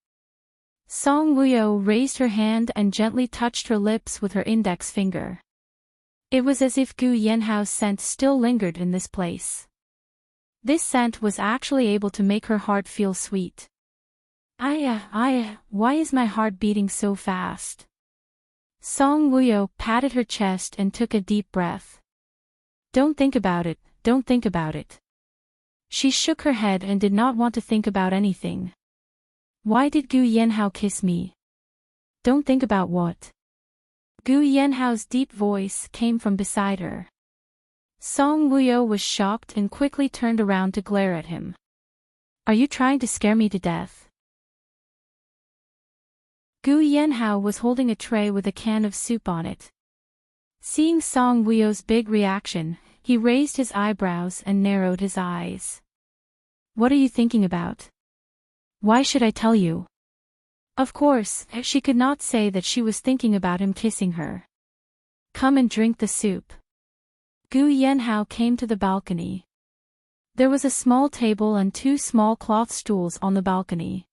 [SPEAKER 1] Song Wuyo raised her hand and gently touched her lips with her index finger. It was as if Gu Yanhao's scent still lingered in this place. This scent was actually able to make her heart feel sweet. Why is my heart beating so fast? Song Wuyo patted her chest and took a deep breath. Don't think about it, don't think about it. She shook her head and did not want to think about anything. Why did Gu Yanhao kiss me? Don't think about what? Gu Yanhao's deep voice came from beside her. Song Wuyo was shocked and quickly turned around to glare at him. Are you trying to scare me to death? Gu Yanhao was holding a tray with a can of soup on it. Seeing Song Wuyo's big reaction, he raised his eyebrows and narrowed his eyes. What are you thinking about? Why should I tell you? Of course, she could not say that she was thinking about him kissing her. Come and drink the soup. Gu Yanhao came to the balcony. There was a small table and 2 small cloth stools on the balcony.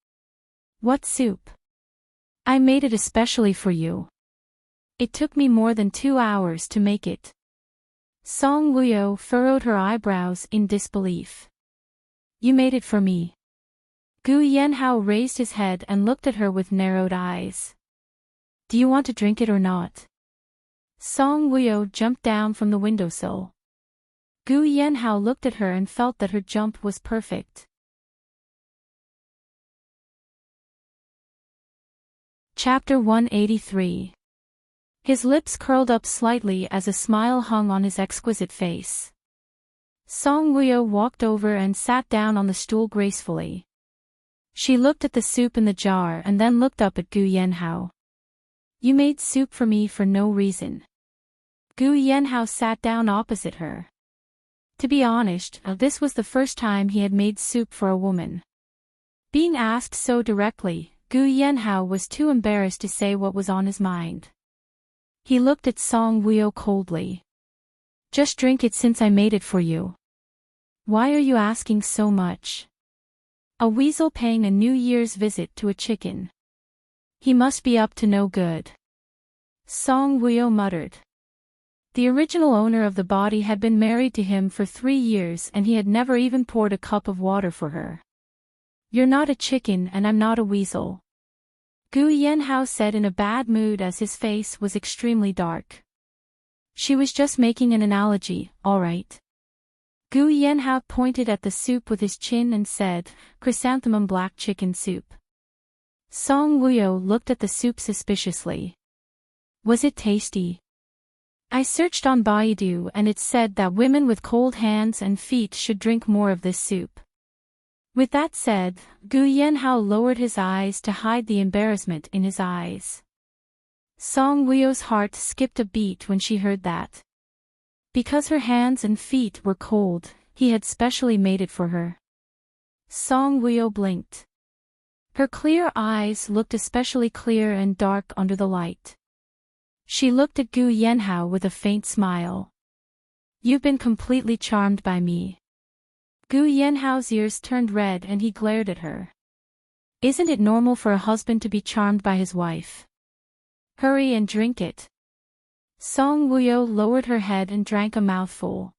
[SPEAKER 1] What soup? I made it especially for you. It took me more than 2 hours to make it. Song Wuyo furrowed her eyebrows in disbelief. You made it for me. Gu Yanhao raised his head and looked at her with narrowed eyes. Do you want to drink it or not? Song Wuyo jumped down from the windowsill. Gu Yanhao looked at her and felt that her jump was perfect. Chapter 183. His lips curled up slightly as a smile hung on his exquisite face. Song Wuyo walked over and sat down on the stool gracefully. She looked at the soup in the jar and then looked up at Gu Yanhao. You made soup for me for no reason. Gu Yanhao sat down opposite her. To be honest, this was the first time he had made soup for a woman. Being asked so directly, Gu Yanhao was too embarrassed to say what was on his mind. He looked at Song Wuyo coldly. Just drink it since I made it for you. Why are you asking so much? A weasel paying a New Year's visit to a chicken. He must be up to no good. Song Wuyo muttered. The original owner of the body had been married to him for 3 years and he had never even poured a cup of water for her. You're not a chicken and I'm not a weasel. Gu Yanhao said in a bad mood as his face was extremely dark. She was just making an analogy, all right. Gu Yanhao pointed at the soup with his chin and said, chrysanthemum black chicken soup. Song Wuyo looked at the soup suspiciously. Was it tasty? I searched on Baidu and it said that women with cold hands and feet should drink more of this soup. With that said, Gu Yanhao lowered his eyes to hide the embarrassment in his eyes. Song Wuyo's heart skipped a beat when she heard that. Because her hands and feet were cold, he had specially made it for her. Song Wuyo blinked. Her clear eyes looked especially clear and dark under the light. She looked at Gu Yanhao with a faint smile. You've been completely charmed by me. Gu Yanhao's ears turned red and he glared at her. Isn't it normal for a husband to be charmed by his wife? Hurry and drink it. Song Wuyo lowered her head and drank a mouthful.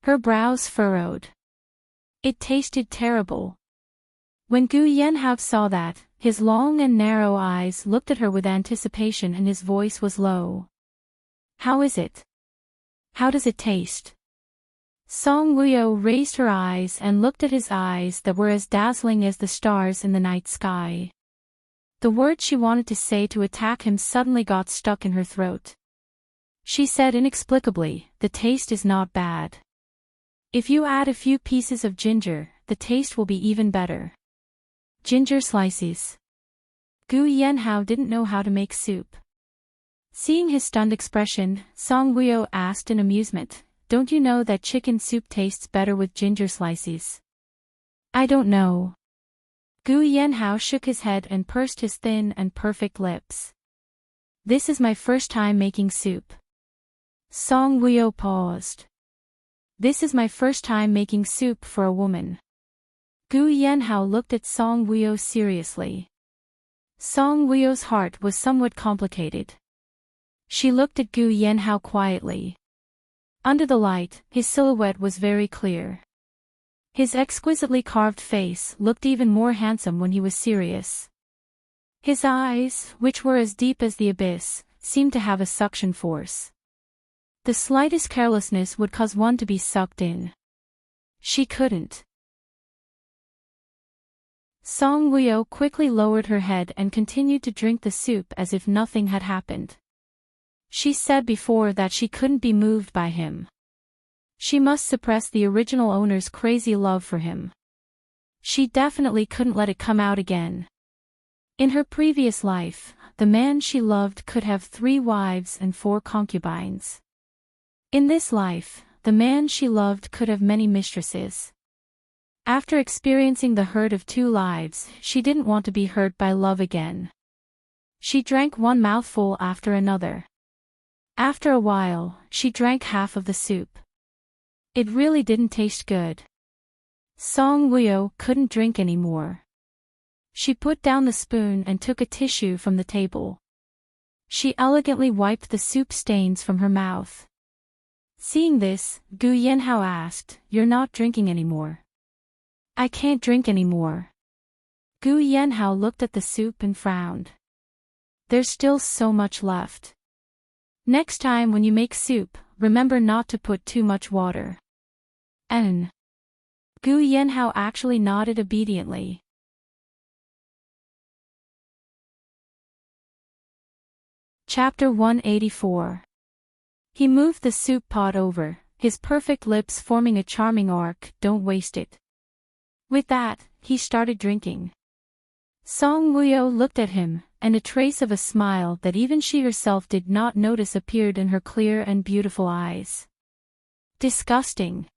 [SPEAKER 1] Her brows furrowed. It tasted terrible. When Gu Yanhao saw that, his long and narrow eyes looked at her with anticipation and his voice was low. How is it? How does it taste? Song Wuyo raised her eyes and looked at his eyes that were as dazzling as the stars in the night sky. The words she wanted to say to attack him suddenly got stuck in her throat. She said inexplicably, the taste is not bad. If you add a few pieces of ginger, the taste will be even better. Ginger slices. Gu Yanhao didn't know how to make soup. Seeing his stunned expression, Song Wuyo asked in amusement, "Don't you know that chicken soup tastes better with ginger slices?" "I don't know." Gu Yanhao shook his head and pursed his thin and perfect lips. "This is my first time making soup." Song Wuyo paused. "This is my first time making soup for a woman." Gu Yanhao looked at Song Wuyo seriously. Song Wuyo's heart was somewhat complicated. She looked at Gu Yanhao quietly. Under the light, his silhouette was very clear. His exquisitely carved face looked even more handsome when he was serious. His eyes, which were as deep as the abyss, seemed to have a suction force. The slightest carelessness would cause one to be sucked in. She couldn't. Song Wuyo quickly lowered her head and continued to drink the soup as if nothing had happened. She said before that she couldn't be moved by him. She must suppress the original owner's crazy love for him. She definitely couldn't let it come out again. In her previous life, the man she loved could have 3 wives and 4 concubines. In this life, the man she loved could have many mistresses. After experiencing the hurt of 2 lives, she didn't want to be hurt by love again. She drank one mouthful after another. After a while, she drank half of the soup. It really didn't taste good. Song Wuyo couldn't drink anymore. She put down the spoon and took a tissue from the table. She elegantly wiped the soup stains from her mouth. Seeing this, Gu Yanhao asked, "You're not drinking anymore?" "I can't drink anymore." Gu Yanhao looked at the soup and frowned. "There's still so much left. Next time when you make soup, remember not to put too much water." Gu Yanhao actually nodded obediently. Chapter 184. He moved the soup pot over, his perfect lips forming a charming arc. "Don't waste it." With that, he started drinking. Song Wuyo looked at him, and a trace of a smile that even she herself did not notice appeared in her clear and beautiful eyes. "Disgusting."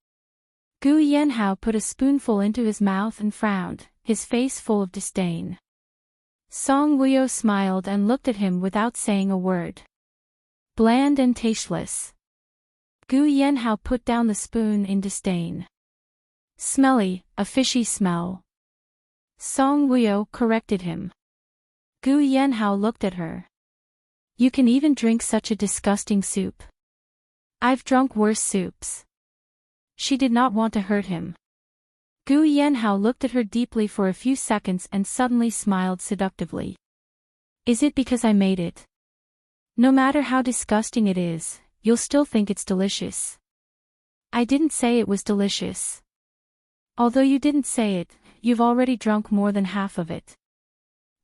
[SPEAKER 1] Gu Yanhao put a spoonful into his mouth and frowned, his face full of disdain. Song Wuyo smiled and looked at him without saying a word. "Bland and tasteless." Gu Yanhao put down the spoon in disdain. "Smelly, a fishy smell." Song Wuyo corrected him. Gu Yanhao looked at her. "You can even drink such a disgusting soup." "I've drunk worse soups." She did not want to hurt him. Gu Yanhao looked at her deeply for a few seconds and suddenly smiled seductively. "Is it because I made it? No matter how disgusting it is, you'll still think it's delicious." "I didn't say it was delicious." "Although you didn't say it, you've already drunk more than half of it."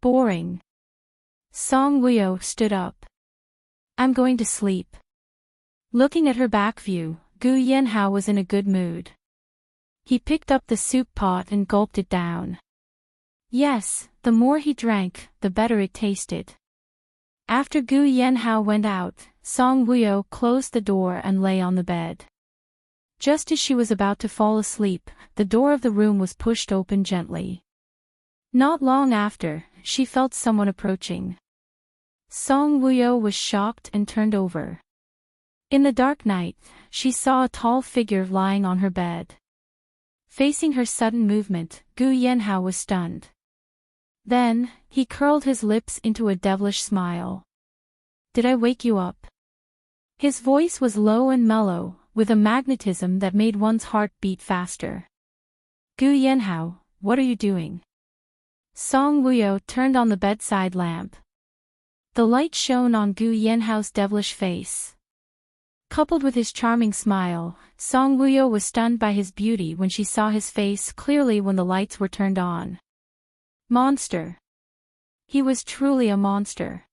[SPEAKER 1] "Boring." Song Wuyo stood up. "I'm going to sleep." Looking at her back view, Gu Yanhao was in a good mood. He picked up the soup pot and gulped it down. Yes, the more he drank, the better it tasted. After Gu Yanhao went out, Song Wuyo closed the door and lay on the bed. Just as she was about to fall asleep, the door of the room was pushed open gently. Not long after, she felt someone approaching. Song Wuyo was shocked and turned over. In the dark night, she saw a tall figure lying on her bed. Facing her sudden movement, Gu Yanhao was stunned. Then, he curled his lips into a devilish smile. "Did I wake you up?" His voice was low and mellow, with a magnetism that made one's heart beat faster. "Gu Yanhao, what are you doing?" Song Wuyo turned on the bedside lamp. The light shone on Gu Yanhao's devilish face. Coupled with his charming smile, Song Wuyo was stunned by his beauty when she saw his face clearly when the lights were turned on. Monster. He was truly a monster.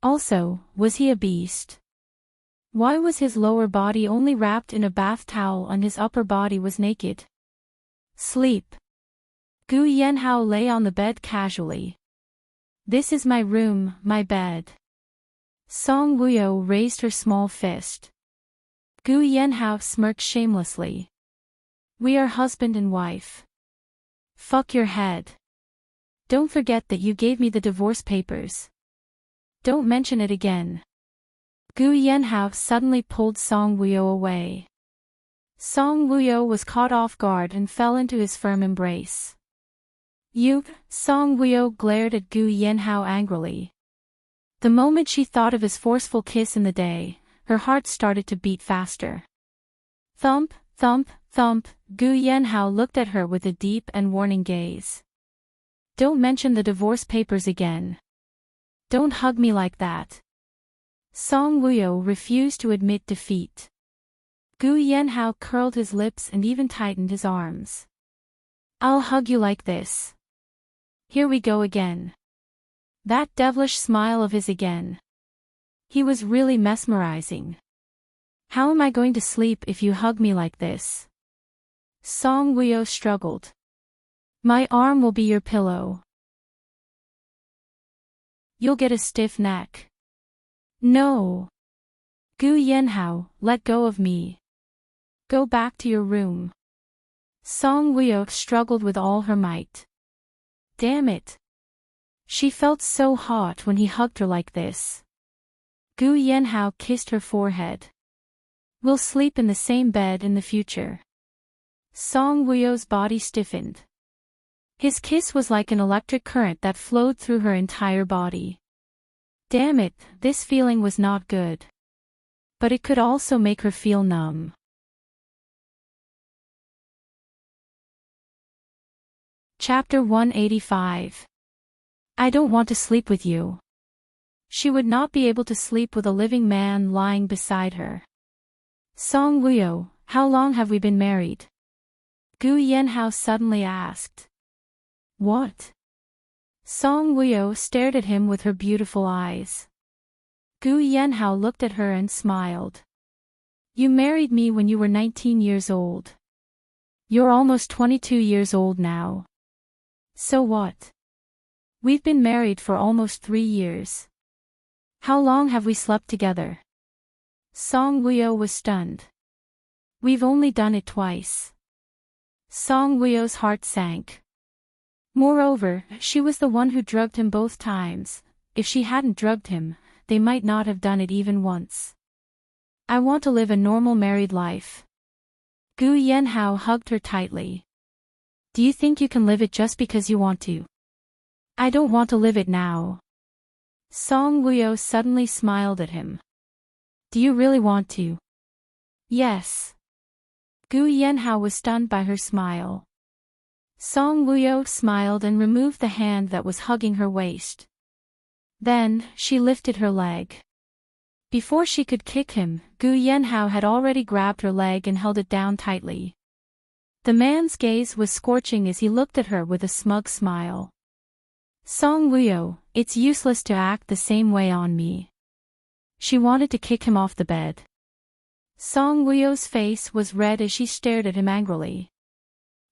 [SPEAKER 1] Also, was he a beast? Why was his lower body only wrapped in a bath towel and his upper body was naked? Sleep. Gu Yanhao lay on the bed casually. This is my room, my bed. Song Wuyo raised her small fist. Gu Yenhao smirked shamelessly. We are husband and wife. Fuck your head. Don't forget that you gave me the divorce papers. Don't mention it again. Gu Yenhao suddenly pulled Song Wuyo away. Song Wuyo was caught off guard and fell into his firm embrace. You, Song Wuyo glared at Gu Yenhao angrily. The moment she thought of his forceful kiss in the day, her heart started to beat faster. Thump, thump, thump, Gu Yenhao looked at her with a deep and warning gaze. Don't mention the divorce papers again. Don't hug me like that. Song Wuyo refused to admit defeat. Gu Yenhao curled his lips and even tightened his arms. I'll hug you like this. Here we go again. That devilish smile of his again. He was really mesmerizing. How am I going to sleep if you hug me like this? Song Wuyo struggled. My arm will be your pillow. You'll get a stiff neck. No. Gu Yenhao, let go of me. Go back to your room. Song Wuyo struggled with all her might. Damn it. She felt so hot when he hugged her like this. Gu Yenhao kissed her forehead. We'll sleep in the same bed in the future. Song Wuyo's body stiffened. His kiss was like an electric current that flowed through her entire body. Damn it, this feeling was not good. But it could also make her feel numb. Chapter 185. I don't want to sleep with you. She would not be able to sleep with a living man lying beside her. Song Wuyo, how long have we been married? Gu Yenhao suddenly asked. What? Song Wuyo stared at him with her beautiful eyes. Gu Yenhao looked at her and smiled. You married me when you were 19 years old. You're almost 22 years old now. So what? We've been married for almost 3 years. How long have we slept together? Song Wuyo was stunned. We've only done it twice. Song Wuyo's heart sank. Moreover, she was the one who drugged him both times. If she hadn't drugged him, they might not have done it even once. I want to live a normal married life. Gu Yenhao hugged her tightly. Do you think you can live it just because you want to? I don't want to live it now. Song Wuyo suddenly smiled at him. Do you really want to? Yes. Gu Yenhao was stunned by her smile. Song Wuyo smiled and removed the hand that was hugging her waist. Then, she lifted her leg. Before she could kick him, Gu Yenhao had already grabbed her leg and held it down tightly. The man's gaze was scorching as he looked at her with a smug smile. Song Wuyo, it's useless to act the same way on me. She wanted to kick him off the bed. Song Wuyo's face was red as she stared at him angrily.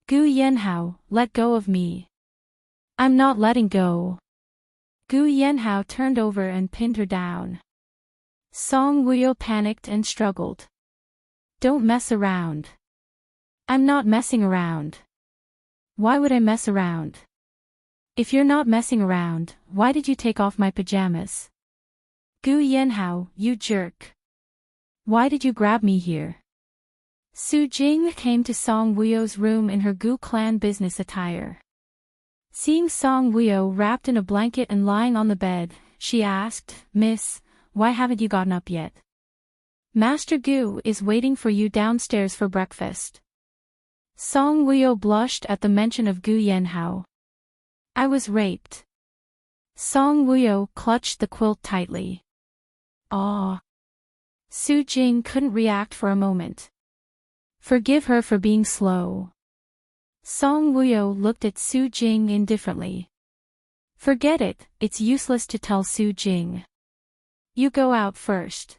[SPEAKER 1] Gu Yenhao, let go of me. I'm not letting go. Gu Yenhao turned over and pinned her down. Song Wuyo panicked and struggled. Don't mess around. I'm not messing around. Why would I mess around? If you're not messing around, why did you take off my pajamas? Gu Yenhao, you jerk. Why did you grab me here? Su Jing came to Song Wuyo's room in her Gu clan business attire. Seeing Song Wuyo wrapped in a blanket and lying on the bed, she asked, Miss, why haven't you gotten up yet? Master Gu is waiting for you downstairs for breakfast. Song Wuyo blushed at the mention of Gu Yenhao. I was raped. Song Wuyo clutched the quilt tightly. Ah. Su Jing couldn't react for a moment. Forgive her for being slow. Song Wuyo looked at Su Jing indifferently. Forget it, it's useless to tell Su Jing. You go out first.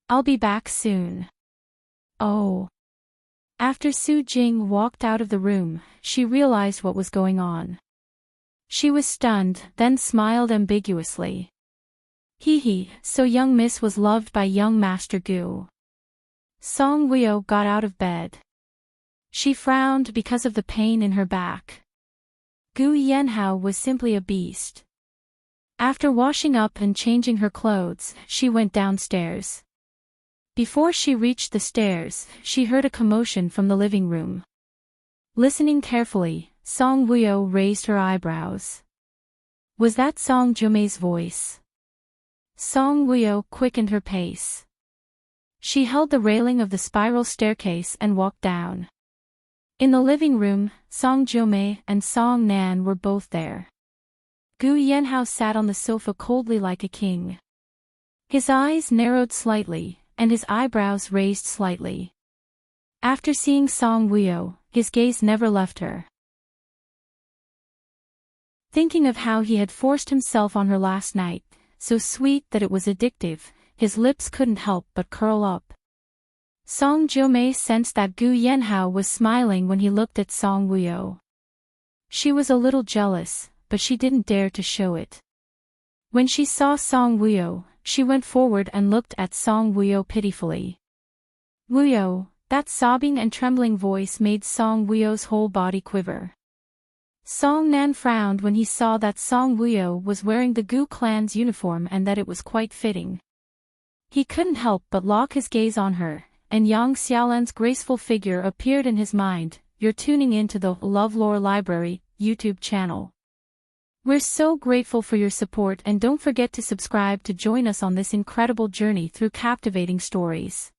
[SPEAKER 1] I'll be back soon. Oh. After Su Jing walked out of the room, she realized what was going on. She was stunned, then smiled ambiguously. Hee, so young miss was loved by young Master Gu. Song Woo got out of bed. She frowned because of the pain in her back. Gu Yanhao was simply a beast. After washing up and changing her clothes, she went downstairs. Before she reached the stairs, she heard a commotion from the living room. Listening carefully, Song Woo raised her eyebrows. Was that Song Jomei's voice? Song Woo quickened her pace. She held the railing of the spiral staircase and walked down. In the living room, Song Jomei and Song Nan were both there. Gu Yanhao sat on the sofa coldly like a king. His eyes narrowed slightly, and his eyebrows raised slightly. After seeing Song Woo, his gaze never left her. Thinking of how he had forced himself on her last night, so sweet that it was addictive, his lips couldn't help but curl up. Song Jomei sensed that Gu Yanhao was smiling when he looked at Song Woo. She was a little jealous, but she didn't dare to show it. When she saw Song Woo, she went forward and looked at Song Woo pitifully. Woo, that sobbing and trembling voice made Song Woo's whole body quiver. Song Nan frowned when he saw that Song Woo was wearing the Gu clan's uniform and that it was quite fitting. He couldn't help but lock his gaze on her, and Yang Xiaolan's graceful figure appeared in his mind. You're tuning in to the LoveLore Library YouTube channel. We're so grateful for your support, and don't forget to subscribe to join us on this incredible journey through captivating stories.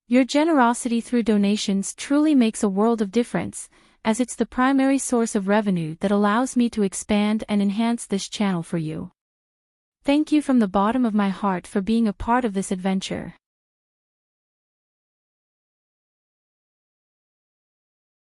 [SPEAKER 1] Your generosity through donations truly makes a world of difference, as it's the primary source of revenue that allows me to expand and enhance this channel for you. Thank you from the bottom of my heart for being a part of this adventure.